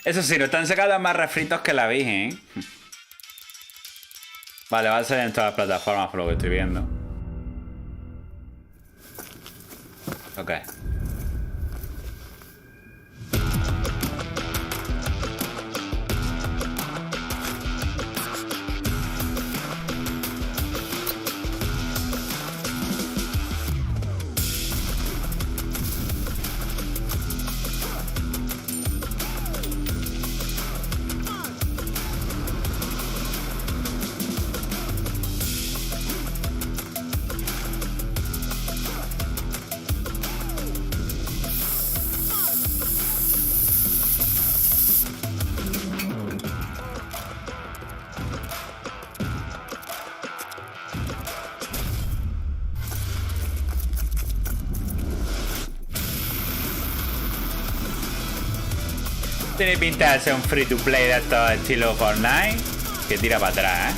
Eso sí, no están sacando más refritos que la Virgen. Vale, va a salir en todas las plataformas por lo que estoy viendo. Ok. Tiene pinta de ser un free to play de estos estilo Fortnite que tira para atrás,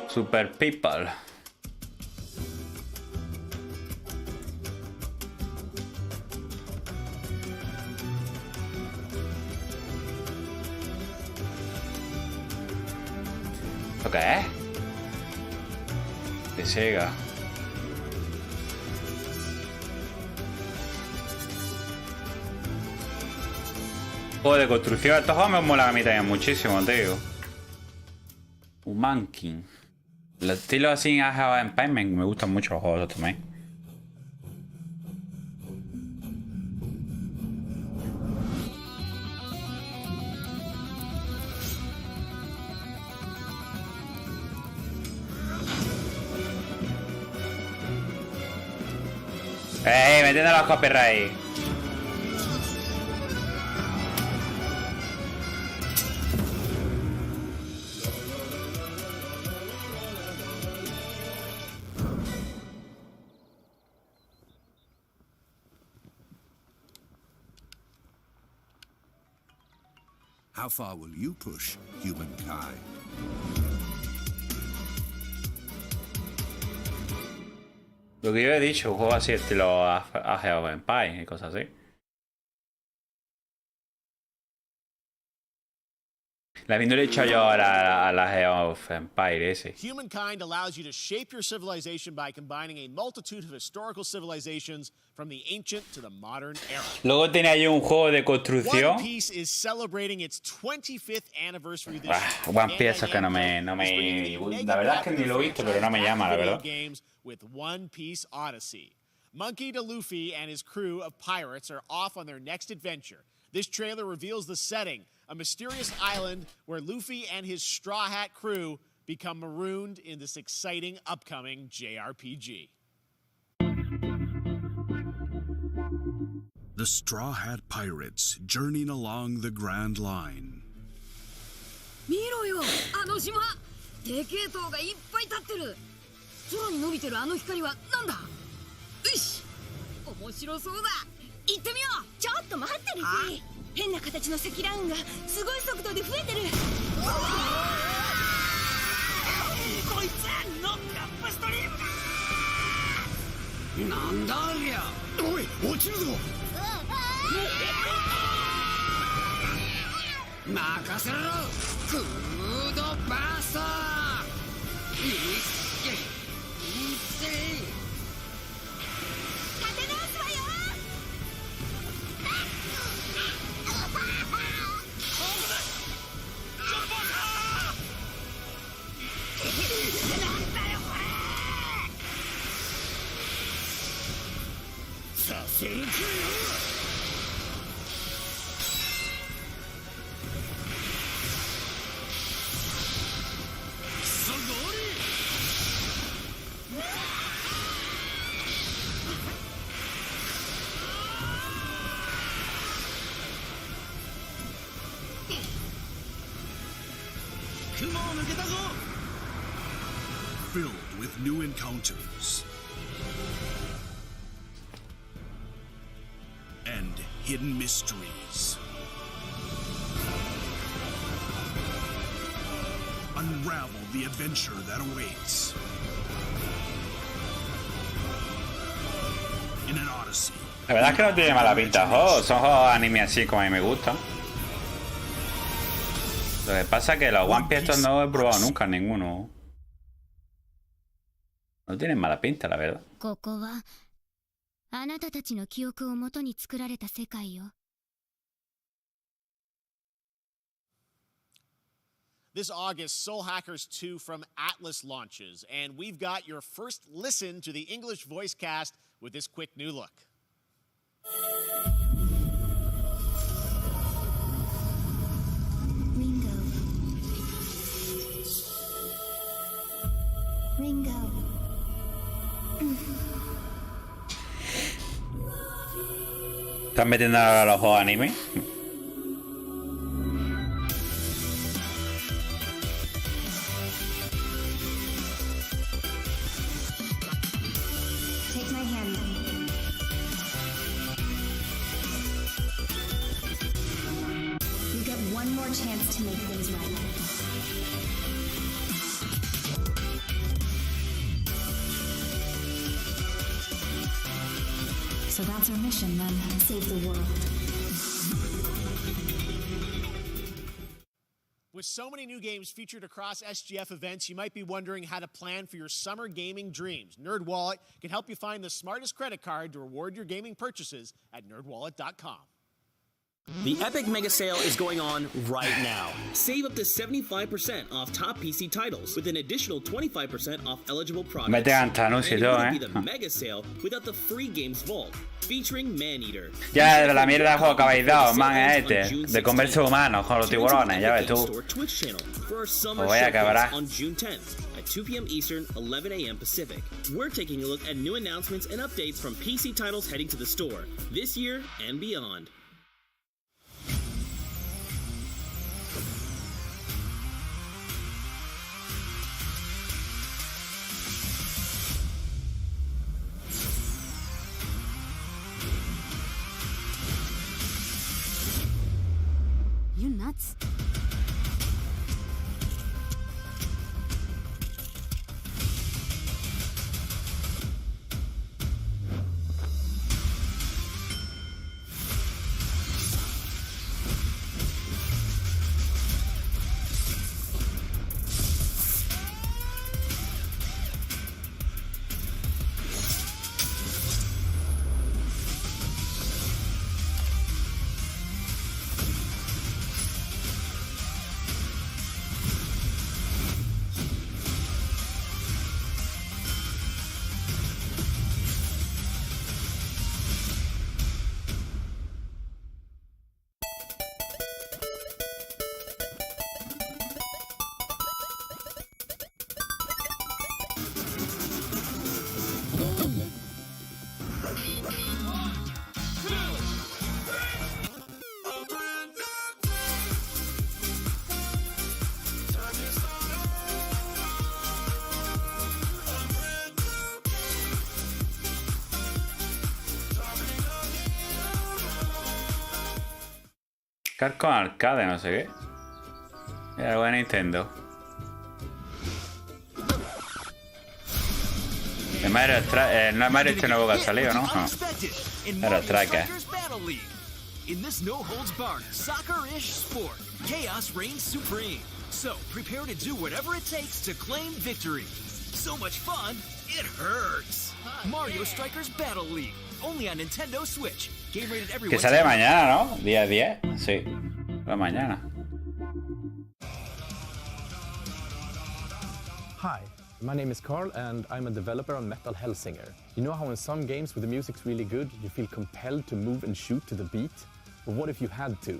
Super People. ¿Qué? De Sega. Juego de construcción. Estos juegos me molan a mí también muchísimo, tío. Un Monkey. Los estilos así en Age of Empires me gustan mucho los juegos también. Metiendo los copyright. How far will you push humankind? Lo que yo he dicho, un juego así estilo Age of Empires y cosas así. La habiendo hecho yo ahora a la Age of Empires ese. Humankind allows you to shape your civilization by combining a multitude of historical civilizations from the ancient to the modern era. Luego tenía yo un juego de construcción. One Piece is celebrating its 25th anniversary this year. One Piece que no me la verdad es que ni lo he visto, pero no me llama, la verdad. With One Piece Odyssey. Monkey D. Luffy and his crew of pirates are off on their next adventure. This trailer reveals the setting, a mysterious island where Luffy and his Straw Hat crew become marooned in this exciting upcoming JRPG. The Straw Hat Pirates journeying along the Grand Line. 見ろよ、あの島。でけえ塔がいっぱい立ってる。空に伸びてるあの光はなんだ。よし、面白そうだ。行ってみよう。ちょっと待ってルフィ。変な形の積乱雲がすごい速度で増えてる。こいつノックアップストリームだ。なんだありゃ。おい、落ちるぞ。任せろ。クードバースト。Filled with new encounters and hidden mysteries. Unravel the adventure that awaits in an Odyssey. La verdad es que no tiene mala pinta. Son juegos anime así como a mí me gustan. Lo que pasa es que los One Piece estos no he probado nunca ninguno. No tienen mala pinta, la verdad. This August, Soul Hackers 2 from Atlas launches, and we've got your first listen to the English voice cast with this quick new look. Ringo. ¿Están metiendo ahora los juegos anime? Take my hand. You get one more chance to make things right. So that's our mission then, save the world. With so many new games featured across SGF events, you might be wondering how to plan for your summer gaming dreams. NerdWallet can help you find the smartest credit card to reward your gaming purchases at nerdwallet.com. The Epic Mega Sale is going on right now. Save up to 75% off top PC titles with an additional 25% off eligible products. Mete antanos y todo, be the Mega Sale without the free games vault, featuring Maneater. Ya de la mierda de juego que habéis dado, man, es este, de comerse humanos con los tiburones, ya ves tú. Os voy a acabar. On June 10th at 2 p.m. Eastern, 11 a.m. Pacific. We're taking a look at new announcements and updates from PC titles heading to the store this year and beyond. You nuts? Capcom Arcade, no sé qué. Era algo de Nintendo. No es Mario este nuevo que ha salido, ¿no? No. Era Tracker. In this no-holds-barred, soccer-ish sport, chaos reigns supreme. So prepare to do whatever it takes to claim victory. So much fun, it hurts. Mario Strikers Battle League, only on Nintendo Switch. Game rated everyone. Que sale mañana, ¿no? Día 10. Sí. La mañana. Hi, My name is Carl, and I'm a developer on Metal Hellsinger. You know how in some games where the music's really good, you feel compelled to move and shoot to the beat? But what if you had to?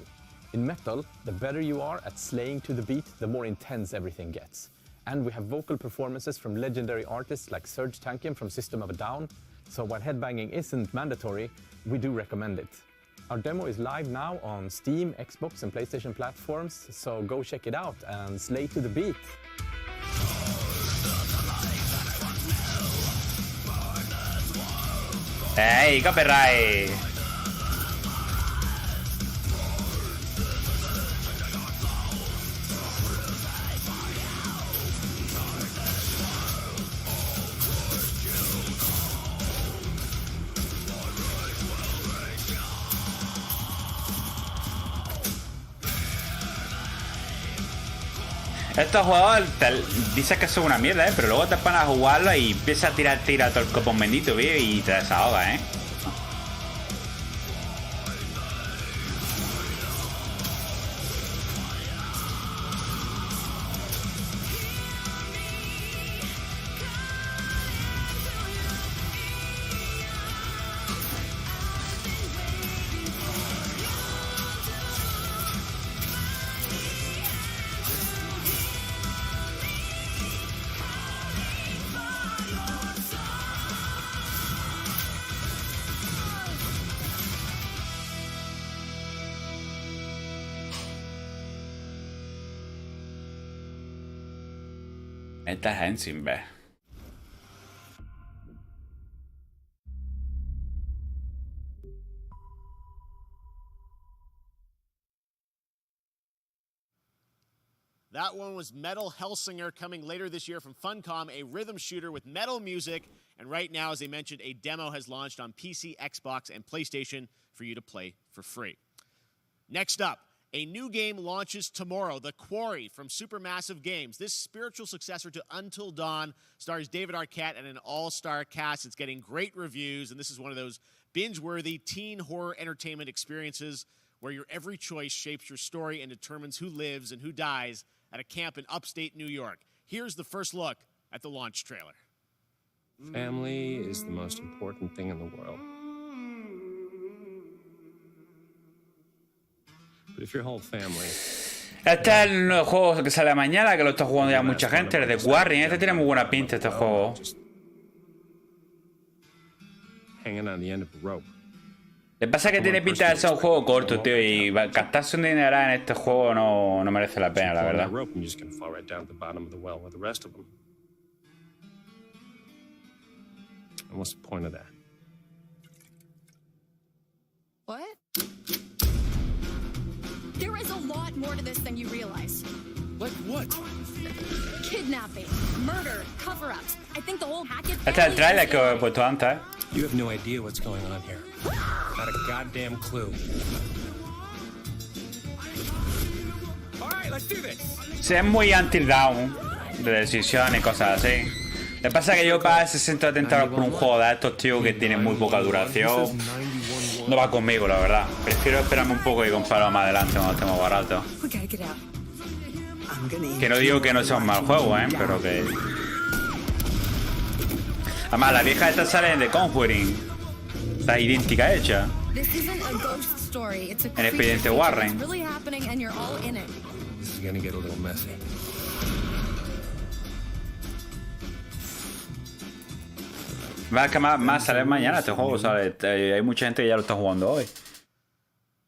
In Metal, the better you are at slaying to the beat, the more intense everything gets. And we have vocal performances from legendary artists like Serge Tankian from System of a Down, so while headbanging isn't mandatory, we do recommend it. Our demo is live now on Steam, Xbox and PlayStation platforms, so go check it out and slay to the beat. ¡Ey, copyright! Estos juegos dices que son una mierda, pero luego te pones a jugarlo y empiezas a tirar todo el copón bendito, ¿ve? Y te desahogas, Esta gente sin ver. That one was Metal Hellsinger, coming later this year from Funcom, a rhythm shooter with metal music. And right now, as I mentioned, a demo has launched on PC, Xbox, and PlayStation for you to play for free. Next up, a new game launches tomorrow, The Quarry from Supermassive Games. This spiritual successor to Until Dawn stars David Arquette and an all-star cast. It's getting great reviews, and this is one of those binge-worthy teen horror entertainment experiences where your every choice shapes your story and determines who lives and who dies at a camp in upstate New York. Here's the first look at the launch trailer. Family is the most important thing in the world. But if your whole family... Este es el nuevo juego que sale mañana, que lo está jugando ya mucha gente, el de Quarry. Este tiene muy buena pinta, este juego. Hanging on the end of a rope. Lo que pasa es que tiene pinta de ser un juego corto, tío, y gastarse un dinero en este juego no merece la pena, la verdad. And what's the point of that? What? There is a lot more to this than you realize. Like what? Kidnapping, murder, cover-ups. I think the whole Hackett Este es el trailer que os he puesto antes. You have no idea what's going on here. Not a goddamn clue. All right, let's do this. Sí, es muy Until Dawn, de decisión y cosas así. Lo que pasa es que yo para ese siento atentado por un juego de estos, tío, que tiene muy poca duración. No va conmigo, la verdad. Prefiero esperarme un poco y comprarlo más adelante cuando esté más barato. Que no digo que no sea un mal juego, pero que... Además, la vieja esta sale de Conjuring. Está idéntica hecha. En Expediente Warren. This is gonna get a little messy. Va a más sale mañana este juego, sale. Hay mucha gente que ya lo está jugando hoy.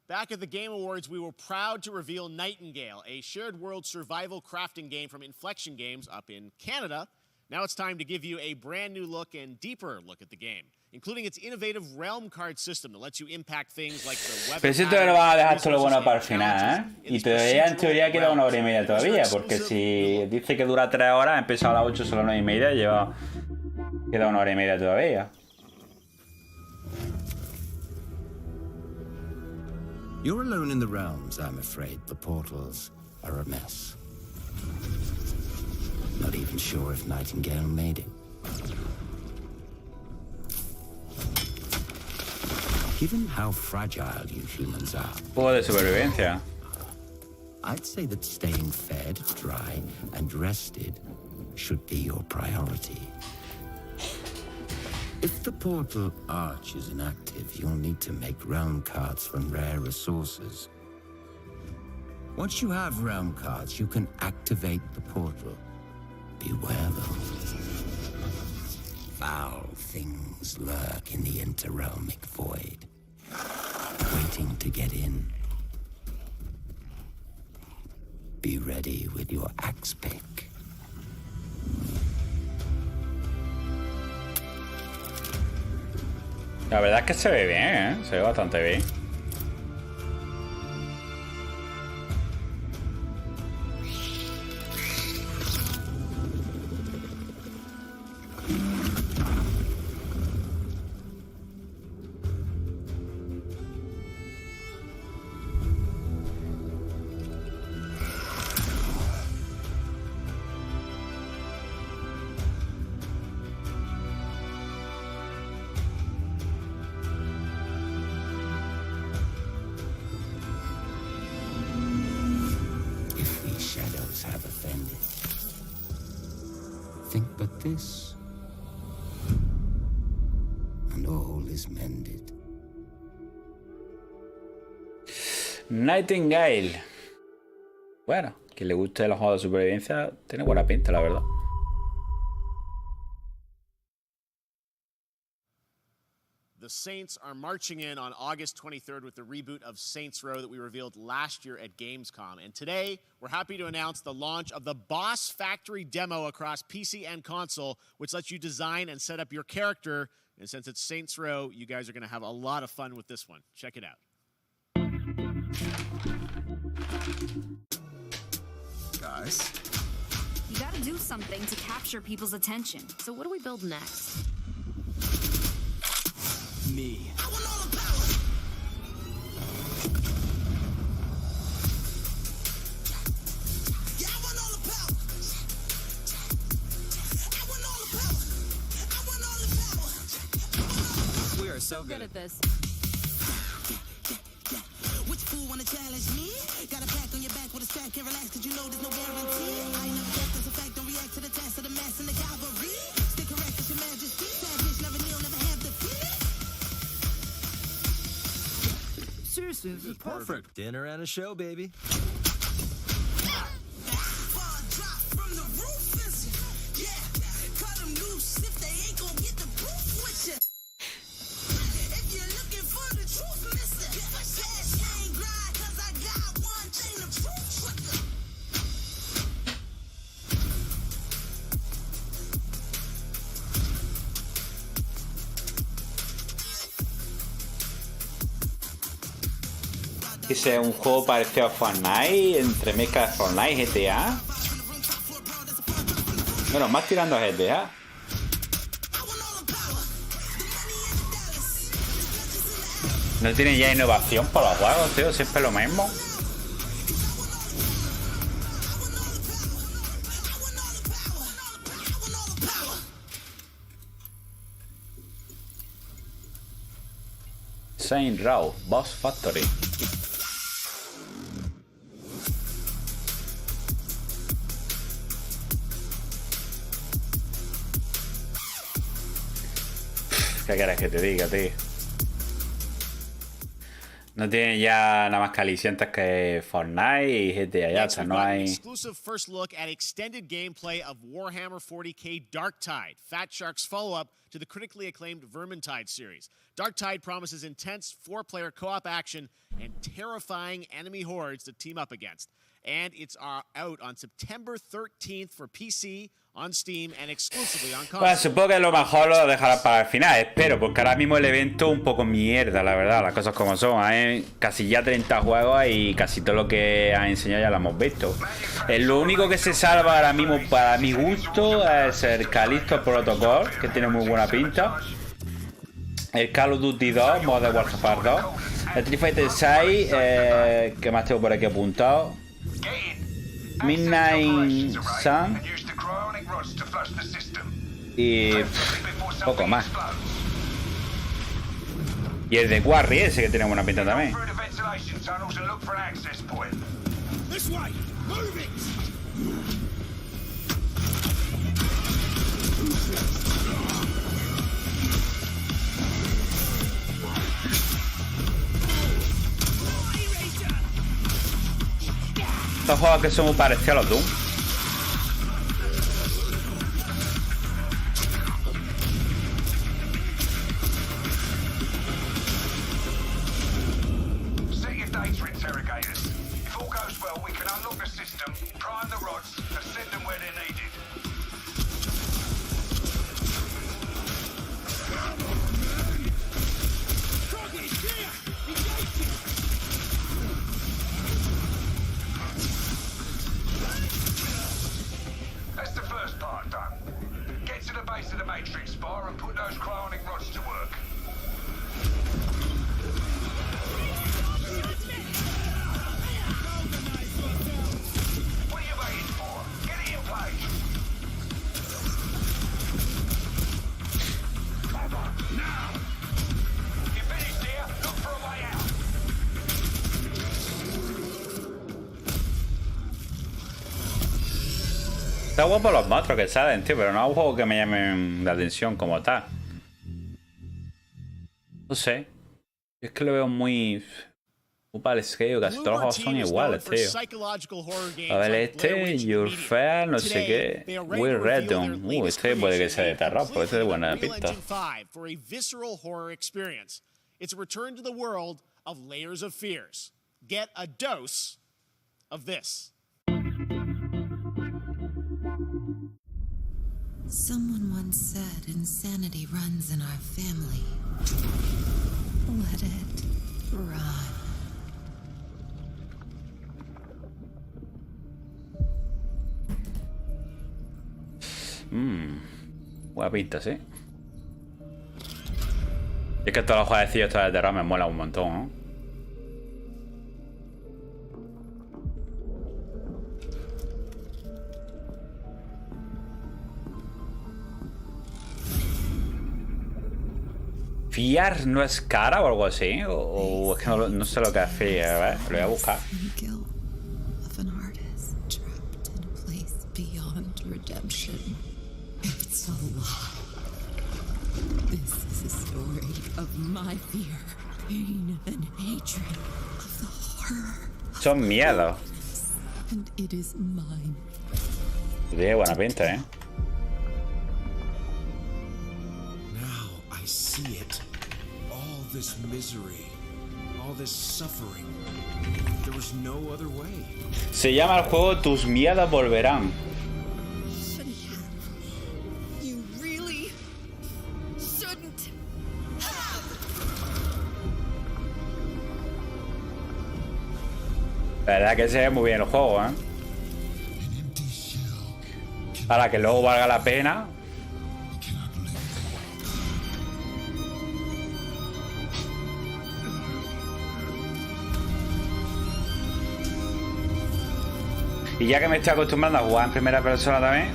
Back at the Game Awards, we were proud to reveal Nightingale, a shared world survival crafting game from Inflection Games up in Canada. Now it's time to give you a brand new look and deeper look at the game, including its innovative realm card system that lets you impact things like the web. Pero si te lo vas a dejar todo lo bueno para el final, Y todavía en teoría queda 1 hora y media todavía, porque si dice que dura 3 horas, ha empezado a las 8, solo 9 y media, queda 1 hora y media todavía. You're alone in the realms, I'm afraid. The portals are a mess. Not even sure if Nightingale made it. Given how fragile you humans are, Juego de supervivencia. I'd say that staying fed, dry, and rested should be your priority. If the portal arch is inactive, you'll need to make realm cards from rare resources. Once you have realm cards, you can activate the portal. Beware though. Foul things lurk in the interrealmic void, waiting to get in. Be ready with your axe pick. La verdad es que se ve bien, ¿eh? Se ve bastante bien. Have offended. Think but this, and all is mended. Nightingale. Bueno, quien le guste los juegos de supervivencia tiene buena pinta, la verdad. The Saints are marching in on August 23rd with the reboot of Saints Row that we revealed last year at Gamescom. And today, we're happy to announce the launch of the Boss Factory demo across PC and console, which lets you design and set up your character. And since it's Saints Row, you guys are going to have a lot of fun with this one. Check it out. Guys? You gotta do something to capture people's attention. So what do we build next? Me. We are so good at this. Which fool wanna challenge me? Got a pack on your back with a stack, can't relax cause you know there's no guarantee. I ain't never guessed as a fact, don't react to the test of the mass and the cavalry. Stay correct as your majesty, savage, never kneel, never have defeat. Seriously, this is perfect. Dinner and a show, baby. Dice un juego parecido a Fortnite, entre mezcla de Fortnite y GTA. Bueno, más tirando a GTA. No tiene ya innovación para los juegos, tío, siempre lo mismo. Saints Row, Boss Factory. ¿Qué quieres que te diga, tío? No tiene ya nada más que alicientes que Fortnite y GTA, ya está, no hay... Exclusive first look at extended gameplay of Warhammer 40k Darktide, Fat Shark's follow-up to the critically acclaimed Vermintide series. Darktide promises intense 4-player co-op action and terrifying enemy hordes to team up against. And it's out on September 13th for PC, on Steam, and exclusively on console. Bueno, supongo que lo mejor lo dejará para el final, espero, porque ahora mismo el evento un poco mierda, la verdad, las cosas como son. Hay casi ya 30 juegos y casi todo lo que han enseñado ya lo hemos visto. Lo único que se salva ahora mismo para mi gusto es el Callisto Protocol, que tiene muy buena pinta. El Call of Duty 2, Modern Warfare 2. El Street Fighter 6, que más tengo por aquí apuntado. Midnight Sun. Y poco más. Y el de Quarry ese que tiene buena pinta también. Estos juegos que son muy parecidos a los Doom. Set your data interrogators. If all goes well, we can unlock the system, prime the rods, and send them where they're needed. That's the first part done. Get to the base of the Matrix spire and put those cryonic rods to work. What are you waiting for? Get it in place. Cover, now! You finished here? Look for a way out. Está guapo los monstruos que salen, tío, pero no es un juego que me llame la atención como tal. No sé. Es que lo veo muy parecido, casi todos los juegos son iguales, tío. A ver, este, Your Fair, no sé qué. We're Redon. Este puede que sea de terror, porque este es de buena pista. For a visceral horror experience. It's a return to the world of layers of fears. Get a dose of this. Someone once said insanity runs in our family. Let it run. Buena pinta, sí. Y es que todos los jueguecillos estos de terror me molan un montón, ¿no? ¿Fiar no es cara o algo así? O es que no sé lo que es fiar, a ver, lo voy a buscar. Of an artist trapped in a place beyond redemption. It's a lie. This is a story of my fear, pain, and hatred of the horror. Son miedo. And it is mine. Tiene buena pinta, ¿eh? I see it. All this misery, all this suffering. There was no other way. Se llama el juego Tus miedos volverán. You really shouldn't. La verdad que se ve muy bien el juego, ¿eh? Para que luego valga la pena. Y ya que me estoy acostumbrando a jugar en primera persona también.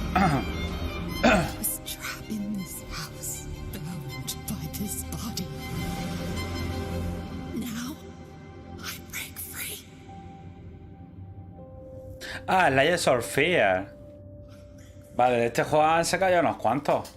Ah, la de Sofía. Vale, de este juego han sacado ya unos cuantos.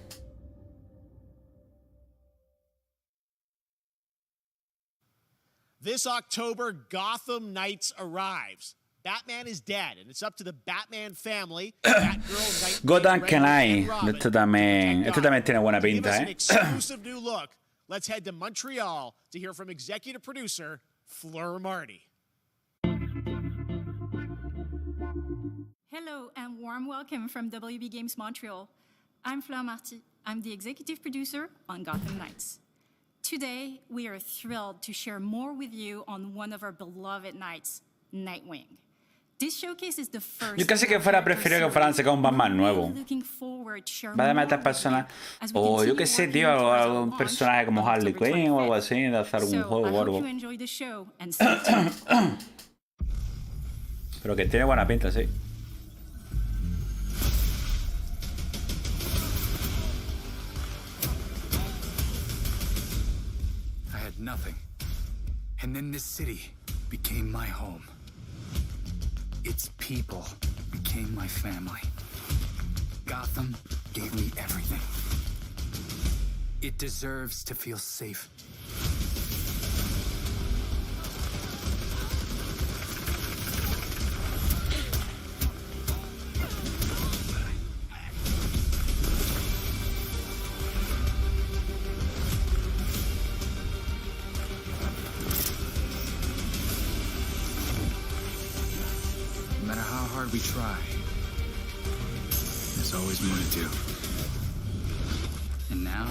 This October, Gotham Knights arrives. Batman is dead, and it's up to the Batman family. Batgirl, Gotham Knights. Este también tiene buena pinta, an exclusive new look. Let's head to Montreal to hear from executive producer Fleur Marty. Hello and warm welcome from WB Games Montreal. I'm Fleur Marty. I'm the executive producer on Gotham Knights. Today, we are thrilled to share more with you on one of our beloved knights, Nightwing. This showcase is the first. Yo casi que fuera preferido que fueran sacar un Batman nuevo. Va a meter personajes. O yo qué sé, tío, algún personaje como Harley Quinn o algo así, de hacer algún juego o algo. Pero que tiene buena pinta, sí. I had nothing. And then this city became my home. Its people became my family. Gotham gave me everything. It deserves to feel safe. we try. There's always more to do. And now,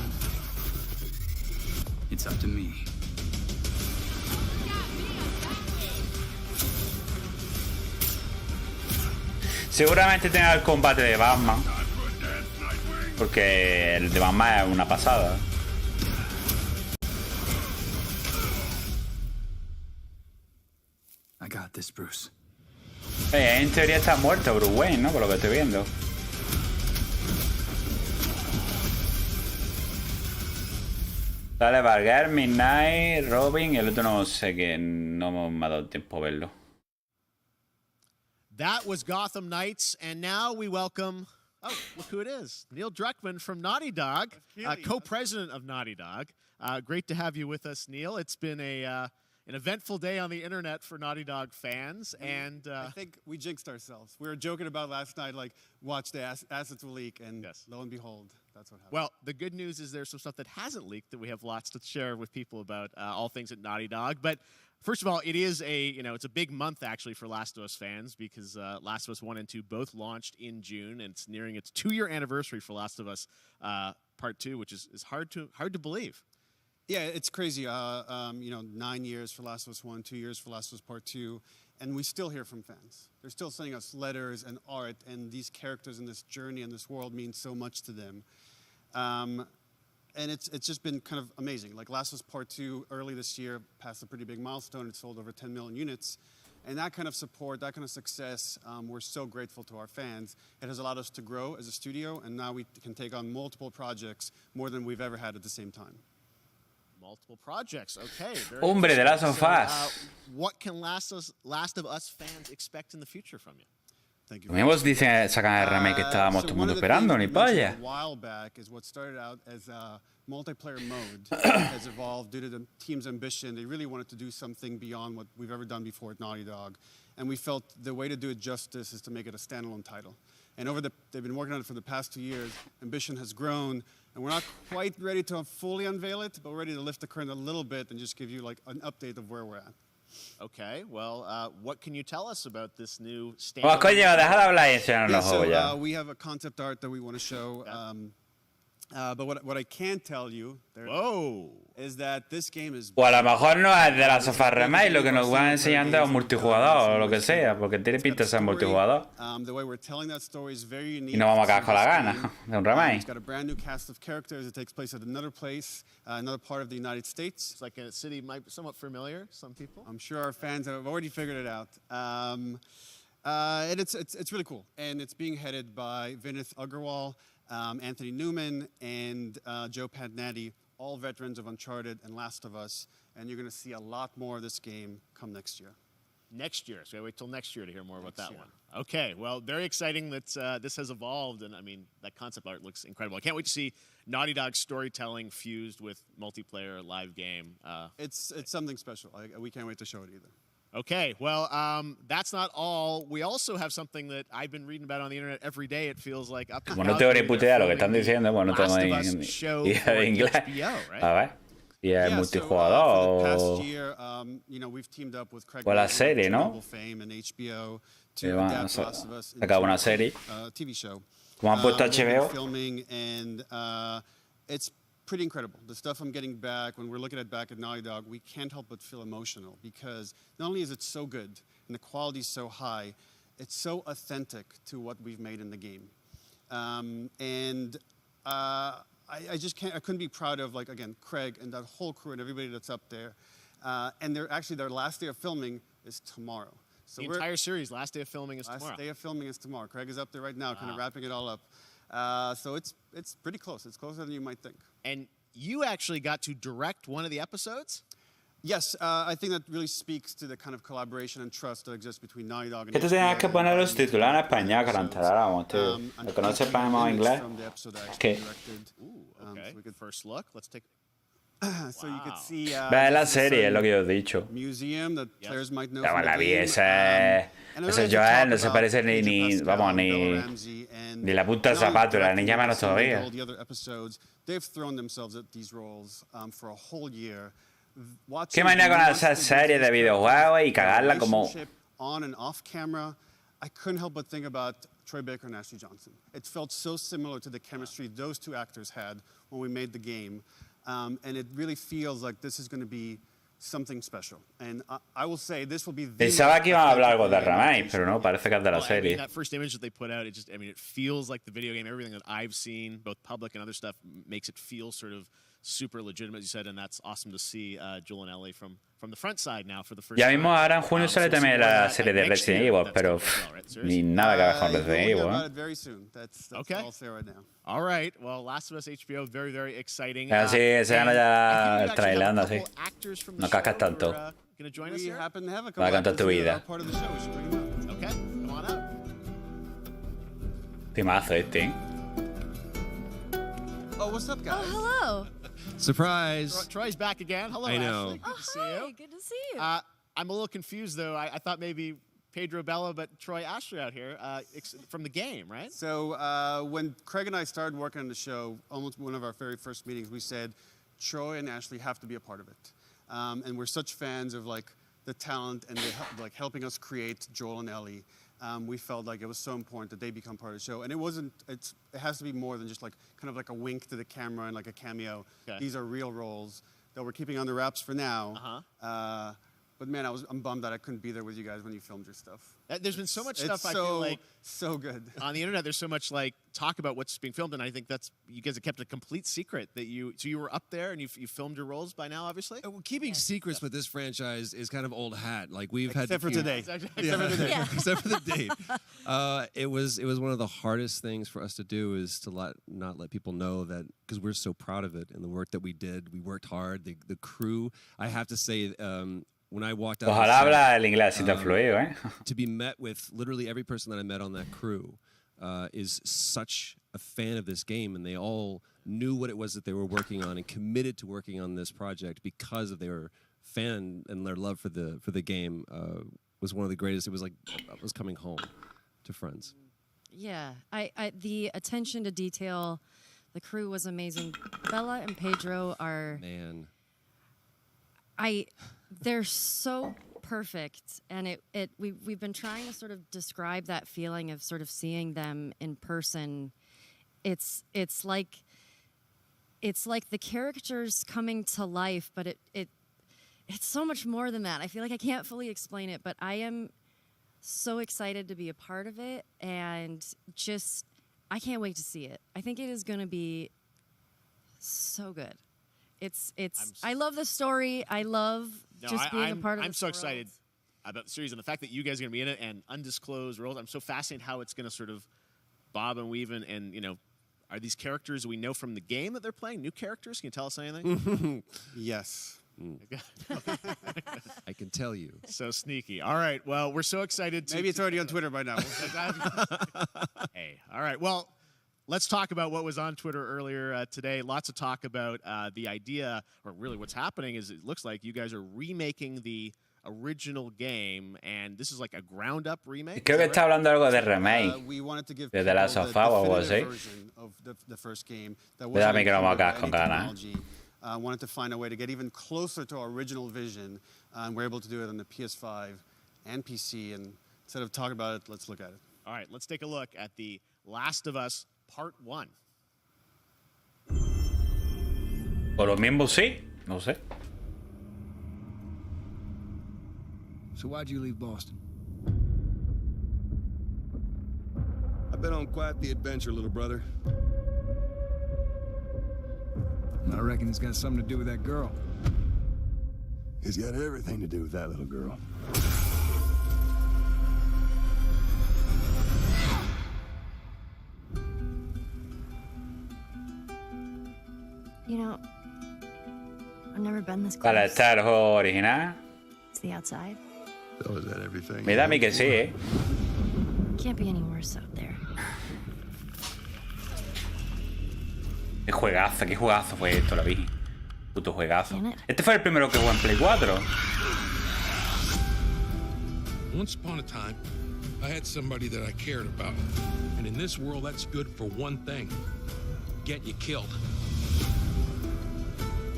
it's up to me. Seguramente tenga el combate de Batman, porque el de Batman es una pasada. I got this, Bruce. En teoría está muerto Bruce Wayne, ¿no? Por lo que estoy viendo. Dale, Vargas, Midnight, Robin, el otro no sé qué, no me ha dado tiempo a verlo. That was Gotham Knights, and now we welcome, oh, look who it is. Neil Druckmann from Naughty Dog, co-president of Naughty Dog. Great to have you with us, Neil. It's been an eventful day on the internet for Naughty Dog fans, and I think we jinxed ourselves. We were joking about last night, like, watch the assets will leak, and lo and behold, that's what happened. Well, the good news is there's some stuff that hasn't leaked that we have lots to share with people about all things at Naughty Dog. But first of all, it is it's a big month actually for Last of Us fans because Last of Us 1 and 2 both launched in June, and it's nearing its 2-year anniversary for Last of Us Part 2, which is hard to believe. Yeah, it's crazy. 9 years for Last of Us 1, 2 years for Last of Us Part 2, and we still hear from fans. They're still sending us letters and art, and these characters in this journey and this world mean so much to them. And it's just been kind of amazing. Like Last of Us Part 2 early this year passed a pretty big milestone. It sold over 10 million units. And that kind of support, that kind of success, we're so grateful to our fans. It has allowed us to grow as a studio, and now we can take on multiple projects, more than we've ever had at the same time. Multiple projects, okay. Hombre, de Last of Us. What can Last of Us fans expect in the future from you? Mismos dicen sacan el remake que estábamos todo el mundo esperando, ni polla. A while back is what started out as a multiplayer mode has evolved due to the team's ambition. They really wanted to do something beyond what we've ever done before at Naughty Dog, and we felt the way to do it justice is to make it a standalone title. And they've been working on it for the past 2 years. Ambition has grown, and we're not quite ready to fully unveil it, but we're ready to lift the curtain a little bit and just give you like an update of where we're at. Okay, well, what can you tell us about this new Oh, coño, deja de hablar y enseñarnos los juegos ya. We have a concept art that we want to show. But what I can tell you is that this game is... O a lo mejor no es de la sofá remake, lo que nos van enseñando es un multijugador o lo que sea, porque tiene pinta de ser multijugador. Y no vamos a quedar con la gana de un remake. It's got a brand new cast of characters. It takes place at another place, another part of the United States. It's like a city might be somewhat familiar, some people. I'm sure our fans have already figured it out. And it's really cool. And it's being headed by Vinith Agarwal, Anthony Newman, and Joe Padnatti, all veterans of Uncharted and Last of Us, and you're going to see a lot more of this game come next year. Next year, so wait till next year to hear more about that one. Okay, well, very exciting that this has evolved, and I mean, that concept art looks incredible. I can't wait to see Naughty Dog storytelling fused with multiplayer live game. It's something special. We can't wait to show it either. Okay, well, that's not all. We also have something that I've been reading about on the internet every day. It feels like up to Como no tengo ni puta idea lo que están diciendo, bueno, no tengo ni idea de inglés. A ver, y el multijugador o la serie, ¿no? Sacaba una serie. Como han puesto HBO. Pretty incredible. The stuff I'm getting back, when we're looking at back at Naughty Dog, we can't help but feel emotional because not only is it so good and the quality is so high, it's so authentic to what we've made in the game. I just can't, I couldn't be proud of, like, again, Craig and that whole crew and everybody that's up there. And their last day of filming is tomorrow. So the entire series, last day of filming is tomorrow. Last day of filming is tomorrow. Craig is up there right now, kind of wrapping it all up. So it's pretty close. It's closer than you might think. And you actually got to direct one of the episodes? Yes, I think that really speaks to the kind of collaboration and trust that exists between Naughty Dog and Que tú tenías que poner los títulos en español que lo enteráramos, tío. Lo que no sepamos inglés. ¿Qué? Okay. So first look. Let's take... So you could see, Ve la serie, es lo que yo he dicho. Museum that players might know. La vi, ese Joel no se parece ni vamos, ni la punta del zapato, la niña menos todavía. They've thrown themselves at these roles for a whole year. Qué manera con esa serie de videojuegos y cagarla como... On and off camera, I couldn't help but think about Troy Baker and Ashley Johnson. It felt so similar to the chemistry those two actors had when we made the game. And it really feels like this is going to be something special. And I will say this will be the Pensaba que iban a hablar algo de remake, pero no, parece que es de la serie. That first image that they put out, it feels like the video game. Everything that I've seen, both public and other stuff, makes it feel sort of super legitimate, as you said, and that's awesome to see Joel and Ellie from the front side now for the first time. Ya mismo ahora en junio sale también la serie de Resident Evil, pero ni nada que ver con Resident Evil. Very soon. That's okay. All I'll say right now. All right. Well, Last of Us HBO, very, very exciting. Así se gana ya el trailer, así. No cascas tanto. Va a cantar tu vida. Okay, come on up. Timazo este. Oh, what's up, guys? Oh, hello. Surprise. Troy's back again. Hello, I know. Ashley. Good to see you. Good to see you. I'm a little confused, though. I thought maybe Pedro Bella, but Troy Ashley out here from the game, right? So when Craig and I started working on the show, almost one of our very first meetings, we said, Troy and Ashley have to be a part of it. And we're such fans of like the talent and like helping us create Joel and Ellie. We felt like it was so important that they become part of the show. And it has to be more than just like kind of like a wink to the camera and like a cameo. Okay. These are real roles that we're keeping under wraps for now. But man, I'm bummed that I couldn't be there with you guys when you filmed your stuff. There's been so much stuff I so, feel like so good on the internet. There's so much like talk about what's being filmed, and I think that's you guys have kept a complete secret that you were up there and you filmed your roles by now, obviously. Well, keeping secrets with this franchise is kind of old hat. Like we've except had for today. Except for today. Except for the date. It was one of the hardest things for us to do is to not let people know that because we're so proud of it and the work that we did. We worked hard. The crew. I have to say. When I walked out, Ojalá habla el inglés así tan fluido, ¿eh? To be met with literally every person that I met on that crew is such a fan of this game, and they all knew what it was that they were working on and committed to working on this project because of their fan and their love for the game was one of the greatest. It was like I was coming home to friends. Yeah, I the attention to detail, the crew was amazing. Bella and Pedro are they're so perfect, and we've been trying to sort of describe that feeling of sort of seeing them in person. It's like the characters coming to life, but it's so much more than that. I feel like I can't fully explain it, but I am so excited to be a part of it, and just I can't wait to see it. I think it is going to be so good. I love the story. I love being a part of. I'm so excited about the series and the fact that you guys are going to be in it and undisclosed roles. I'm so fascinated how it's going to sort of bob and weave and you know, are these characters we know from the game that they're playing new characters? Can you tell us anything? Yes. I can tell you. So sneaky. All right. Well, we're so excited. Maybe it's already on Twitter by now. Hey. All right. Well. Let's talk about what was on Twitter earlier today. Lots of talk about the idea, or really what's happening is it looks like you guys are remaking the original game, and this is like a ground-up remake. Creo que está hablando algo de remake. We wanted to give de The Last of Us o algo así. Of the first game that Dame que no me hagas con ganas. Wanted to find a way to get even closer to our original vision, and we're able to do it on the PS5 and PC. And instead of talking about it, let's look at it. All right, let's take a look at The Last of Us Part 1. O lo mismo sí, no sé. So why'd you leave Boston? I've been on quite the adventure, little brother. I reckon it's got something to do with that girl. It's got everything to do with that little girl. You know, I've never been this close. Para estar el juego original. It's the outside. So is that everything? Me da a mí que sí, ¿eh? Can't be any worse out there. Qué juegazo fue esto, la vi. Puto juegazo. Este fue el primero que jugó en Play 4. Once upon a time, I had somebody that I cared about. And in this world, that's good for one thing. Get you killed.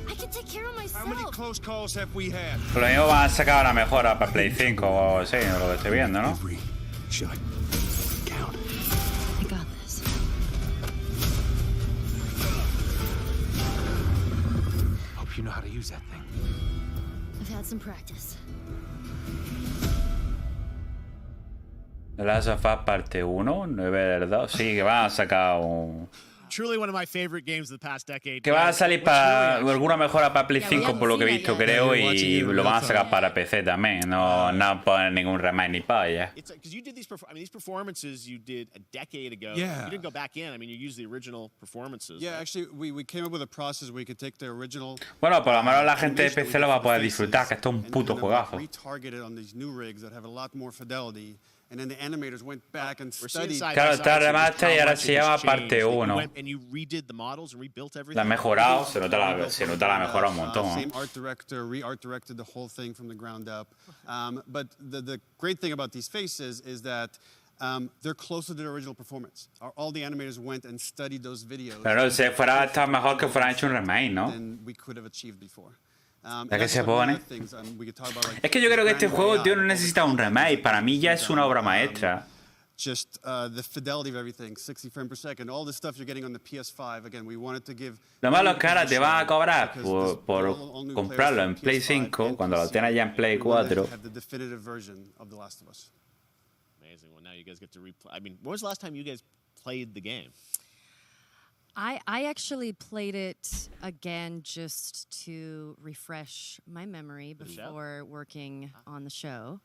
I can take care of myself. How many close calls have we had? Lo mismo van a sacar una mejora para Play 5 o sí, lo que estoy viendo, ¿no? Every shot know how to use that thing. I've had some practice. The Last of Us parte 1, 9 del 2. Sí, que van a sacar un... Truly one of my favorite games of the past decade. Que va a salir para alguna mejora para Play 5 por lo que he visto, creo, y lo van a sacar para PC también. No ponen ningún remake ni para allá. Because you did these performances you did a decade ago. Yeah. You didn't go back in. I mean, you used the original performances. Yeah, actually, we came up with a process where we could take the original. Bueno, por lo menos la gente de PC lo va a poder disfrutar, que esto es un puto juegazo. Retargeted on these new rigs that have a lot more fidelity. And then the animators went back and studied. Claro, está remaster y ahora se llama parte 1. La ha mejorado, se nota la mejora un montón. Same art director, re-art directed the whole thing from the ground up. But the great thing about these faces is that they're closer to the original performance. All the animators went and studied those videos. Claro, si fuera estar mejor que fueran hecho un remake, ¿no? Than we could have achieved before. Ya que se pone. Es que yo creo que este juego, tío, no necesita un remake. Para mí ya es una obra maestra. Just the fidelity of everything, 60 frames per second, all the stuff you're getting on the PS5. Again, we wanted to give. Lo malo es que ahora te van a cobrar por comprarlo en Play 5 cuando lo tengas ya en Play 4. Have the definitive version of The Last of Us. Amazing. Well, now you guys get to replay. I mean, when was the last time you guys played the game? I actually played it again just to refresh my memory before working on the show.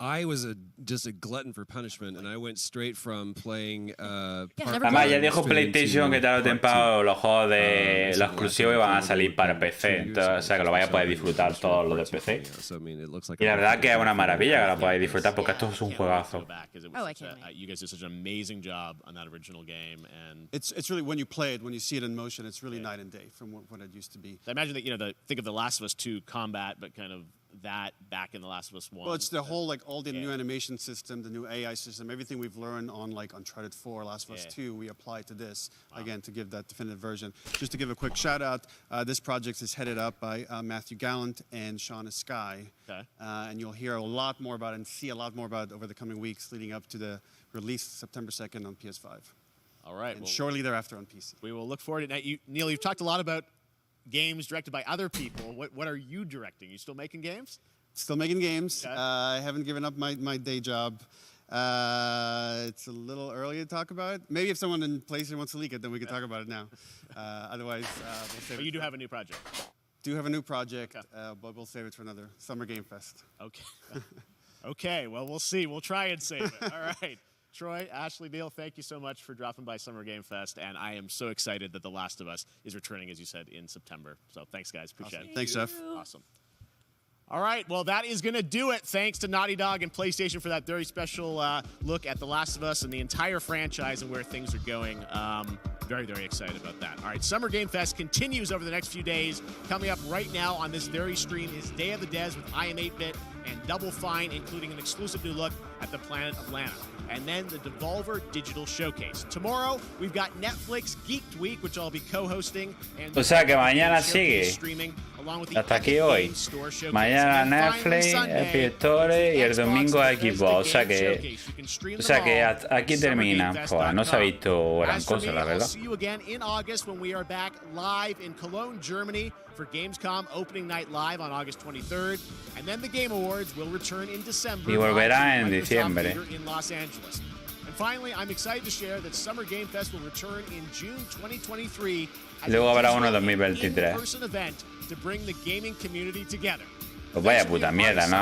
I was just a glutton for punishment, and I went straight from playing. Además, ya dijo PlayStation que tarde o temprano los juegos de los exclusivos iban a salir para PC, entonces, o sea que lo vaya a poder disfrutar todos los de PC. Y la verdad que es una maravilla que lo podáis disfrutar porque esto es un juegazo. You guys did such an amazing job on that original game, and it's really when you play it, when you see it in motion, it's really night and day from what it used to be. I imagine that think of The Last of Us 2 combat, but kind of that back in The Last of Us 1. Well, it's the whole all the new animation system, the new AI system, everything we've learned on Uncharted 4, Last of Us 2, we apply to this again to give that definitive version. Just to give a quick shout out, this project is headed up by Matthew Gallant and Shauna Skye, and you'll hear a lot more about it and see a lot more about it over the coming weeks leading up to the release September 2nd on PS5. All right, and shortly thereafter on PC. We will look forward to it. Neil, you've talked a lot about games directed by other people. What are you directing? You still making games? Still making games. I haven't given up my day job. It's a little early to talk about it. Maybe if someone in PlayStation wants to leak it, then we can talk about it now. Otherwise, we'll save it. But you do have a new project. Do have a new project, but we'll save it for another Summer Game Fest. Okay. Okay, well, we'll see. We'll try and save it. All right. Troy, Ashley, Neil, thank you so much for dropping by Summer Game Fest, and I am so excited that The Last of Us is returning, as you said, in September. So thanks, guys. Appreciate it. Thanks, Jeff. Awesome. All right, well, that is going to do it. Thanks to Naughty Dog and PlayStation for that very special look at The Last of Us and the entire franchise and where things are going. Very, very excited about that. All right, Summer Game Fest continues over the next few days. Coming up right now on this very stream is Day of the Devs with I Am 8-Bit and Double Fine, including an exclusive new look at the planet Atlanta. And then the Devolver Digital Showcase. Tomorrow, we've got Netflix Geeked Week, which I'll be co-hosting. O sea que mañana sigue. Hasta aquí hoy. Mañana Netflix, Epic Store y el domingo Xbox. O sea que aquí termina. Joder, no se ha visto gran cosa, la verdad. See you again in August when we are back live in Cologne, Germany for Gamescom Opening Night Live on August 23rd. And then the Game Awards will return in December. Y volverá en diciembre. In Los Angeles. And finally, I'm excited to share that Summer Game Fest will return in June 2023 as Luego habrá uno an 2023. in-person event to bring the gaming community together. Pues vaya puta mierda, no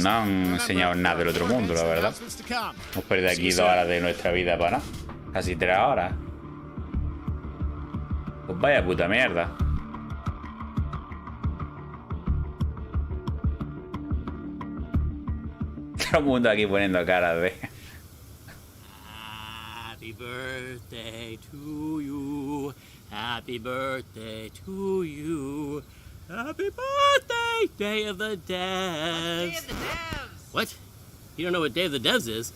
han enseñado nada del otro mundo, la verdad. Hemos perdido aquí 2 horas de nuestra vida para nada. Casi 3 horas. Pues vaya puta mierda. Todo el mundo aquí poniendo caras de... Happy birthday to you. Happy birthday to you. Happy birthday, Day of the Devs. Day of the Devs. What? You don't know what Day of the Devs is?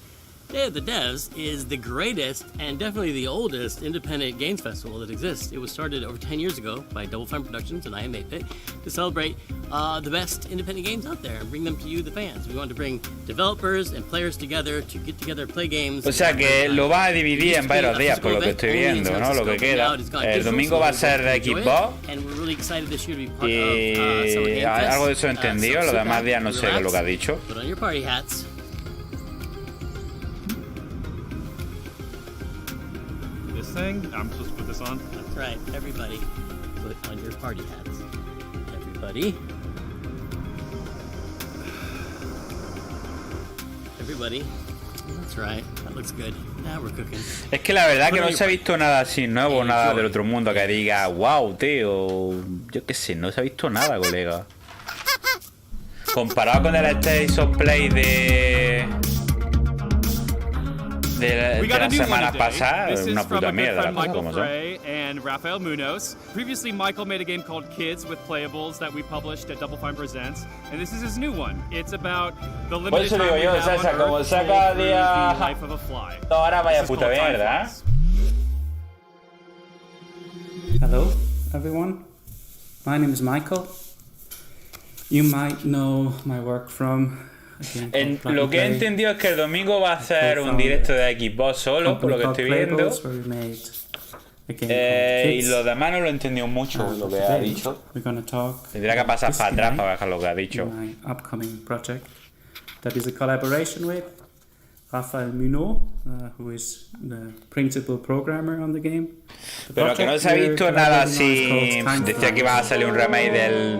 Day of the Devs is the greatest and definitely the oldest independent games festival that exists. It was started over 10 years ago by Double Fine Productions and I Am 8-Bit to celebrate the best independent games out there and bring them to you, the fans. We wanted to bring developers and players together to get together and play games. O sea que lo van a dividir en varios días por lo que estoy viendo, ¿no? Lo que queda. El domingo va a ser de Xbox y algo de eso he entendido. Los demás días no sé qué es lo que ha dicho. Put on your party hats. Thing. I'm supposed to put this on? That's right. Everybody, put on your party hats. Everybody. Everybody. That's right. That looks good. Now we're cooking. Es que la verdad que no se ha visto nada así nuevo, nada del otro mundo que diga, wow, tío. Yo qué sé, no se ha visto nada, colega. Comparado con el State of Play de la semana pasada, una puta mierda, las cosas como son. And Rafael Munoz. Previously, Michael made a game called Kids with Playables that we published at Double Fine Presents, and this is his new one. It's about the limited time we have on Earth through the life of a fly. Ahora vaya puta mierda. Hello, everyone. My name is Michael. You might know my work from lo que he entendido es que el domingo va a ser un directo de Xbox solo, por lo que estoy viendo. Y lo demás no lo he entendido mucho, lo que ha dicho. Tendría que pasar para atrás para bajar lo que ha dicho. That is a collaboration with Rafael Munoz, who is the principal programmer on the game. Pero que no se ha visto nada así. Decía que iba a salir un remake del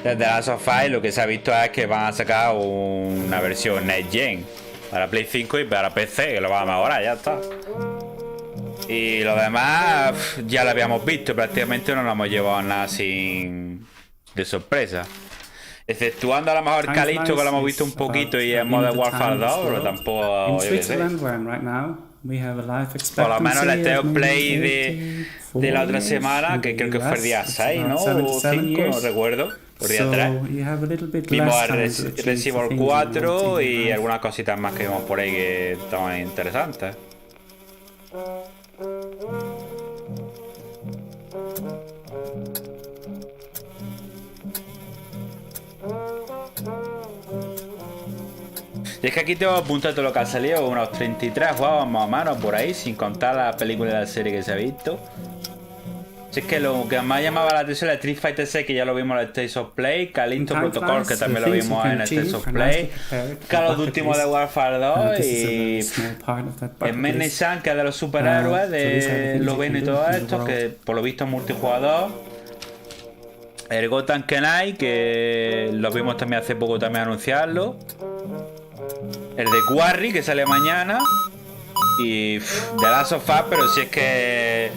The Last of Us, lo que se ha visto es que van a sacar una versión Next Gen para Play 5 y para PC, que lo van a mejorar, ya está. Y lo demás ya lo habíamos visto, prácticamente no nos hemos llevado nada sin de sorpresa. Exceptuando a lo mejor Calixto, que lo hemos visto un poquito, y en Modern Warfare 2, pero tampoco, yo qué sé. Por lo menos el State of Play de la otra semana, que creo que fue el día 6, ¿no? O 5, no recuerdo. Por día 3. Vimos el Resident Evil 4 y algunas cositas más que vimos por ahí que estaban interesantes. Y es que aquí tengo apuntado todo lo que ha salido, unos 33 juegos más o menos por ahí, sin contar la película y la serie que se ha visto. Si es que lo que más llamaba la atención es Street Fighter 6, que ya lo vimos en el State of Play, Calixto Protocol, que también lo vimos en el State of Play, Call of Duty Modern Warfare 2 y el Menesan, que es de los superhéroes, de Loveno y todo esto, que por lo visto es multijugador. El Gotham Knight, que lo vimos también hace poco también anunciarlo. El de Quarry, que sale mañana. Y The Last of Us, pero si es que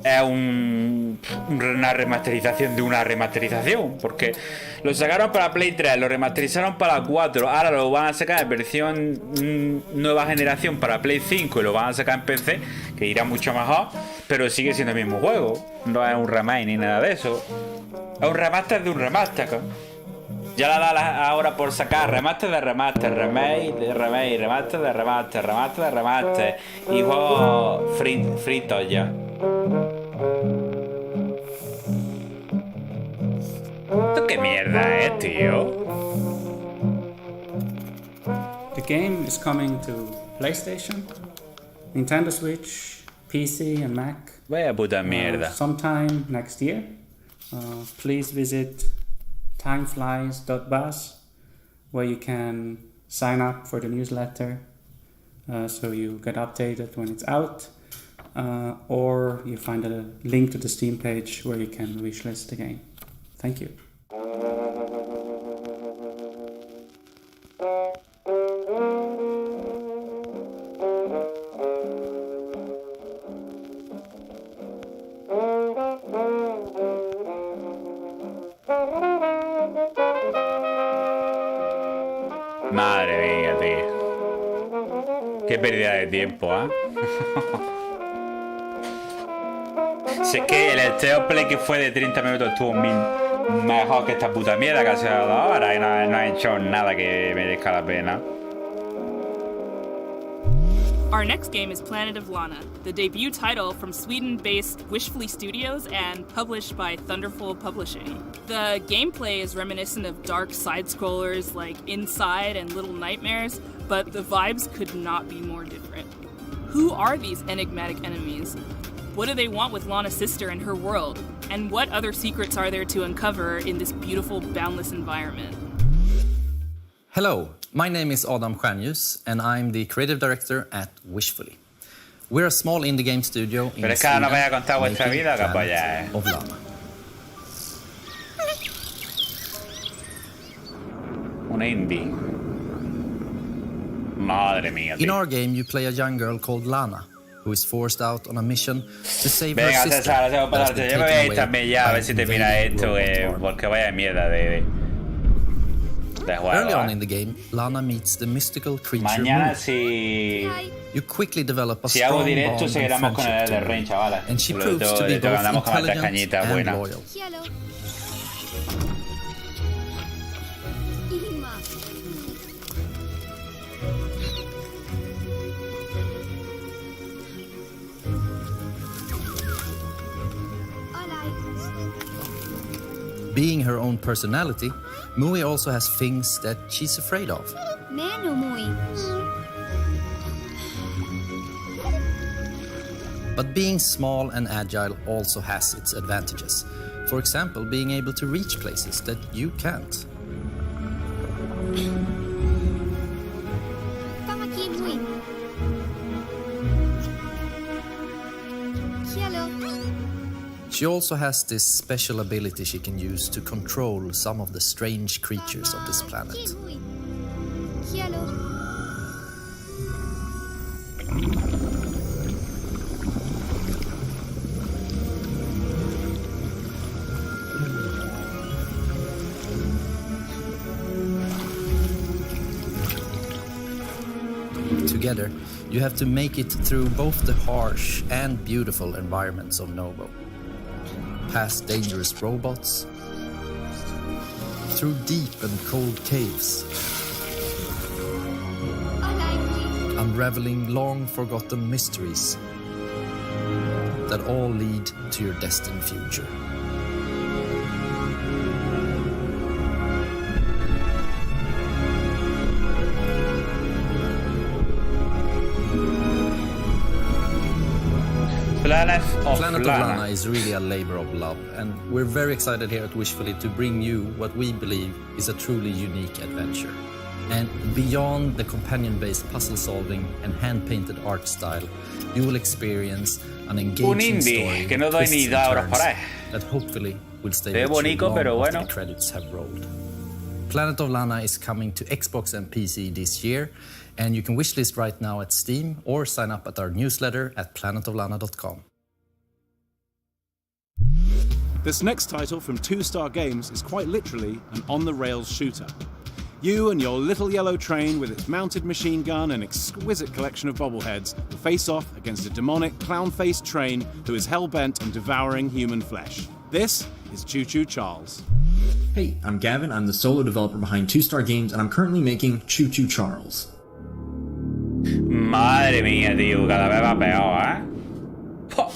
es una remasterización de una remasterización, porque lo sacaron para Play 3, lo remasterizaron para 4, ahora lo van a sacar en versión nueva generación para Play 5 y lo van a sacar en PC, que irá mucho mejor, pero sigue siendo el mismo juego, no es un remake ni nada de eso, es un remaster de un remaster. Ya la da ahora por sacar remaster de remaster, remake de remake, remaster de remaster, remaster de remaster y juegos fritos ya. ¿Esto qué mierda es, tío? The game is coming to PlayStation, Nintendo Switch, PC and Mac. Vaya puta mierda. Sometime next year. Please visit timeflies.buzz, where you can sign up for the newsletter so you get updated when it's out, or you find a link to the Steam page where you can wishlist the game. Thank you. Madre mía, tío. Qué pérdida de tiempo, ¿eh? Si es que el State of Play que fue de 30 minutos estuvo mejor que esta puta mierda que ha sido 2 horas y no ha hecho nada que merezca la pena. Our next game is Planet of Lana, the debut title from Sweden-based Wishfully Studios and published by Thunderful Publishing. The gameplay is reminiscent of dark side-scrollers like Inside and Little Nightmares, but the vibes could not be more different. Who are these enigmatic enemies? What do they want with Lana's sister and her world? And what other secrets are there to uncover in this beautiful, boundless environment? Hello, my name is Adam Stjernljus and I'm the creative director at Wishfully. We're a small indie game studio in Pero es que Sweden no vaya a contar vuestra making vida, capaz Planet ya, of Lana. Un indie. Madre mía, In tío. our game, you play a young girl called Lana, who is forced out on a mission to save her Venga, sister. César, tengo that has para been yo me voy a taken ir away también ya a by ver si an termina invading esto, robot army. porque vaya mierda de juego. Early on in the game, Lana meets the mystical creature Mañana Moon. si You quickly develop a si hago strong directo bond seguiremos and con el friendship del Rain, together. chavales. And she Lo proves to be de both andamos con las tres intelligent cañitas and buenas. loyal. Being her own personality, Mui also has things that she's afraid of. But being small and agile also has its advantages. For example, being able to reach places that you can't. She also has this special ability she can use to control some of the strange creatures of this planet. Together, you have to make it through both the harsh and beautiful environments of Novo. Past dangerous robots, through deep and cold caves, unraveling long-forgotten mysteries that all lead to your destined future. Planet of Lana is really a labor of love, and we're very excited here at Wishfully to bring you what we believe is a truly unique adventure. And beyond the companion-based puzzle solving and hand-painted art style, you will experience an engaging story que no doy ni euros por ahí. that hopefully will stay Es with bonito, you pero long bueno. after the credits have rolled. Planet of Lana is coming to Xbox and PC this year, and you can wishlist right now at Steam or sign up at our newsletter at planetoflana.com. This next title from 2-Star Games is quite literally an on-the-rails shooter. You and your little yellow train with its mounted machine gun and exquisite collection of bobbleheads will face off against a demonic clown-faced train who is hell-bent on devouring human flesh. This is Choo Choo Charles. Hey, I'm Gavin. I'm the solo developer behind 2-Star Games, and I'm currently making Choo Choo Charles. Madre mía, tío, cada vez va peor, ¿eh? ¡Pah!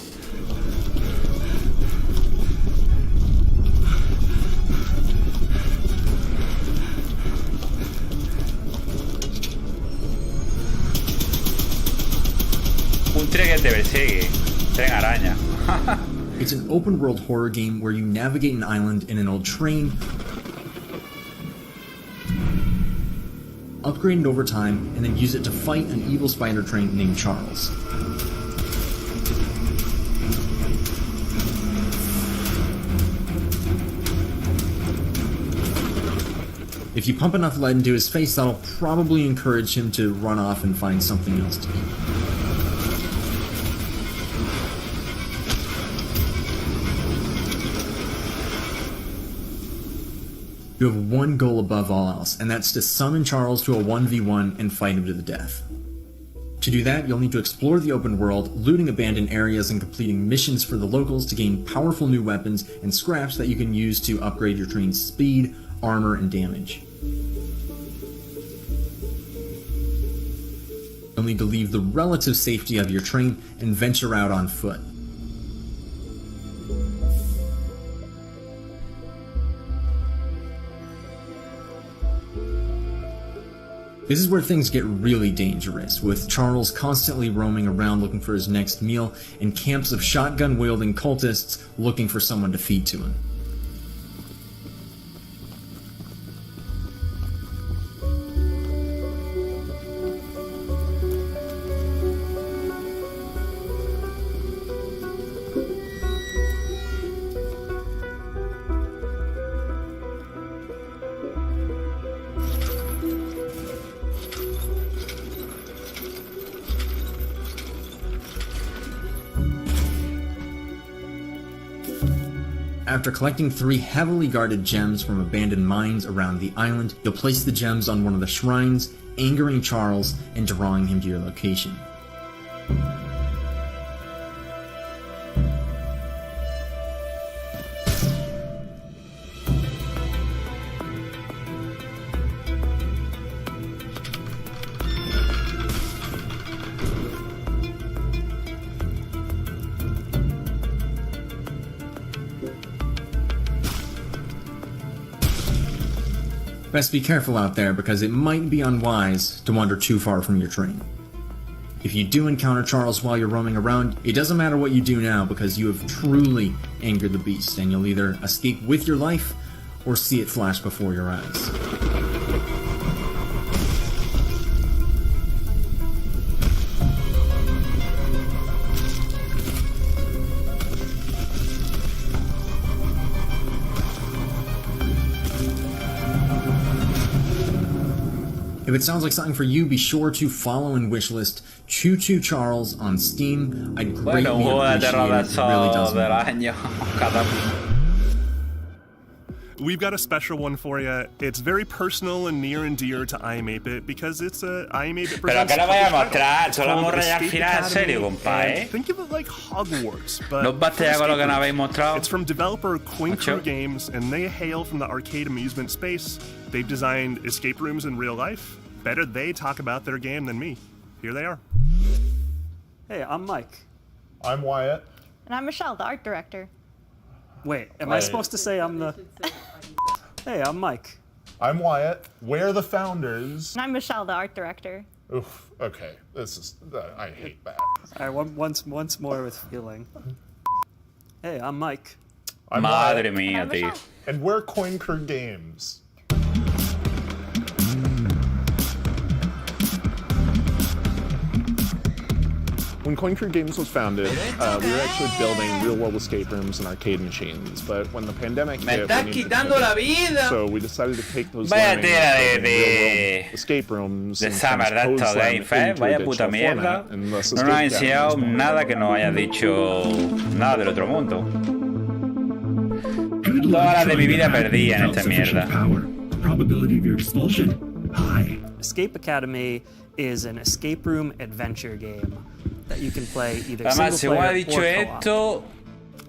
Un tren que te persigue. Tren araña. It's an open-world horror game where you navigate an island in an old train, upgrade it over time, and then use it to fight an evil spider train named Charles. If you pump enough lead into his face, that'll probably encourage him to run off and find something else to eat. You have one goal above all else, and that's to summon Charles to a 1v1 and fight him to the death. To do that, you'll need to explore the open world, looting abandoned areas and completing missions for the locals to gain powerful new weapons and scraps that you can use to upgrade your train's speed, armor, and damage. You'll need to leave the relative safety of your train and venture out on foot. This is where things get really dangerous, with Charles constantly roaming around looking for his next meal, and camps of shotgun-wielding cultists looking for someone to feed to him. After collecting 3 heavily guarded gems from abandoned mines around the island, you'll place the gems on one of the shrines, angering Charles and drawing him to your location. Best be careful out there, because it might be unwise to wander too far from your train. If you do encounter Charles while you're roaming around, it doesn't matter what you do now, because you have truly angered the beast, and you'll either escape with your life or see it flash before your eyes. If it sounds like something for you, be sure to follow and wishlist Choo Choo Charles on Steam. I'd greatly appreciate it. It really does mean. We've got a special one for you. It's very personal and near and dear to I Am 8-Bit because it's a I Am 8-Bit Pero que la vaya a mostrar, solo called morra ya al Escape final, en serio, Academy, compa, and think of it like Hogwarts, but No basta ya con lo que nos habéis mostrado. it's from developer Quinkru Macho. Games, and they hail from the arcade amusement space. They've designed escape rooms in real life. Better they talk about their game than me. Here they are. Hey, I'm Mike. I'm Wyatt. And I'm Michelle, the art director. Wait, am I supposed to say I'm the... Hey, I'm Mike. I'm Wyatt. We're the founders. And I'm Michelle, the art director. Oof, okay. This is... I hate that. All right, once more with feeling. Hey, I'm Mike. I'm Madre Wyatt. mía, tío. And we're Quinkru Games. When Quinkru Games was founded, we were actually building real-world escape rooms and arcade machines, but when the pandemic Me hit, estás we needed quitando la to pivot. vida. So we decided to take those Vaya learnings tela from de real-world escape rooms and Summer de transpose estos them Game Fest, into a vaya digital puta mierda. format, and thus No nos ha escape enseñado games. nada que nos haya dicho nada del otro mundo. Todas las de mi vida perdí en esta mierda. Probability of your expulsion, high. Escape Academy is an escape room adventure game that you can play either Además, single según ha player dicho or esto, co-op.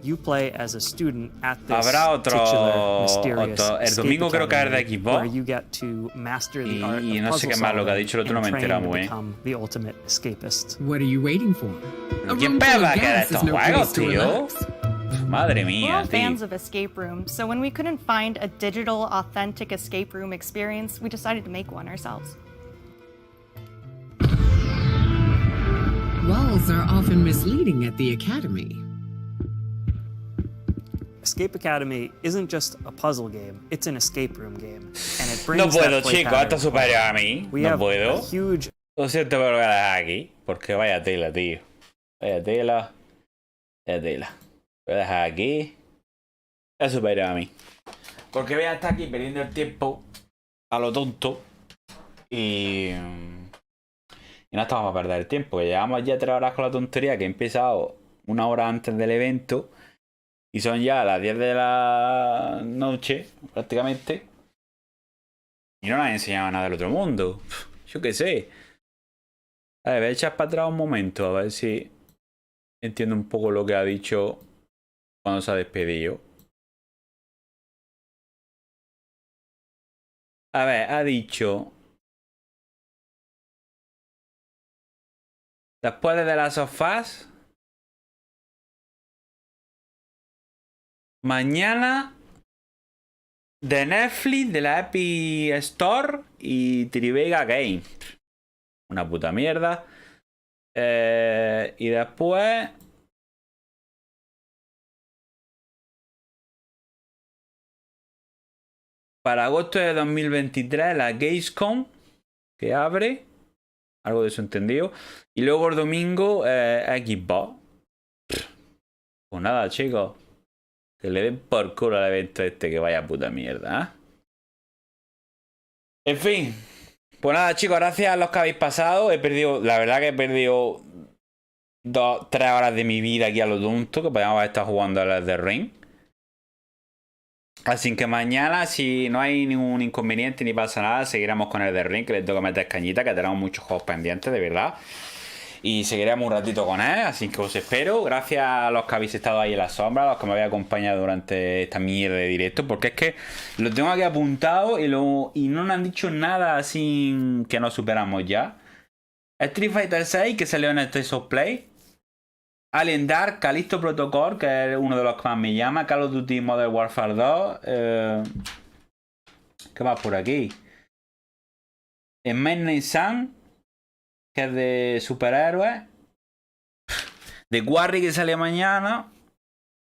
You play as a student at this habrá titular mysterious el escape domingo creo que es de academy Xbox. where you get to master the art Y of no sé puzzle qué más lo que ha solving dicho el otro, no and me he train enterado to muy bien. become the ultimate escapist. What are you waiting for? ¿Quién pega que de estos juegos, tío? Madre We're mía, all tío. fans of escape rooms, so when we couldn't find a digital, authentic escape room experience, we decided to make one ourselves. Walls are often misleading at the academy. Escape Academy isn't just a puzzle game, it's an escape room game. And it brings No puedo, that play chico, pattern esto superior a mí. We No have puedo. a huge Lo siento, pero lo voy a dejar aquí. Porque vaya tela, tío. Vaya tela. Vaya tela. Lo voy a dejar aquí. Es superior a mí. Porque voy a estar aquí perdiendo el tiempo a lo tonto. Y no estamos a perder el tiempo. Que llevamos ya 3 horas con la tontería que he empezado 1 hora antes del evento. Y son ya las 10 de la noche, prácticamente. Y no nos han enseñado nada del otro mundo. Yo qué sé. A ver, voy a echar para atrás un momento. A ver si entiendo un poco lo que ha dicho cuando se ha despedido. A ver, ha dicho... Después de The Last of Us. Mañana. De Netflix, de la Epic Store y Trivega Game. Una puta mierda. Y después. Para agosto de 2023, la Gamescom. Que abre. Algo de eso entendido. Y luego el domingo, Xbox. Pues nada, chicos. Que le den por culo al evento este, que vaya puta mierda, ¿eh? En fin. Pues nada, chicos, gracias a los que habéis pasado. He perdido, la verdad que he perdido 2-3 horas de mi vida aquí a lo tonto, que podíamos haber estado jugando a The Ring. Así que mañana, si no hay ningún inconveniente ni pasa nada, seguiremos con el The Ring, que le tengo que meter cañita, que tenemos muchos juegos pendientes, de verdad. Y seguiremos un ratito con él, así que os espero. Gracias a los que habéis estado ahí en la sombra, a los que me habéis acompañado durante esta mierda de directo, porque es que lo tengo aquí apuntado y no nos han dicho nada sin que nos superamos ya. Street Fighter 6, que salió en el Test of Play. Alien Dark, Callisto Protocol, que es uno de los que más me llama. Call of Duty Modern Warfare 2. ¿Qué más por aquí? En Midnight Sun, que es de superhéroes. De Quarry, que sale mañana.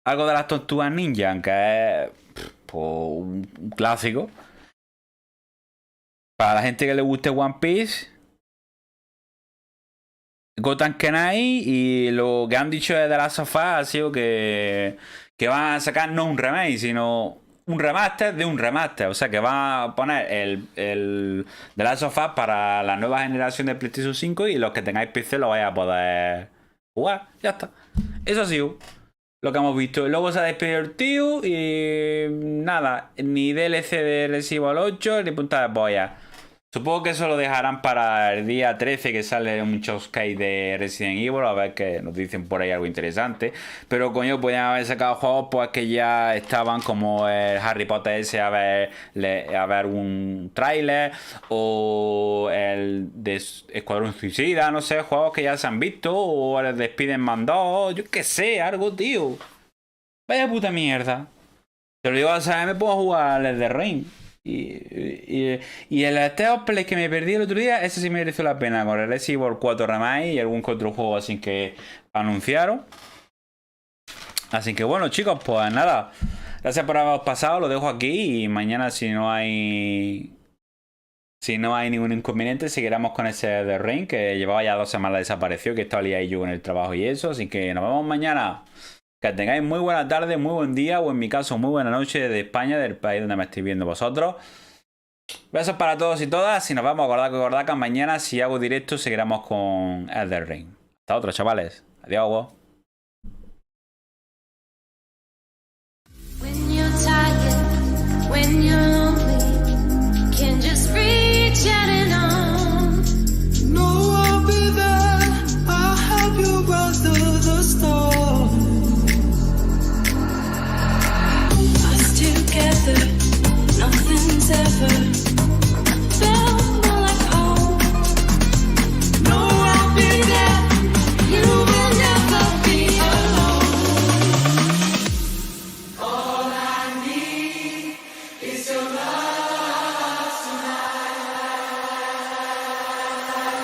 Algo de las Tortugas Ninja, que es pues, un clásico. Para la gente que le guste One Piece. Gotham Knight, y lo que han dicho de The Last of Us ha sido que van a sacar no un remake, sino un remaster de un remaster. O sea, que van a poner el The Last of Us para la nueva generación de PlayStation 5 y los que tengáis PC lo vais a poder jugar. Ya está. Eso ha sido lo que hemos visto. Luego se ha despedido el tío y nada, ni DLC de Resident Evil 8 ni punta de polla. Supongo que eso lo dejarán para el día 13, que sale un showcase de Resident Evil, a ver que nos dicen por ahí algo interesante. Pero coño, podían haber sacado juegos pues que ya estaban, como el Harry Potter ese, a ver un tráiler, o el de Escuadrón Suicida, no sé, juegos que ya se han visto, o el de Spider-Man 2, yo qué sé, algo, tío. Vaya puta mierda. Te lo digo, a saber, me puedo jugar el de Ring. Y el Test Play que me perdí el otro día, ese sí me mereció la pena, con el Resident Evil 4 Remake y algún que otro juego así que anunciaron. Así que bueno, chicos, pues nada, gracias por haberos pasado, lo dejo aquí y mañana si no hay ningún inconveniente seguiremos con ese de Ring, que llevaba ya 2 semanas desapareció, que estaba liado yo con el trabajo y eso, así que nos vemos mañana. Que tengáis muy buena tarde, muy buen día, o en mi caso muy buena noche desde España, del país donde me estéis viendo vosotros. Besos para todos y todas. Y nos vamos a acordar que mañana, si hago directo, seguiremos con Elden Ring. Hasta otro, chavales. Adiós. When you're tired, when you're